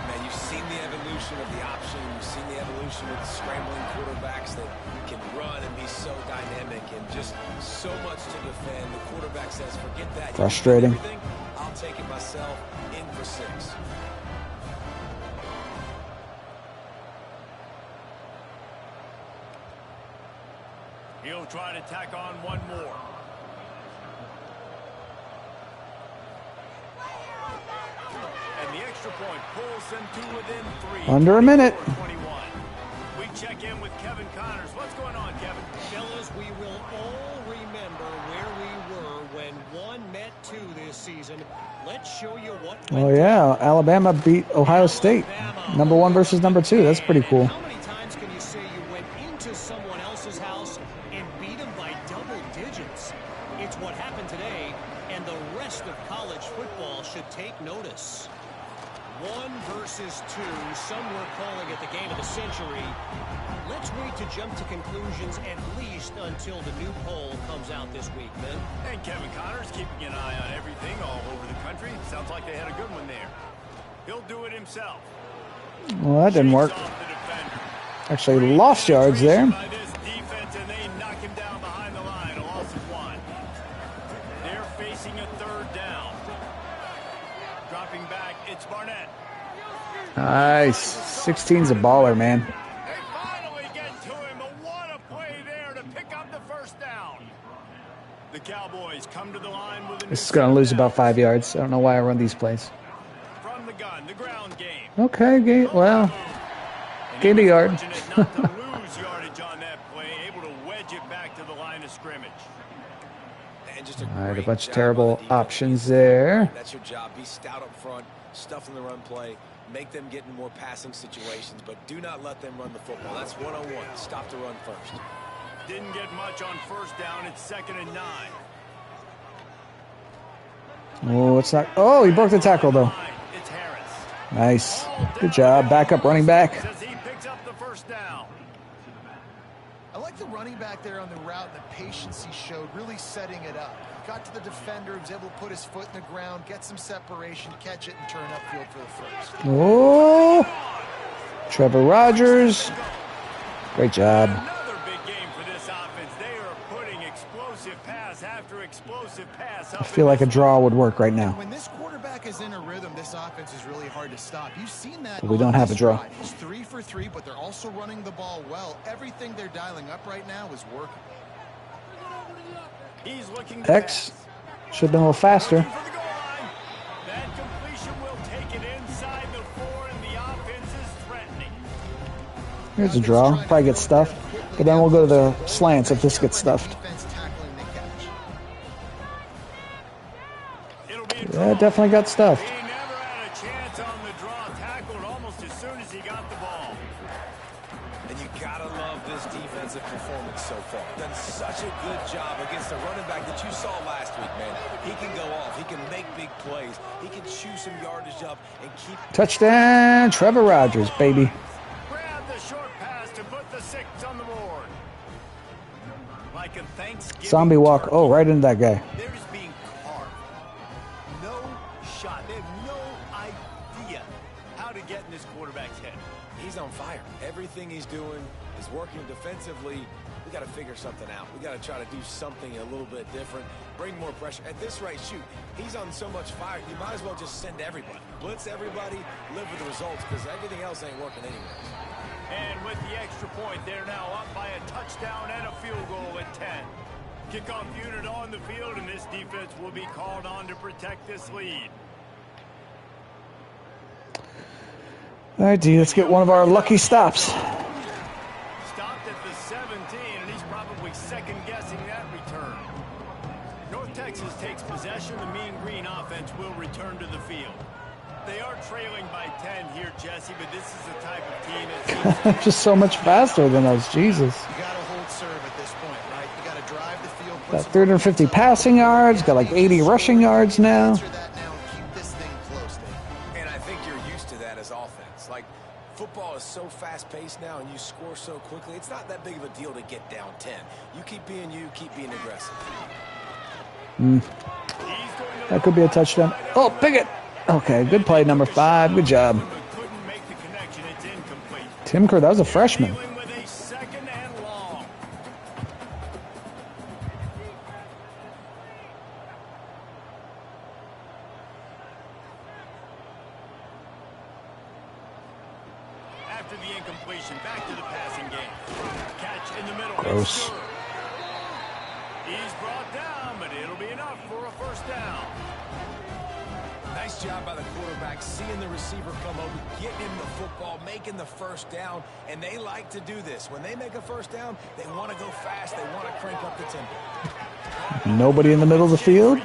Man, you've seen the evolution of the option. You've seen the evolution of the scrambling quarterbacks that can run and be so dynamic and just so much to defend. The quarterback says, forget that. Frustrating. I'll take it myself in for 6. He'll try to tack on one more. And the extra point pulls them to within 3. Under a minute. 21. We check in with Kevin Connors. What's going on, Kevin? Fellas, we will all remember where we were when 1 met 2 this season. Let's show you what. Oh, yeah. Alabama beat Ohio State. Number 1 versus number 2. That's pretty cool. How many times can you say you went into someone else's house and beat them by double digits? It's what happened today, and the rest of college football should take notice. 1 versus 2. Some were calling it the game of the century. Let's wait to jump to conclusions at least until the new poll comes out this week, men. And Kevin Connors keeping an eye on everything all over the country. Sounds like they had a good one there. He'll do it himself. Well, that didn't work. Actually lost yards there. By this defense, and they knock him down behind the line. A loss of 1. They're facing a third down. Dropping back, it's Barnett. Nice. 16's a baller, man. They finally get to him, but what a play there to pick up the first down. The Cowboys come to the line with a This is going to lose about 5 yards. I don't know why I run these plays. from the gun, the ground game. Okay, well, gained a yard. Fortunate not to lose yardage on that play, able to wedge it back to the line of scrimmage. And just All right, a great bunch of job terrible on the defense. options there. That's your job. Be stout up front, stuff in the run play, make them get in more passing situations, but do not let them run the football. That's 1-on-1. Stop the run first. Didn't get much on first down. It's 2nd and 9. Oh, it's not. Oh, he broke the tackle, though. It's Harris. Nice. Good job. Backup running back. Says he picks up the first down. I like the running back there on the route and the patience he showed, really setting it up. Got to the defender, was able to put his foot in the ground, get some separation, catch it, and turn upfield for the first. Oh, Trevor Rogers. Great job. Another big game for this offense. They are putting explosive pass after explosive pass. I feel like a draw would work right now. When this quarterback is in a rhythm, this offense is really hard to stop. You've seen that. But we don't have a draw. He's 3 for 3, but they're also running the ball well. Everything they're dialing up right now is working. He's looking to X pass. should have been a little faster. Looking for the goal line. That completion will take it inside the 4, and the offense is threatening. Here's a draw. Probably get stuffed. But then we'll go to the slants if this gets stuffed. Defense tackling the catch. It'll be a Yeah, draw. definitely got stuffed. He never had a chance on the draw. Tackled almost as soon as he got the ball. And you gotta love this defensive performance so far. Done such a good job against the running back that you saw last week, man. He can go off. He can make big plays. He can chew some yardage up and keep. Touchdown, Trevor Rogers, baby. Grab the short pass to put the 6 on the board. Like a Thanksgiving Zombie walk. turkey. Oh, right into that guy. They're just being carved. No shot. They have no idea how to get in this quarterback's head. He's on fire. Everything he's doing is working defensively. We got to figure something out. We got to try to do something a little bit different. Bring more pressure. At this rate, shoot, he's on so much fire, you might as well just send everybody. Blitz everybody, live with the results, because everything else ain't working anyway. And with the extra point, they're now up by a touchdown and a field goal at 10. Kickoff unit on the field, and this defense will be called on to protect this lead. All right, D, let's get one of our lucky stops. Stopped at the 17, and he's probably second-guessing that return. North Texas takes possession. The Mean Green offense will return to the field. They are trailing by 10 here, Jesse, but this is the type of team that's Just so much faster than us. Jesus. You got to hold serve at this point, right? You got to drive the field. Got 350 passing yards. Got like 80 rushing yards now. Answer that now and keep this thing close, Dave. And I think you're used to that as offense. Like, football is so fast-paced now, and you score so quickly. It's not that big of a deal to get down 10. You keep being you, keep being aggressive. That could be a touchdown. Oh, Pickett. Okay, good play, number 5. Good job. couldn't make the connection. It's incomplete. Tim Kerr, that was a freshman. Dealing with a second and long. After the incompletion, back to the passing game. Catch in the middle. Gross. He's brought down, but it'll be enough for a first down. Nice job by the quarterback, seeing the receiver come over, getting him the football, making the first down, and they like to do this. When they make a first down, they want to go fast. They want to crank up the tempo. Nobody in the middle of the field.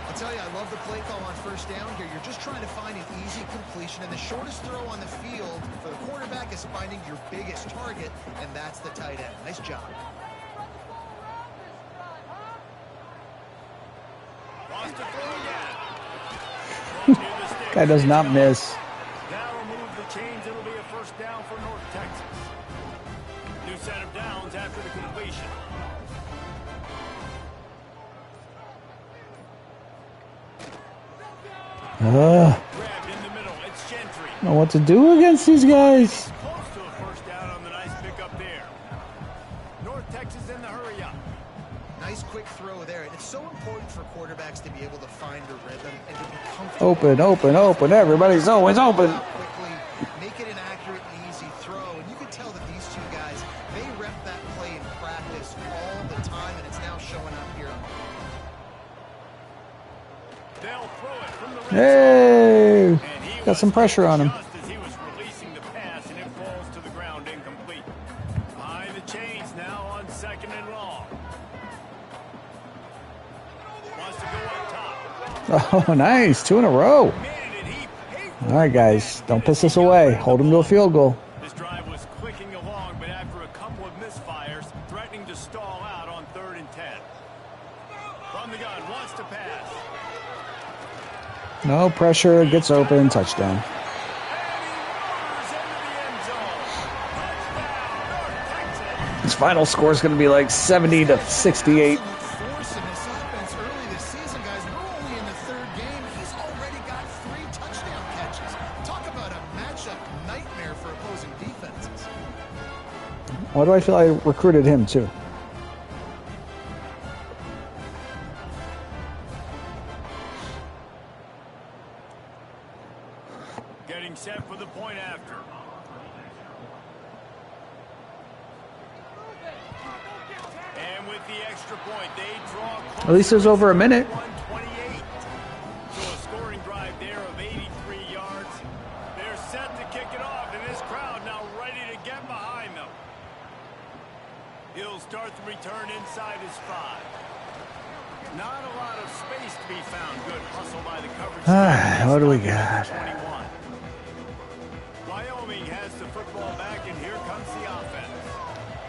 I'll tell you, I love the play call on first down here. You're just trying to find an easy completion, and the shortest throw on the field for the quarterback is finding your biggest target, and that's the tight end. Nice job. Lost to throw again. Guy does not miss. Now remove the chains. It'll be a first down for North Texas. New set of downs after the completion. Grabbed in the middle. It's Gentry. Don't know what to do against these guys. Close to a first down on the nice pickup there. North Texas in the hurry up. Nice quick throw there. And it's so important for quarterbacks to be able to find the rhythm and to be comfortable. Open, open, open. Everybody's always open. Quickly, make it an accurate and easy throw. And you can tell that these two guys, they rep that play in practice all the time, and it's now showing up here. They'll throw it from the red Hey, side. And he got some pressure on him. just as he was releasing the pass, and it falls to the ground incomplete. Behind the chains now on second and long. Wants to go up top. Oh, nice. 2 in a row. Man, did he pay for All right, guys. Don't piss us away. Hold them to a field goal. This drive was clicking along, but after a couple of misfires, threatening to stall out on 3rd and 10. From the gun, wants to pass. No pressure. Gets open. Touchdown. And he roars into the end zone. Touchdown, North Texas. His final score is going to be like 70 to 68. Force in this offense early this season, guys. We're only in the 3rd game. He's already got 3 touchdown catches. Talk about a matchup nightmare for opposing defenses. Why do I feel I recruited him too? Getting set for the point after. And with the extra point, they draw close. At least there's over a minute. 128. So a scoring drive there of 83 yards. They're set to kick it off, and this crowd now ready to get behind them. He'll start the return inside his 5. Not a lot of space to be found. Good hustle by the coverage. What do we got? 21. Wyoming has the football back, and here comes the offense.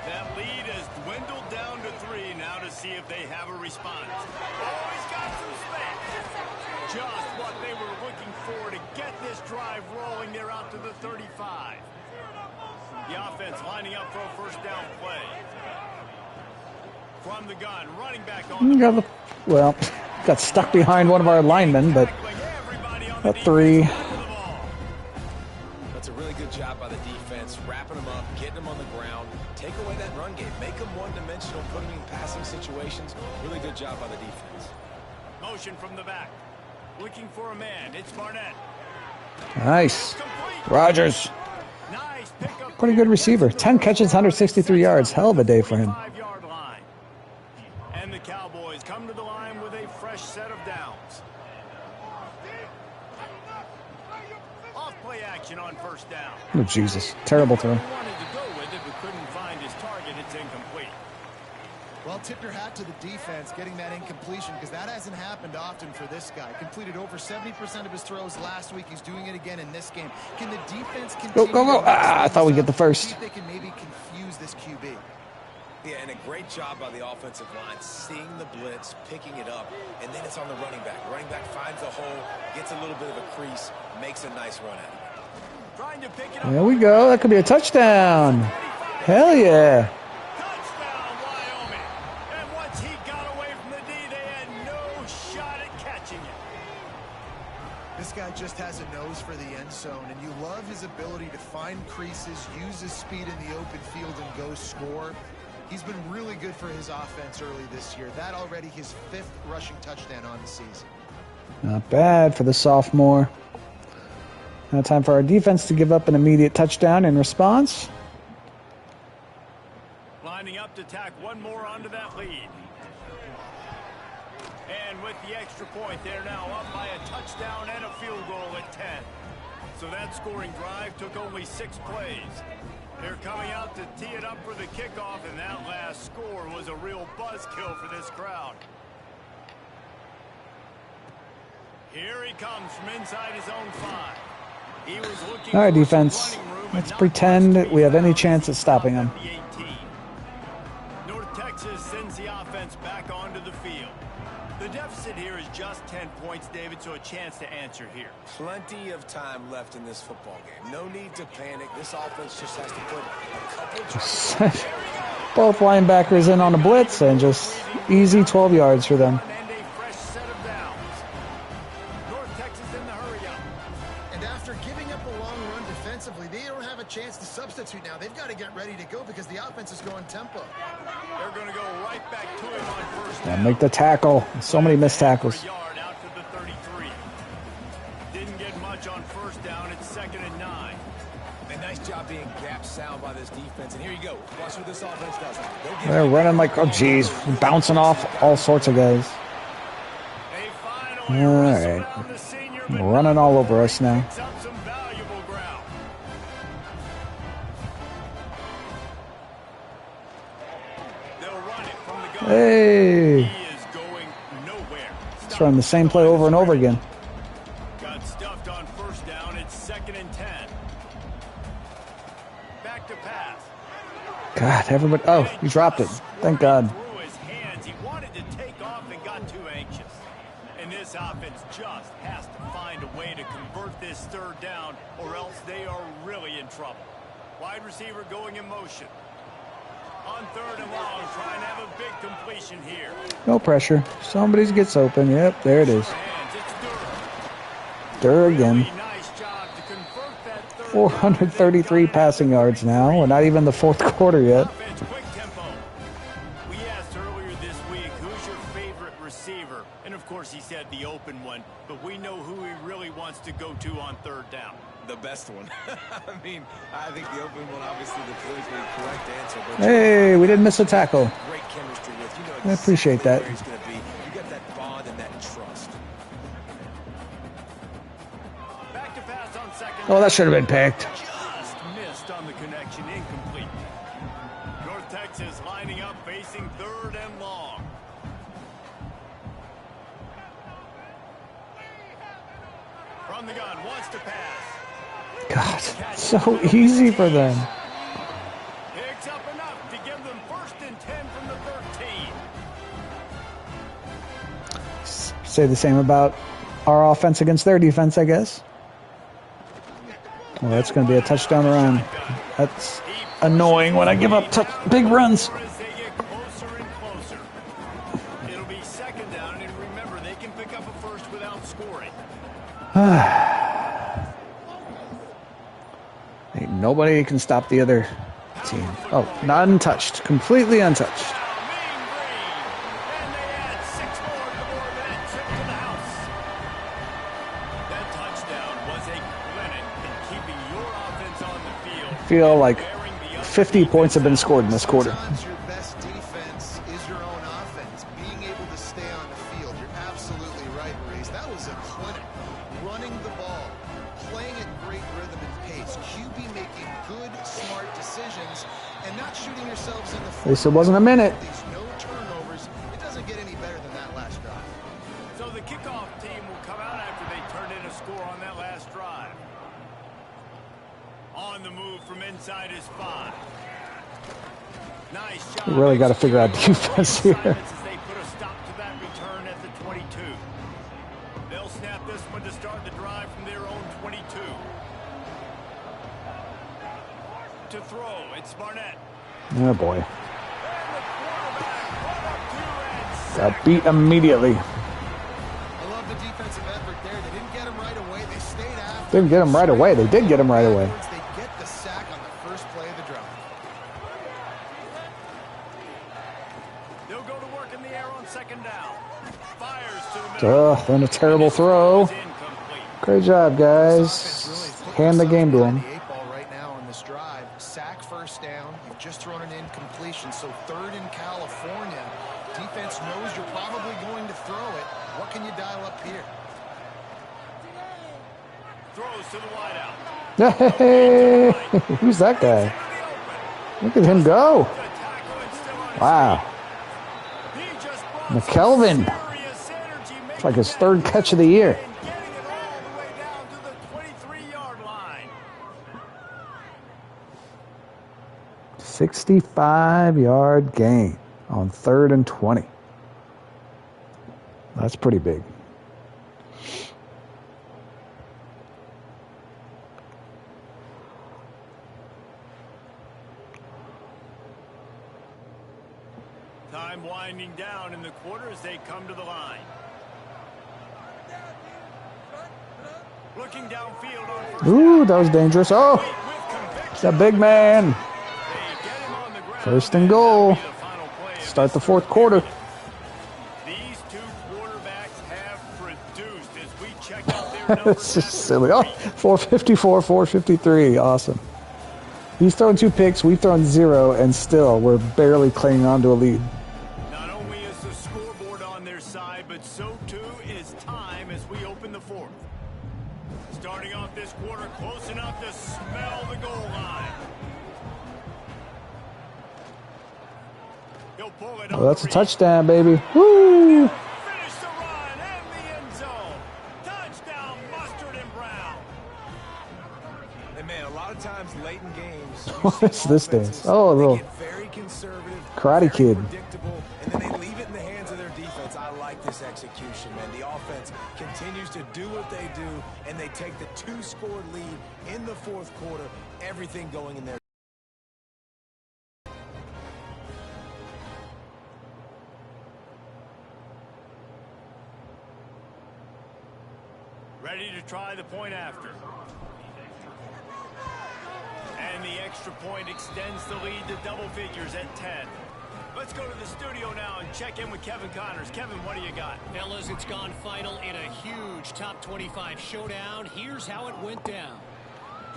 That lead has dwindled down to 3. Now to see if they have a response. Oh, he's got some space. Just what they were looking for to get this drive rolling. They're out to the 35. The offense lining up for a first down play. From the gun, running back on the Well, got stuck behind one of our linemen, but at 3. That's a really good job by the defense, wrapping them up, getting them on the ground, take away that run game, make them one-dimensional, put them in passing situations. Really good job by the defense. Motion from the back. Looking for a man. It's Barnett. Nice. Complete. Rogers. Nice pickup. Pretty good receiver. 10 catches, 163 yards. Hell of a day for him. 5-yard line. And the Cowboys come to the line with a fresh set of downs. Off play touchdown. Oh, Jesus. Terrible throw. He wanted to go with it, but couldn't find his target. It's incomplete. Well, tip your hat to the defense getting that incompletion, because that hasn't happened often for this guy. Completed over 70% of his throws last week. He's doing it again in this game. Can the defense continue Go. I thought we'd get the first. See if they can maybe confuse this QB. Yeah, and a great job by the offensive line, seeing the blitz, picking it up, and then it's on the running back. Running back finds a hole, gets a little bit of a crease, makes a nice run at it. Trying to pick it up. There we go. That could be a touchdown. Hell yeah. Touchdown, Wyoming. And once he got away from the D, they had no shot at catching it. This guy just has a nose for the end zone, and you love his ability to find creases, use his speed in the open field, and go score. He's been really good for his offense early this year. That already his 5th rushing touchdown on the season. Not bad for the sophomore. Now time for our defense to give up an immediate touchdown in response. Lining up to tack one more onto that lead. And with the extra point, they're now up by a touchdown and a field goal at 10. So that scoring drive took only 6 plays. They're coming out to tee it up for the kickoff, and that last score was a real buzzkill for this crowd. Here he comes from inside his own 5. He was looking All right, for some defense. running room, Let's and not pretend much to be we have any found chance at as he stopping stopped him. at the 18. North Texas sends the offense back onto the field. The deficit here is just 10 points, David, so a chance to answer here. Plenty of time left in this football game. No need to panic. This offense just has to put a couple drives. Both linebackers in on a blitz and just easy 12 yards for them. And a fresh set of downs. North Texas in the hurry-up. And after giving up a long run defensively, they don't have a chance to substitute now. They've got to get ready to go because the offense is going tempo. They're going to go right back to him on first Yeah, down. make the tackle. So many missed tackles. For a yard out to the 33. Didn't get much on first down. It's 2nd and 9. A nice job being gap sound by this defense. And here you go. Watch what this offense does. They'll get They're running like, oh, geez, bouncing off all sorts of guys. They finally All wrestle right. down the senior, but Running all over us now. picks up some valuable ground. They'll run it from the gun. Hey, He is going nowhere. let's run the same play over and over again. Got stuffed on first down. It's 2nd and 10. Back to pass. God, everybody. Oh, he dropped it. Thank God. Through his hands. He wanted to take off and got too anxious. And this offense just has to find a way to convert this 3rd down, or else they are really in trouble. Wide receiver going in motion. On 3rd and long, trying to have a big completion here. No pressure. Somebody gets open. Yep, there it is. Hands, it's Durr again. Really nice job to convert that 3rd 433 passing yards now. We're not even the 4th quarter yet. Offense, quick tempo. We asked earlier this week, who's your favorite receiver? And of course he said the open one, but we know who he really wants to go to on 3rd down. the best one. I mean, I think the open one, obviously, the politically correct answer. But Hey, we didn't miss a tackle. great chemistry with. You know I appreciate exactly that. where he's going to be. You got that bond and that trust. Back to pass on 2nd. Oh, that should have been picked. Just missed on the connection, incomplete. North Texas lining up, facing 3rd and long. From the gun, wants to pass. God, so easy for them. Picks up enough to give them 1st and 10 from the 13. Say the same about our offense against their defense, I guess. Well, that's going to be a touchdown run. That's annoying when I give up big runs. As they get closer and closer. It'll be 2nd down, and remember, they can pick up a first without scoring. Ain't nobody can stop the other team. Oh, not untouched. Completely untouched. Mean Green. And they add 6 more to the board with that trip to the house. That touchdown was a clinic in keeping your offense on the field. Feel like Bearing the other 50 points have been scored in this quarter. Sometimes your best defense is your own offense. Being able to stay on the field. You're absolutely right, Reese. That was a clinic. Running the ball, playing at great rhythm and pace. QB good, smart decisions and not shooting yourselves in the foot. At least it wasn't a minute. These no turnovers. It doesn't get any better than that last drive. So the kickoff team will come out after they turned in a score on that last drive. On the move from inside his 5. Nice job. We really got to figure out defense here. As they put a stop to that return at the 22. They'll snap this one to start the drive from their own 22. To throw, it's Barnett. Oh boy. Got beat immediately. I love the defensive effort there. They didn't get him right away. They stayed after. Didn't get him right away. They did get him right away. They get the sack on the first play of the drive. They'll go to work in the air on second down. Fires to the middle. Then a terrible throw. Incomplete. Great job, guys. Hand the game to him. The 8-ball right now on this drive. Sack first down. You've just thrown an incompletion. So third in California. Defense knows you're probably going to throw it. What can you dial up here? Throws to the wideout. Hey, who's that guy? Look at him go. Wow. McKelvin. It's like his third catch of the year. 65-yard gain on 3rd and 20. That's pretty big. Time winding down in the quarter as they come to the line. Looking downfield on first Ooh, that was dangerous. Oh, it's a big man. 1st and goal. Start the 4th quarter. These two quarterbacks have produced as we check out their numbers. It's just silly. Oh, 454, 453. Awesome. He's thrown 2 picks. We've thrown 0, and still we're barely clinging on to a lead. Not only is the scoreboard on their side, but so too is time as we open the 4th. Starting off this quarter close enough to smell the goal line. He'll pull it Oh, that's a touchdown, baby. Woo! Finish the run and the end zone. Touchdown, Mustard and Brown. And man, a lot of times late in games, What's this dance? Oh, a little very conservative, Karate Kid. predictable, and then they leave it in the hands of their defense. I like this execution, man. The offense continues to do what they do, and they take the 2-score lead in the 4th quarter. Everything going in there. Ready to try the point after. And the extra point extends the lead to double figures at 10. Let's go to the studio now and check in with Kevin Connors. Kevin, what do you got? Fellas, it's gone final in a huge top 25 showdown. Here's how it went down.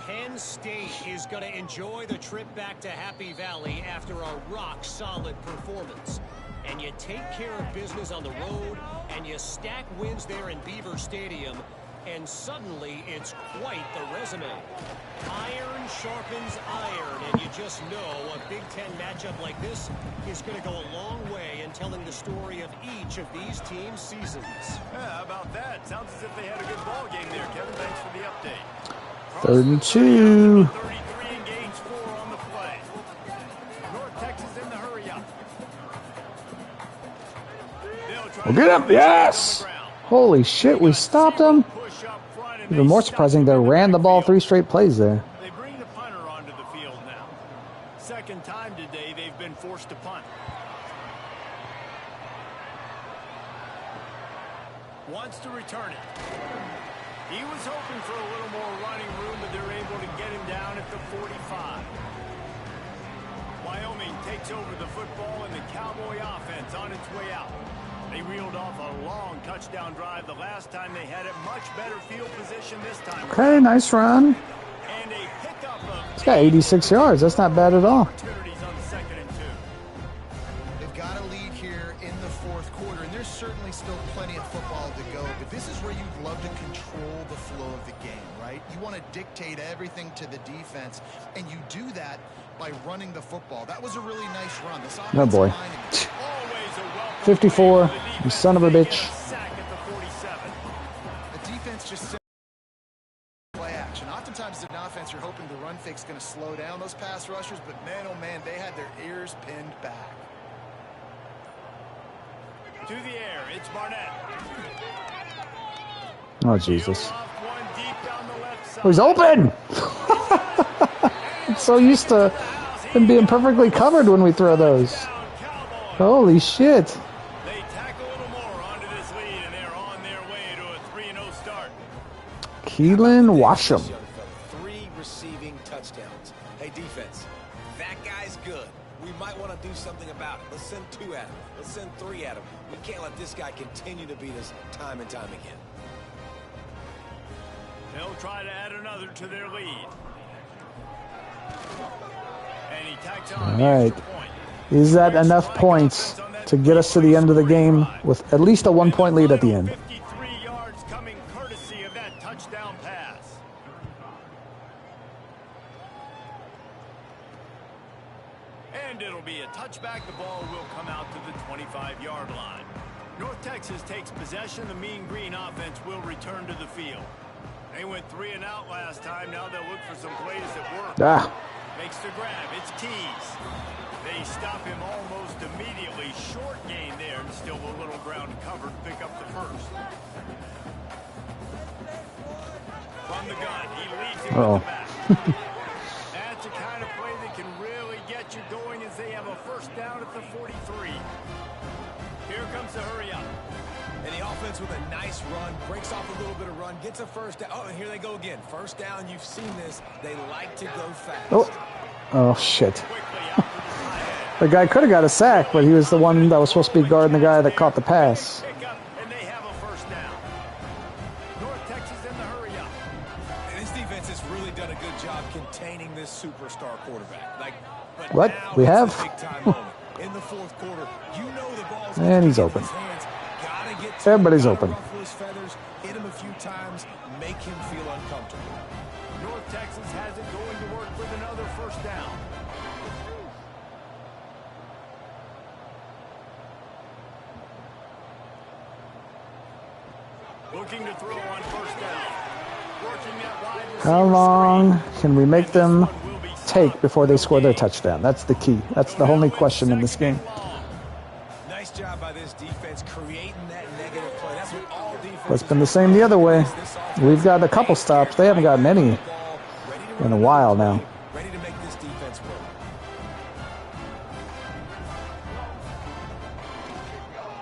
Penn State is going to enjoy the trip back to Happy Valley after a rock-solid performance. And you take care of business on the road, and you stack wins there in Beaver Stadium, and suddenly it's quite the resume. Iron sharpens iron, and you just know a Big Ten matchup like this is going to go a long way in telling the story of each of these teams' seasons. Yeah, how about that? Sounds as if they had a good ball game there, Kevin. Thanks for the update. 3rd and 2. 33 and gains 4 on the play. North Texas in the hurry up. We'll get him. Yes. Holy shit, we stopped him. Even more surprising, they ran the ball 3 straight plays there. They bring the punter onto the field now. Second time today they've been forced to punt. Wants to return it. He was hoping for a little more running room, but they're able to get him down at the 45. Wyoming takes over the football, and the Cowboy offense on its way out. They reeled off a long touchdown drive the last time they had it. Much better field position this time. Okay, nice run. And a pickup of It's got 86 yards. That's not bad at all. opportunities on 2nd and 2. They've got a lead here in the 4th quarter, and there's certainly still plenty of football to go, but this is where you'd love to control the flow of the game, right? You want to dictate everything to the defense, and you do that by running the football. That was a really nice run. This Oh boy. offensive line, 54, you son of a bitch. the defense just play action. Oftentimes, in offense, you're hoping the run fake's going to slow down those pass rushers, but man, oh man, they had their ears pinned back. To the air, it's Barnett. Oh, Jesus. One deep down the left side. Oh, he's open! I'm so used to him being perfectly covered when we throw those. Holy shit. They tack a little more onto this lead, and they're on their way to a 3-0 start. Keelan Washam. 3 receiving touchdowns. Hey, defense, that guy's good. We might want to do something about it. Let's send 2 at him. Let's send 3 at him. We can't let this guy continue to beat us time and time again. They'll try to add another to their lead. And he tacks on the All right. extra point. Is that enough points to get us to the end of the game with at least a 1-point lead at the end? 53 yards coming courtesy of that touchdown pass. And it'll be a touchback. The ball will come out to the 25-yard line. North Texas takes possession. The Mean Green offense will return to the field. They went 3 and out last time. Now they'll look for some plays that work. Makes the grab. It's Tees. They stop him almost immediately. Short gain there, and still a little ground covered. Pick up the first. From the gun, he leads him with the back. That's the kind of play that can really get you going as they have a first down at the 43. Here comes the hurry up. And the offense with a nice run, breaks off a little bit of run, gets a first down. Oh, and here they go again. First down, you've seen this. They like to go fast. Oh shit. The guy could have got a sack, but he was the one that was supposed to be guarding the guy that caught the pass. And they have a first down. North Texas in the hurry up. And this defense has really done a good job containing this superstar quarterback. But What? now We it's have? a big-time moment. In the fourth quarter, you know the ball's And he's open. Gotta get to Everybody's him, open. gotta ruffle his feathers, hit him a few times, make him feel uncomfortable. North Texas has it going to work with another first down. Looking to throw on first down. Working that wide receiver How long screen. can we make And this them one will be take before they score their touchdown? That's the key. That's the only question in this game. Nice job by this defense creating that negative play. That's what all defenses But it's been the same the other way. We've got a couple stops. They haven't got many in a while now. Ready to make this defense work.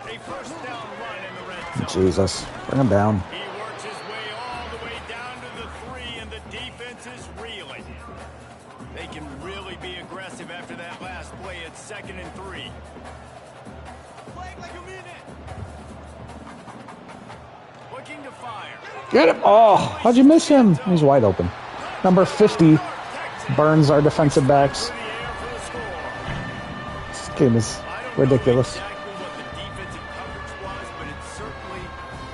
a first down run in the red zone. Jesus. Bring him down. He works his way all the way down to the 3, and the defense is reeling. They can really be aggressive after that last play. It's 2nd and 3. Looking to fire. Get him. Oh, how'd you miss him? He's wide open. Number 50 burns our defensive backs. Through the air for the score. This game is I don't know ridiculous. exactly what the defensive coverage was, but it certainly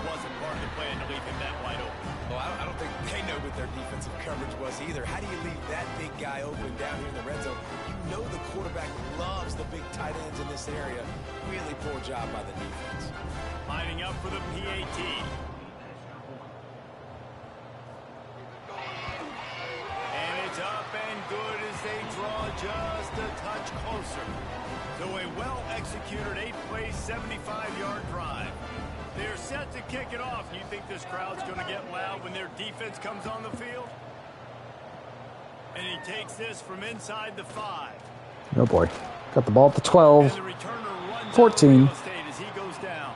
wasn't part of the plan to leave him that wide open. Well, I don't think they know what their defensive coverage was either. How do you leave that big guy open down here in the red zone? You know the quarterback loves the big tight ends in this area. Really poor job by the defense. Lining up for the PAT. And it's up and good as they draw just a touch closer to a well-executed 8-play, 75-yard drive. They're set to kick it off. You think this crowd's going to get loud when their defense comes on the field? And he takes this from inside the 5. Oh boy. Got the ball at the 12. And the returner runs 14. out of real estate as he goes down.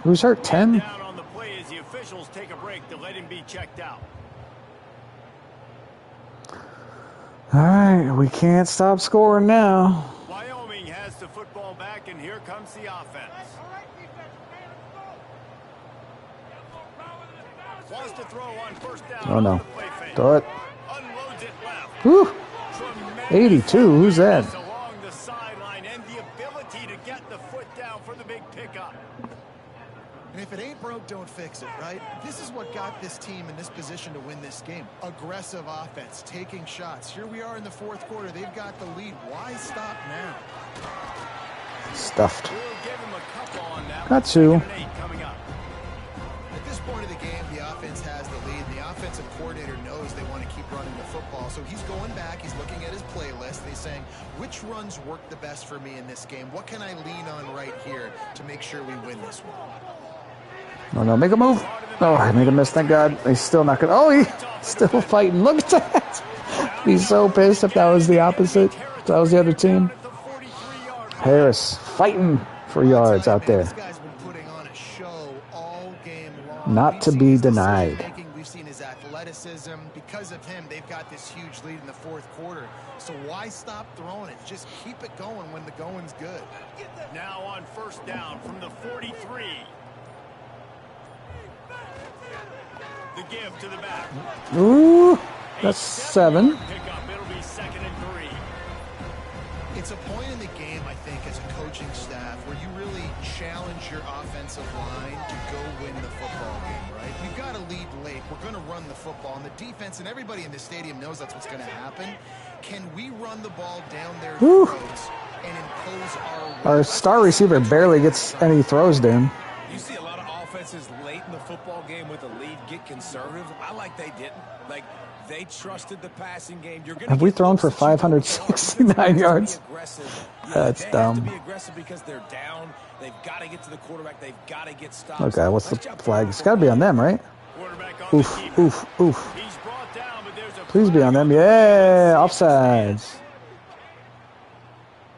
Who's hurt? 10? Down on the play as the officials take a break to let him be checked out. All right. We can't stop scoring now. Wyoming has the football back, and here comes the offense. Wants to throw on first down. Oh, no. On the play fake. Throw it. Unloads it left. Whew. Tremendous 82. Who's that? pass along the sideline and the ability to get the foot down for the big pickup. And if If it ain't broke, don't fix it, right? This is what got this team in this position to win this game. Aggressive offense, taking shots. Here we are in the fourth quarter. They've got the lead. Why stop now? Stuffed. We'll give him a couple on that. Got two. Second and 8 coming up. At this point of the game, the offense has the lead. The offensive coordinator knows they want to keep running the football. So he's going back. He's looking at his playlist. And he's saying, which runs work the best for me in this game? What can I lean on right here to make sure we win this one? Oh, no, make a move. Oh, I made a miss. Thank God. He's still not good. Oh, he's still fighting. Look at that. Be so pissed if that was the opposite. If that was the other team. Harris fighting for yards out there. This guy's been putting on a show all game long. Not to be denied. We've seen his athleticism. Because of him, they've got this huge lead in the fourth quarter. So why stop throwing it? Just keep it going when the going's good. Now on first down from the 43. The give to the back. Ooh, that's 7. Pickup. It'll be second and 3. It's a point in the game, I think, as a coaching staff where you really challenge your offensive line to go win the football game, right? We've got to lead late. We're going to run the football. And the defense and everybody in the stadium knows that's what's going to happen. Can we run the ball down their throats and impose Our star receiver barely gets any throws to him. You see a lot of offenses late in the football game with a lead get conservative. I like they didn't. Like, they trusted the passing game. You're gonna Have we thrown for 569 yards? That's dumb. Have to be aggressive because they're down. They've got to get to the quarterback. They've got to get stops. Okay, what's the flag? It's got to be on them, right? Oof, oof, oof. He's brought down, but there's a Please be on them. Yeah, offsides.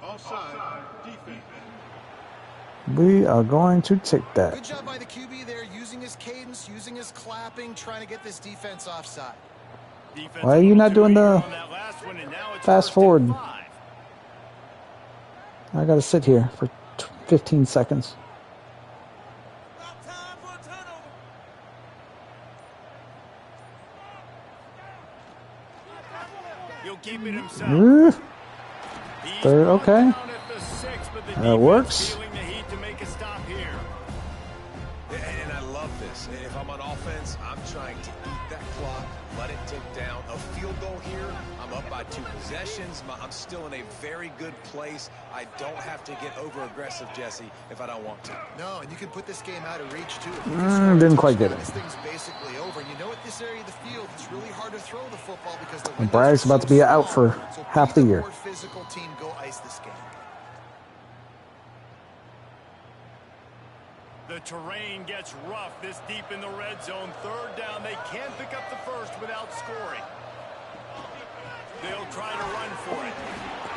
offside defense. We are going to take Good that. job by the QB there, using his cadence, using his clapping, trying to get this defense offside. Why are you not doing the fast forward? I got to sit here for 15 seconds. He'll keep it himself. Ooh, He's third, brought okay. down at the 6, but the That defense works. feeling the heat to make a stop here. And I love this. If I'm on offense, I'm trying to eat that clock, let it tick down. A field goal here, I'm up by 2 possessions. I'm still in a very good place. I don't have to get over-aggressive, Jesse, if I don't want to. No, and you can put this game out of reach, too. Didn't quite get it. This thing's basically over. And you know, at this area of the field, it's really hard to throw the football because the And Bragg's about to be out for half the year. More physical team go ice this game. The terrain gets rough this deep in the red zone. Third down, they can't pick up the first without scoring. They'll try to run for it.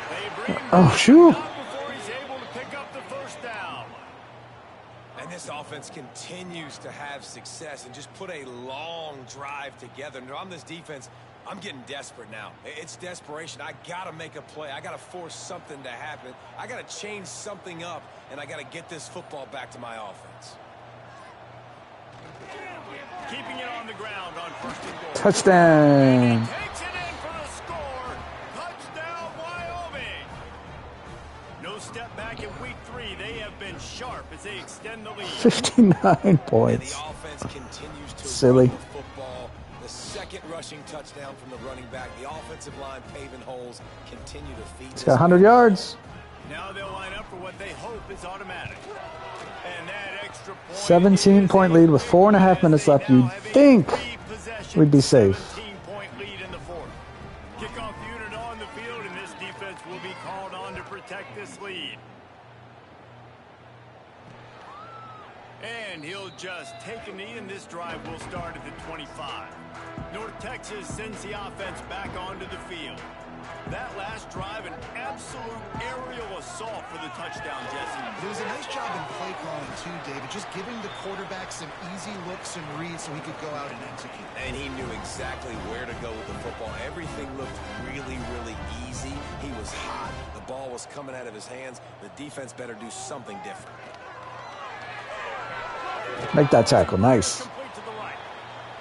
They bring him Oh, shoot. down before he's able to pick up the first down. And this offense continues to have success and just put a long drive together. And on this defense, I'm getting desperate now. It's desperation. I got to make a play. I got to force something to happen. I got to change something up, and I got to get this football back to my offense. Keeping it on the ground on first and goal. Touchdown. Takes it in for the score. Touchdown, Wyoming. No step back in week 3. They have been sharp as they extend the lead. 59 And points. the offense continues to Silly. run the football. The second rushing touchdown from the running back. The offensive line paving holes continue to feed. It's got 100 yards. Now they'll line up for what they hope is automatic. And that extra point 17-point lead with 4.5 minutes left. You'd think we'd be safe. 17-point lead in the fourth. Kickoff unit on the field, and this defense will be called on to protect this lead. And he'll just take a knee, and this drive will start at the 25. North Texas sends the offense back onto the field. That last drive, an absolute aerial assault for the touchdown, Jesse. There was a nice job in play calling, too, David, just giving the quarterback some easy looks and reads so he could go out and execute. And he knew exactly where to go with the football. Everything looked really, really easy. He was hot. The ball was coming out of his hands. The defense better do something different. Make that tackle. Nice. Complete to the right.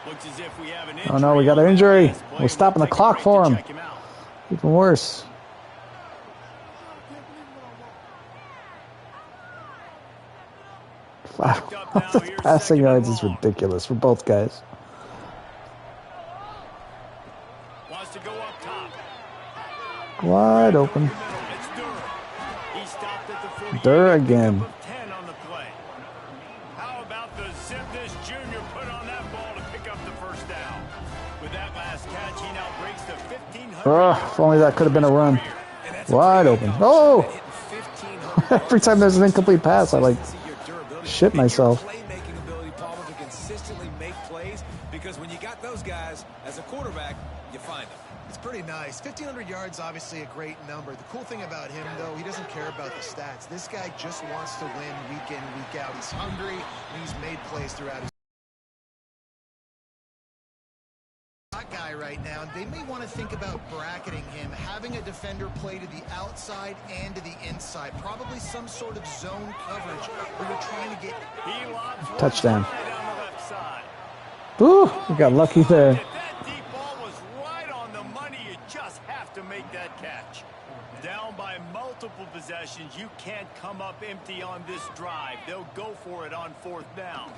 Looks as if we have an Oh, no, we got an injury. We're stopping the We'll take a clock break for to him. check out. Even worse. Picked up now. The Here's passing second and yards is long. ridiculous for both guys. Wants to go up top. Wide open. It's Durr. He stopped at the 48. Durr A pickup again. of 10 on the play. How about the zip this junior put on that ball to pick up the first down? With that last catch, he now breaks the 1,500. Oh, if only that could have been a run. Wide open. Oh! Every time there's an incomplete pass, I like shit myself. Playmaking ability, Palmer, to consistently make plays, because when you got those guys as a quarterback, you find them. It's pretty nice. 1,500 yards, obviously a great number. The cool thing about him, though, he doesn't care about the stats. This guy just wants to win week in, week out. He's hungry, and he's made plays throughout his guy right now, and they may want to think about bracketing him, having a defender play to the outside and to the inside, probably some sort of zone coverage where you're trying to get Touchdown. Down the left side. Ooh, we got lucky there. That deep ball was right on the money. You just have to make that catch. Down by multiple possessions, you can't come up empty on this drive. They'll go for it on 4th down.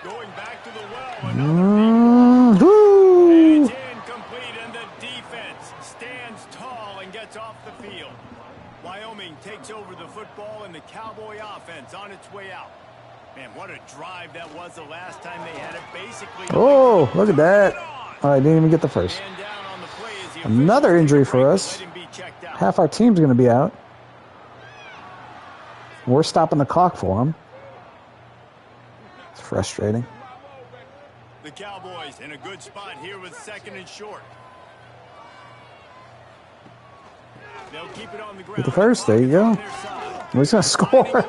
Going back to the well, another deep Woo. It's incomplete, and the defense stands tall and gets off the field. Wyoming takes over the football, and the Cowboy offense on its way out. Man, what a drive that was the last time they had it. Basically, Oh, look at that. All right, didn't even get the first. man down on the play as the Another officials injury take a for break us. to let him be checked out. Half our team's going to be out. We're stopping the clock for them. It's frustrating. The Cowboys in a good spot here with 2nd and short. They'll keep it on the ground. Get the first. There you go. He's going to score.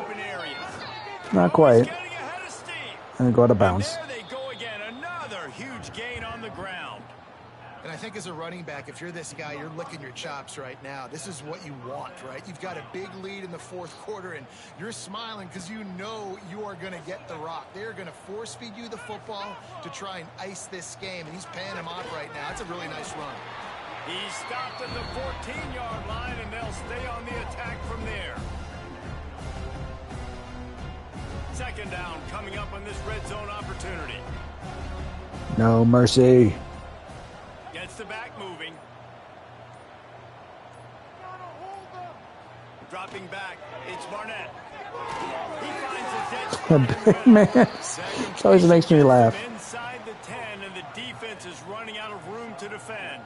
Not quite. Getting ahead of steam. And go out of And bounds. there they go again. Another huge gain on the ground. And I think as a running back, if you're this guy, you're licking your chops right now. This is what you want, right? You've got a big lead in the 4th quarter, and you're smiling because you know you are going to get the rock. They're going to force feed you the football to try and ice this game, and he's paying him off right now. It's a really nice run. He stopped at the 14-yard line, and they'll stay on the attack from there. 2nd down coming up on this red zone opportunity. No mercy. Gets the back moving. Dropping back. It's Barnett. He finds his A big man. It always makes me laugh. inside the 10, and the defense is running out of room to defend.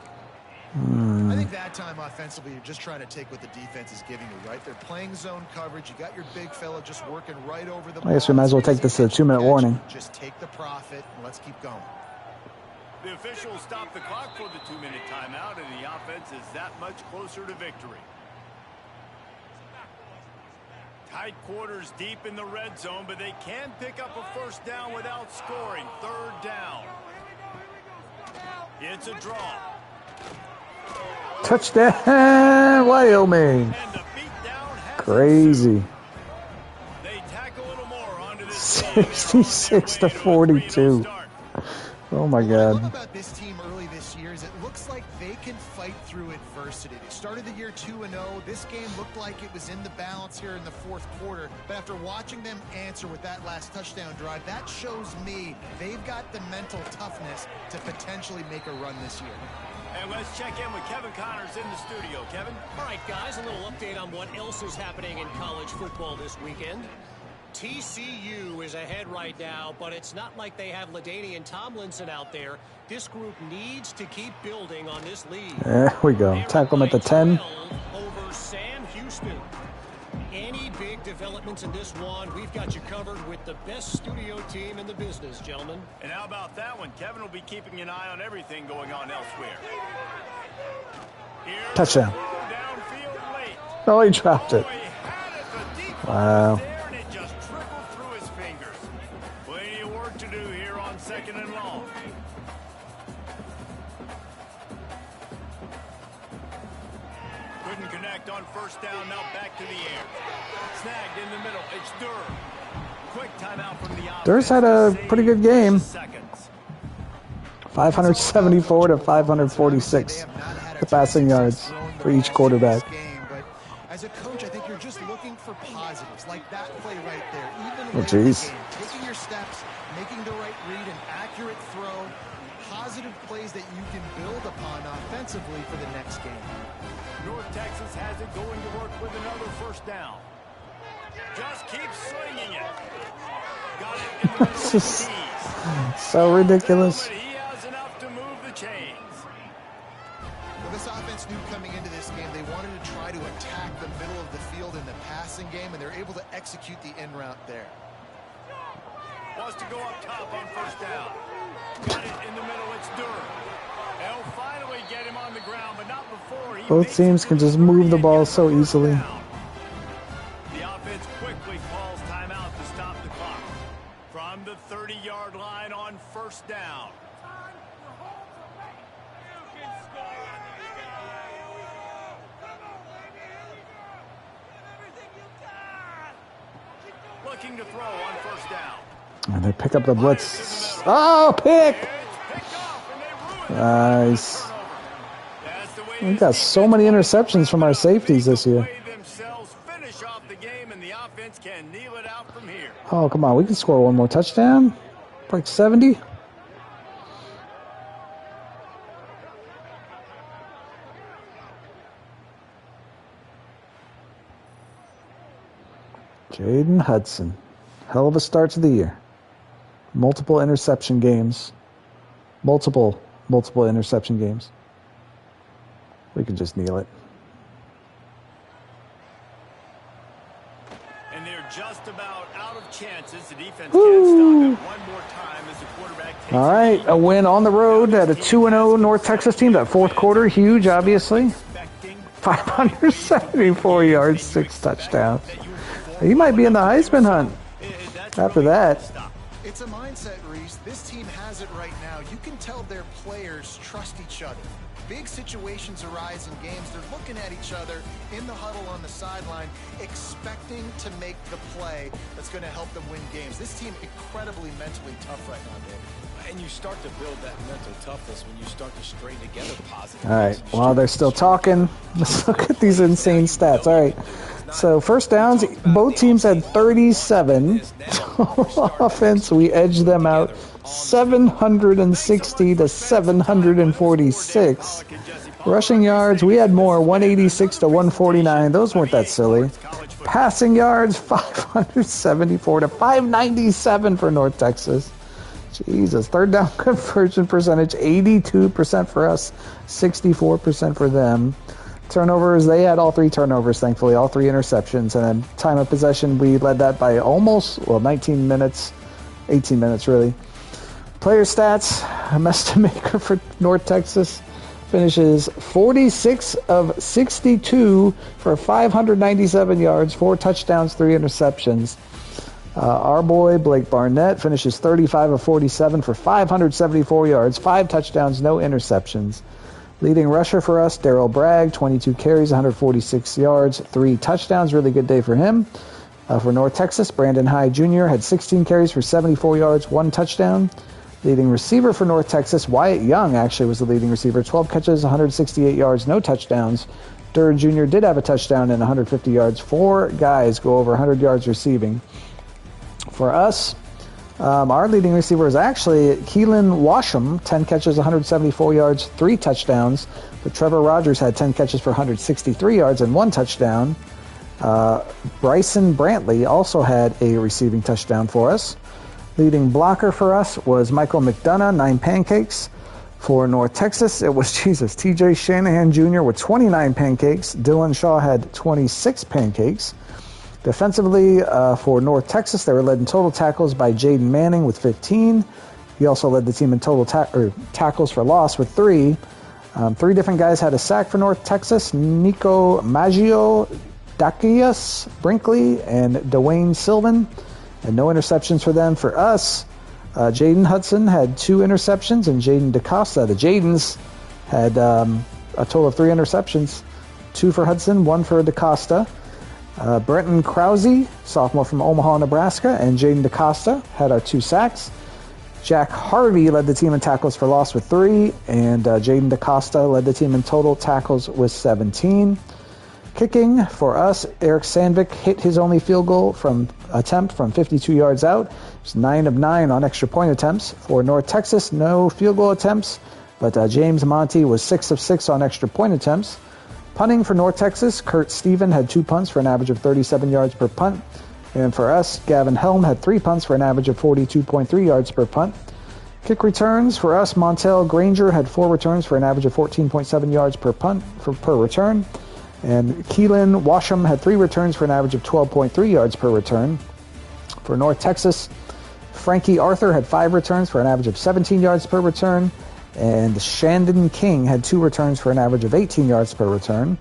I think that time offensively, you're just trying to take what the defense is giving you, right? They're playing zone coverage. You got your big fella just working right over the ball. I guess we might as well take this to a 2-minute warning. Just take the profit, and let's keep going. The officials stop the clock for the 2-minute timeout, and the offense is that much closer to victory. Tight quarters deep in the red zone, but they can pick up a 1st down without scoring. 3rd down. It's a draw. Touchdown, Wyoming. And the beatdown has Crazy. They tack a little more onto this 66 to 42. Oh my What I love God. about this team early this year is it looks like they can fight through adversity. They started the year 2-0. This game looked like it was in the balance here in the 4th quarter. But after watching them answer with that last touchdown drive, that shows me they've got the mental toughness to potentially make a run this year. And let's check in with Kevin Connors in the studio. Kevin? All right, guys, a little update on what else is happening in college football this weekend. TCU is ahead right now, but it's not like they have LaDainian Tomlinson out there. This group needs to keep building on this lead. There we go. They're Tackle him at the by 10. 12 over Sam Houston. Any big developments in this one, we've got you covered with the best studio team in the business, gentlemen. And how about that one? Kevin will be keeping an eye on everything going on elsewhere. Here's Touchdown. a throw downfield late. Oh, he dropped it. Oh, he had it, the deep Wow. ball there, and it just trickled through his fingers. Plenty of work to do here on 2nd and long. Couldn't connect on 1st down. Now back to the air. Snagged in the middle. It's Durr. Quick timeout from the offense. Durr's had a pretty good game. Seconds. 574 to 546. The passing yards for each quarterback. But as a coach, I think you're just looking for positives, like that play right there. Oh, jeez. Taking your steps, making the right read, an accurate throw, positive plays that you can build upon offensively for the next game. North Texas has it going to work with another first down. Just keep swinging it. Got it in the middle of the It's tees. so ridiculous. But he has enough to move the chains. Well, this offense knew coming into this game they wanted to try to attack the middle of the field in the passing game, and they're able to execute the in route there. Wants to go up top on first down. Got it in the middle. It's Durham. They'll finally get him on the ground, but not before. Both teams can just move the ball so easily. The offense quickly calls timeout to stop the clock. From the 30-yard line on first down. Looking to throw on first down. And they pick up the blitz. Oh, pick! Nice. We got so many interceptions from our safeties this year. Oh, come on. We can score one more touchdown. Like 70. Jaden Hudson. Hell of a start to the year. Multiple interception games. Multiple interception games. We can just kneel it. And they're just about out of chances. The defense can't stop it one more time as the quarterback takes All right, a win on the road at a 2-0 North Texas team. That fourth quarter, huge, obviously. 574 yards, 6 touchdowns. He might be in the Heisman hunt after that. It's a mindset, Reese. This team has it right now. You can tell their players trust each other. Big situations arise in games. They're looking at each other in the huddle on the sideline, expecting to make the play that's going to help them win games. This team incredibly mentally tough right now, Dave. And you start to build that mental toughness when you start to string together positive. All right, while they're still talking, let's look at these insane stats. All right, so first downs, both teams had 37. Offense, we edged them out 760 to 746. Rushing yards, we had more, 186 to 149. Those weren't that silly. Passing yards, 574 to 597 for North Texas. Jesus. Third down conversion percentage, 82% for us, 64% for them. Turnovers, they had all 3 turnovers, thankfully, all 3 interceptions. And then time of possession, we led that by almost, 19 minutes, 18 minutes, really. Player stats, Maker for North Texas finishes 46 of 62 for 597 yards, 4 touchdowns, 3 interceptions. Our boy, Blake Barnett, finishes 35 of 47 for 574 yards, 5 touchdowns, no interceptions. Leading rusher for us, Darrell Bragg, 22 carries, 146 yards, 3 touchdowns. Really good day for him. For North Texas, Brandon Hyde Jr. had 16 carries for 74 yards, 1 touchdown. Leading receiver for North Texas, Wyatt Young actually was the leading receiver. 12 catches, 168 yards, no touchdowns. Durham Jr. did have a touchdown and 150 yards. 4 guys go over 100 yards receiving. For us, our leading receiver is actually Keelan Washam, 10 catches, 174 yards, 3 touchdowns. But Trevor Rogers had 10 catches for 163 yards and 1 touchdown. Bryson Brantley also had a receiving touchdown for us. Leading blocker for us was Michael McDonough, 9 pancakes. For North Texas, it was, TJ Shanahan Jr. with 29 pancakes. Dylan Shaw had 26 pancakes. Defensively, for North Texas, they were led in total tackles by Jaden Manning with 15. He also led the team in total tackles for loss with 3. 3 different guys had a sack for North Texas. Nico Maggio, Dakius Brinkley, and Dwayne Sylvan. And no interceptions for them. For us, Jaden Hudson had 2 interceptions, and Jaden DaCosta, the Jadens, had a total of 3 interceptions. 2 for Hudson, 1 for DaCosta. Brenton Krause, sophomore from Omaha, Nebraska, and Jaden DaCosta had our 2 sacks. Jack Harvey led the team in tackles for loss with 3, and Jaden DaCosta led the team in total tackles with 17. Kicking for us, Eric Sandvik hit his only field goal attempt from 52 yards out. It's 9 of 9 on extra point attempts. For North Texas, no field goal attempts, but James Monty was 6 of 6 on extra point attempts. Punting for North Texas, Kurt Steven had 2 punts for an average of 37 yards per punt. And for us, Gavin Helm had 3 punts for an average of 42.3 yards per punt. Kick returns for us, Montel Granger had 4 returns for an average of 14.7 yards per punt per return. And Keelan Washam had 3 returns for an average of 12.3 yards per return. For North Texas, Frankie Arthur had 5 returns for an average of 17 yards per return. And Shandon King had 2 returns for an average of 18 yards per return.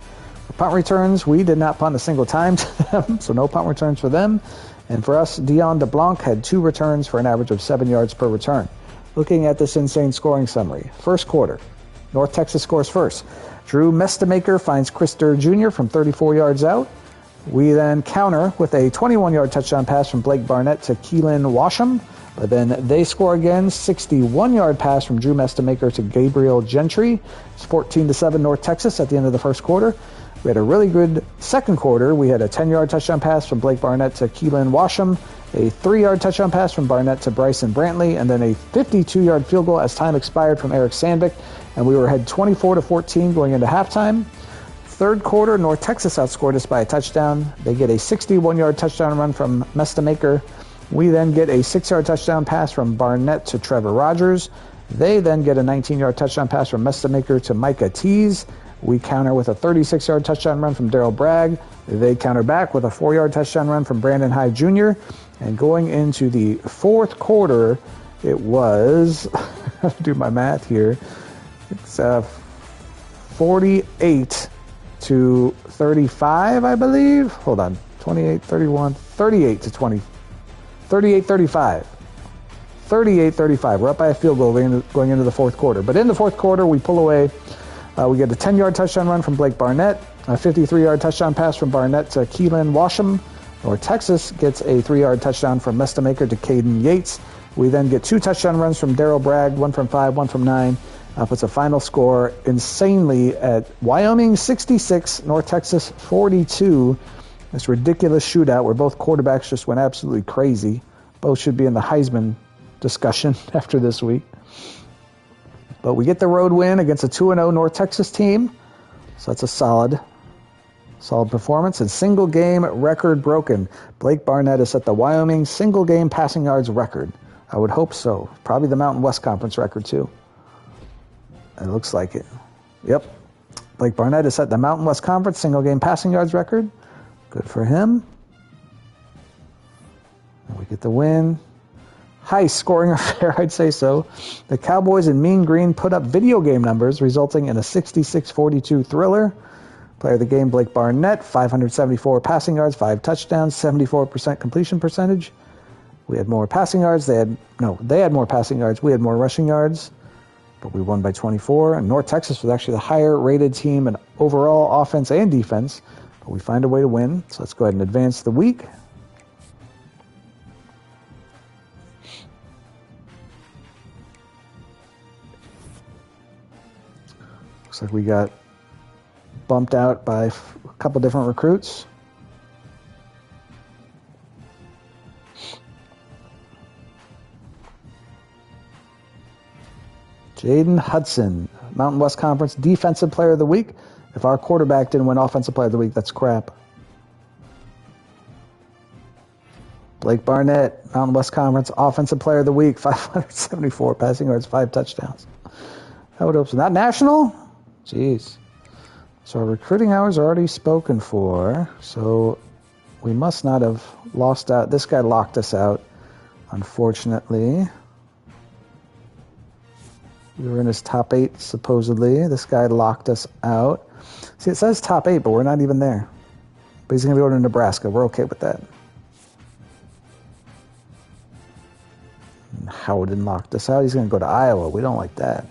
For punt returns, we did not punt a single time to them, so no punt returns for them. And for us, Dion DeBlanc had 2 returns for an average of 7 yards per return. Looking at this insane scoring summary. First quarter, North Texas scores first. Drew Mestamaker finds Chris Durr Jr. from 34 yards out. We then counter with a 21-yard touchdown pass from Blake Barnett to Keelan Washam. But then they score again, 61-yard pass from Drew Mestamaker to Gabriel Gentry. It's 14-7 North Texas at the end of the first quarter. We had a really good second quarter. We had a 10-yard touchdown pass from Blake Barnett to Keelan Washam, a 3-yard touchdown pass from Barnett to Bryson Brantley, and then a 52-yard field goal as time expired from Eric Sandvik. And we were ahead 24-14 going into halftime. Third quarter, North Texas outscored us by a touchdown. They get a 61-yard touchdown run from Mestamaker. We then get a 6-yard touchdown pass from Barnett to Trevor Rogers. They then get a 19-yard touchdown pass from Mestamaker to Micah Tees. We counter with a 36-yard touchdown run from Darrell Bragg. They counter back with a 4-yard touchdown run from Brandon Hyde Jr. And going into the fourth quarter, it was, do my math here, it's 48 to 35, I believe. Hold on, 28, 31, 38 to 20, 38, 35. 38-35. We're up by a field goal going into the fourth quarter. But in the fourth quarter, we pull away. We get a 10-yard touchdown run from Blake Barnett, a 53-yard touchdown pass from Barnett to Keelan Washam. North Texas gets a 3-yard touchdown from Mestamaker to Caden Yates. We then get 2 touchdown runs from Darrell Bragg, 1 from 5, 1 from 9. Puts a final score insanely at Wyoming 66, North Texas 42. This ridiculous shootout where both quarterbacks just went absolutely crazy. Both should be in the Heisman discussion after this week. But we get the road win against a 2-0 North Texas team. So that's a solid performance. And single game record broken. Blake Barnett has set the Wyoming single game passing yards record. I would hope so. Probably the Mountain West Conference record too. It looks like it. Yep. Blake Barnett has set the Mountain West Conference single game passing yards record. Good for him. And we get the win. High scoring affair, I'd say so. The Cowboys in Mean Green put up video game numbers, resulting in a 66-42 thriller. Player of the game, Blake Barnett, 574 passing yards, 5 touchdowns, 74% completion percentage. We had more passing yards. They had more passing yards. We had more rushing yards, but we won by 24. And North Texas was actually the higher-rated team in overall offense and defense, but we find a way to win. So let's go ahead and advance the week. Looks like we got bumped out by a couple different recruits. Jaden Hudson, Mountain West Conference Defensive Player of the Week. If our quarterback didn't win Offensive Player of the Week, that's crap. Blake Barnett, Mountain West Conference Offensive Player of the Week, 574 passing yards, 5 touchdowns. I would hope so. Not national? Jeez. So our recruiting hours are already spoken for, so we must not have lost out. This guy locked us out, unfortunately. We were in his top 8, supposedly. This guy locked us out. See, it says top 8, but we're not even there. But he's going to go to Nebraska. We're okay with that. And Howden locked us out. He's going to go to Iowa. We don't like that.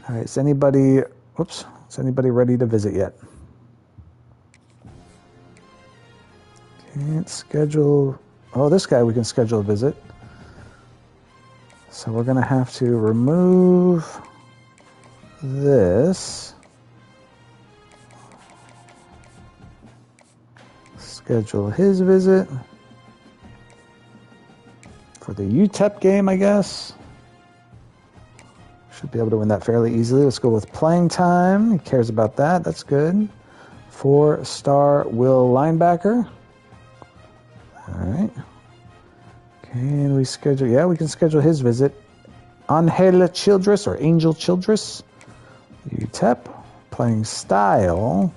All right, is anybody ready to visit yet? Can't schedule. Oh, this guy we can schedule a visit. So we're going to have to remove this. Schedule his visit for the UTEP game, I guess. Should be able to win that fairly easily. Let's go with playing time. He cares about that. That's good. 4-star Will linebacker. All right. Can we schedule? Yeah, we can schedule his visit. Angel Childress or Angel Childress. UTEP. Playing style.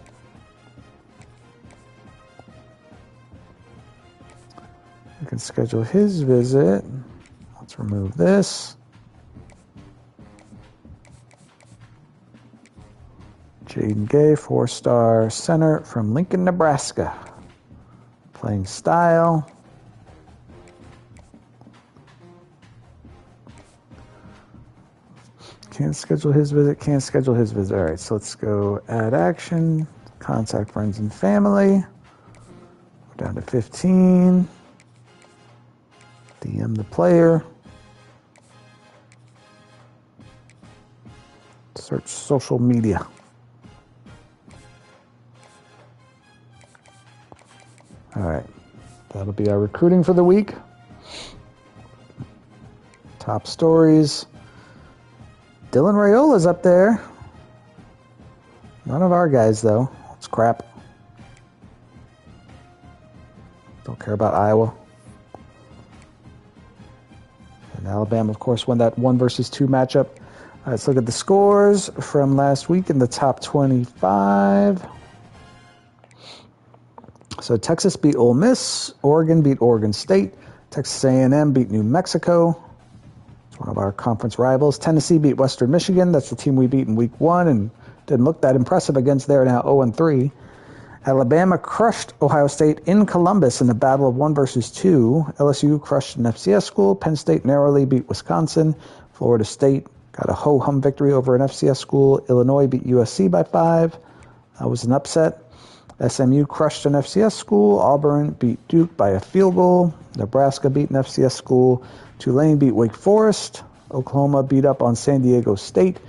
We can schedule his visit. Let's remove this. Jaden Gay, 4-star center from Lincoln, Nebraska. Playing style. Can't schedule his visit, can't schedule his visit. All right, so let's go add action, contact friends and family. We're down to 15. DM the player. Search social media. All right, that'll be our recruiting for the week. Top stories. Dylan Rayola's up there. None of our guys, though. It's crap. Don't care about Iowa. And Alabama, of course, won that 1 versus 2 matchup. Let's look at the scores from last week in the top 25. So Texas beat Ole Miss. Oregon beat Oregon State. Texas A&M beat New Mexico. It's one of our conference rivals. Tennessee beat Western Michigan. That's the team we beat in week 1 and didn't look that impressive against. They're now 0-3. Alabama crushed Ohio State in Columbus in a battle of 1 versus 2. LSU crushed an FCS school. Penn State narrowly beat Wisconsin. Florida State got a ho-hum victory over an FCS school. Illinois beat USC by 5. That was an upset. SMU crushed an FCS school. Auburn beat Duke by a field goal. Nebraska beat an FCS school. Tulane beat Wake Forest. Oklahoma beat up on San Diego State.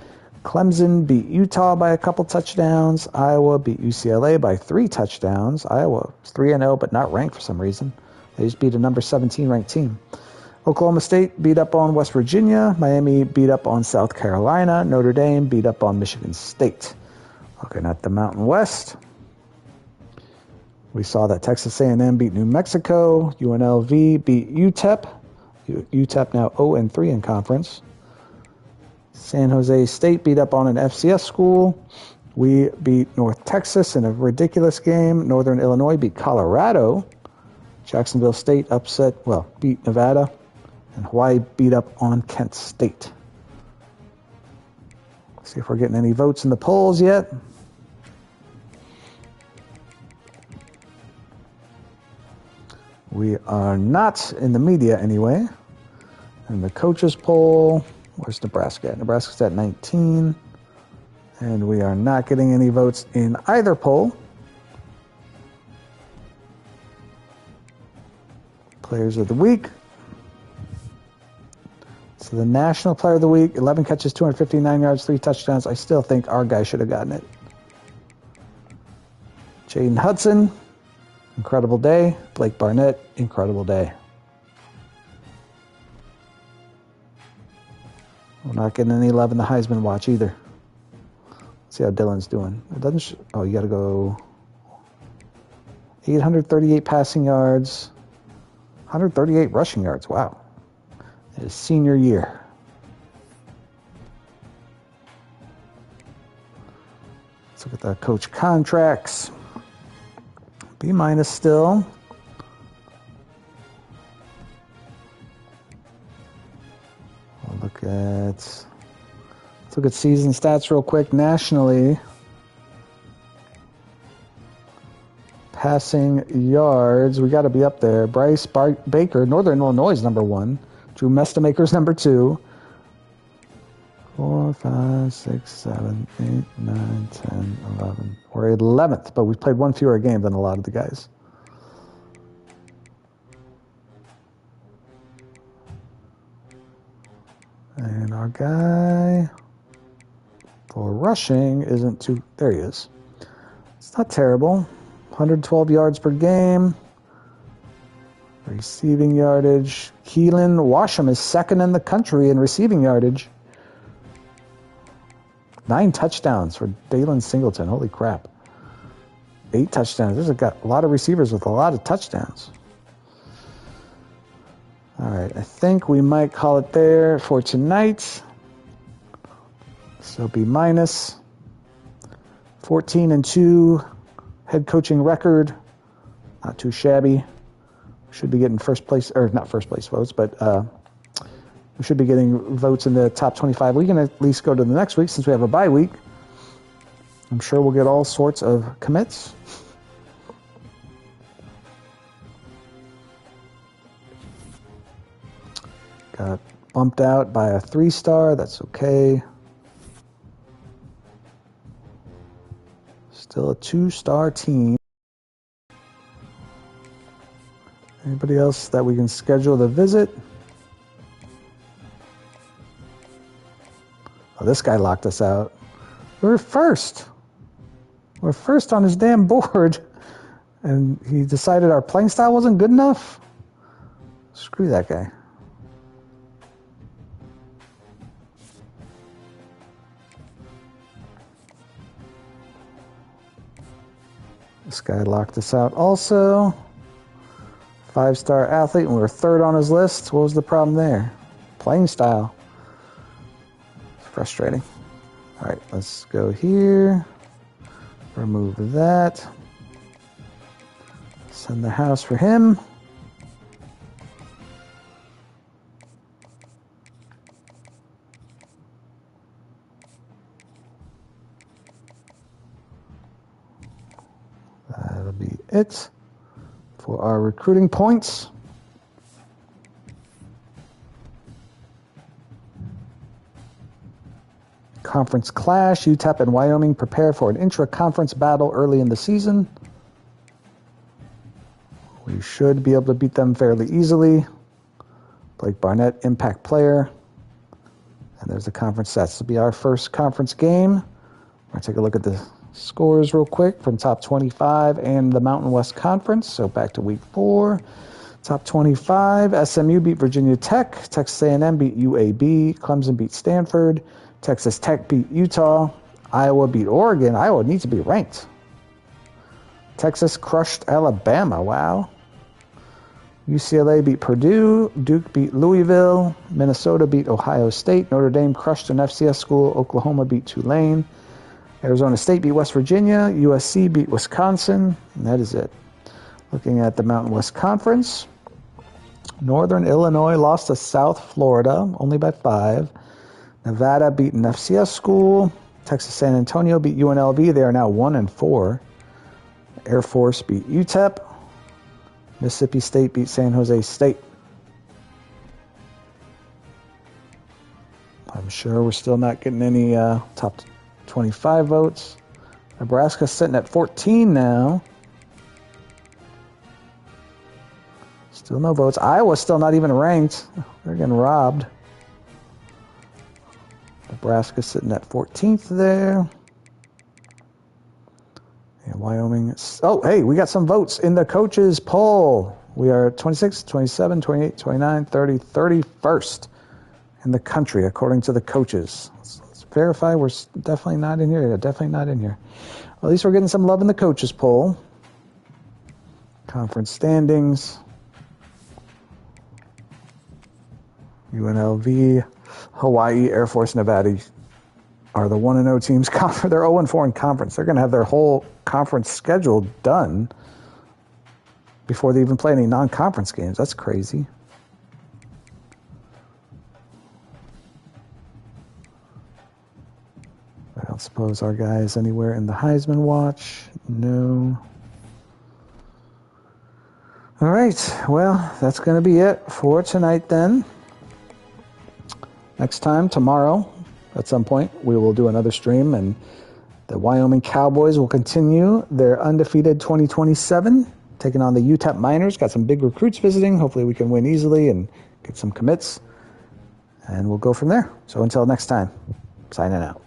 Clemson beat Utah by a couple touchdowns. Iowa beat UCLA by 3 touchdowns. Iowa was 3-0, but not ranked for some reason. They just beat a number 17 ranked team. Oklahoma State beat up on West Virginia. Miami beat up on South Carolina. Notre Dame beat up on Michigan State. Looking at the Mountain West, we saw that Texas A&M beat New Mexico. UNLV beat UTEP. UTEP now 0-3 in conference. San Jose State beat up on an FCS school. We beat North Texas in a ridiculous game. Northern Illinois beat Colorado. Jacksonville State beat Nevada. And Hawaii beat up on Kent State. Let's see if we're getting any votes in the polls yet. We are not in the media anyway. And the coaches poll, where's Nebraska at? Nebraska's at 19. And we are not getting any votes in either poll. Players of the week. So the National Player of the Week, 11 catches, 259 yards, 3 touchdowns. I still think our guy should have gotten it. Jaden Hudson, incredible day. Blake Barnett, incredible day. We're not getting any love in the Heisman watch either. Let's see how Dylan's doing. It doesn't. You got to go 838 passing yards, 138 rushing yards. Wow. His senior year. Let's look at the coach contracts. B- still. Let's look at season stats real quick. Nationally, passing yards, we got to be up there. Bryce Baker, Northern Illinois is number 1. Drew Mestamaker's number 2. 4, 5, 6, 7, 8, 9, 10, 11. We're 11th, but we've played 1 fewer game than a lot of the guys. And our guy for rushing isn't too... There he is. It's not terrible. 112 yards per game. Receiving yardage. Keelan Washam is second in the country in receiving yardage. 9 touchdowns for Dalen Singleton. Holy crap. 8 touchdowns. There's got a lot of receivers with a lot of touchdowns. All right, I think we might call it there for tonight. So B minus. 14-2 head coaching record. Not too shabby. Should be getting first place, or not first place votes, but we should be getting votes in the top 25. We can at least go to the next week since we have a bye week. I'm sure we'll get all sorts of commits. Got bumped out by a 3-star. That's okay. Still a 2-star team. Anybody else that we can schedule the visit? Oh, this guy locked us out. We're first. We're first on his damn board. And he decided our playing style wasn't good enough? Screw that guy. This guy locked us out also. 5-star athlete, and we were third on his list. What was the problem there? Playing style. It's frustrating. All right, let's go here. Remove that. Send the house for him. That'll be it for our recruiting points. Conference clash. UTEP and Wyoming prepare for an intra-conference battle early in the season. We should be able to beat them fairly easily. Blake Barnett, impact player. And there's the conference stats. This will be our first conference game. We're going to take a look at the scores real quick from top 25 and the Mountain West Conference. So back to week 4. Top 25, SMU beat Virginia Tech. Texas A&M beat UAB. Clemson beat Stanford. Texas Tech beat Utah. Iowa beat Oregon. Iowa needs to be ranked. Texas crushed Alabama. Wow. UCLA beat Purdue. Duke beat Louisville. Minnesota beat Ohio State. Notre Dame crushed an FCS school. Oklahoma beat Tulane. Arizona State beat West Virginia. USC beat Wisconsin. And that is it. Looking at the Mountain West Conference. Northern Illinois lost to South Florida, only by 5. Nevada beat an FCS school. Texas San Antonio beat UNLV. They are now 1-4. Air Force beat UTEP. Mississippi State beat San Jose State. I'm sure we're still not getting any top 25 votes. Nebraska's sitting at 14 now. Still no votes. Iowa's still not even ranked. They're getting robbed. Nebraska's sitting at 14th there. And Wyoming. Oh, hey, we got some votes in the coaches poll. We are 26, 27, 28, 29, 30, 31st in the country, according to the coaches. Let's verify we're definitely not in here. Yeah, definitely not in here. Well, at least we're getting some love in the coaches poll. Conference standings. UNLV, Hawaii, Air Force, Nevada are the 1-0 teams. They're 0-4 in conference. They're going to have their whole conference schedule done before they even play any non-conference games. That's crazy. I don't suppose our guy is anywhere in the Heisman watch. No. All right. Well, that's going to be it for tonight then. Next time, tomorrow, at some point, we will do another stream, and the Wyoming Cowboys will continue their undefeated 2027, taking on the UTEP Miners. Got some big recruits visiting. Hopefully we can win easily and get some commits, and we'll go from there. So until next time, signing out.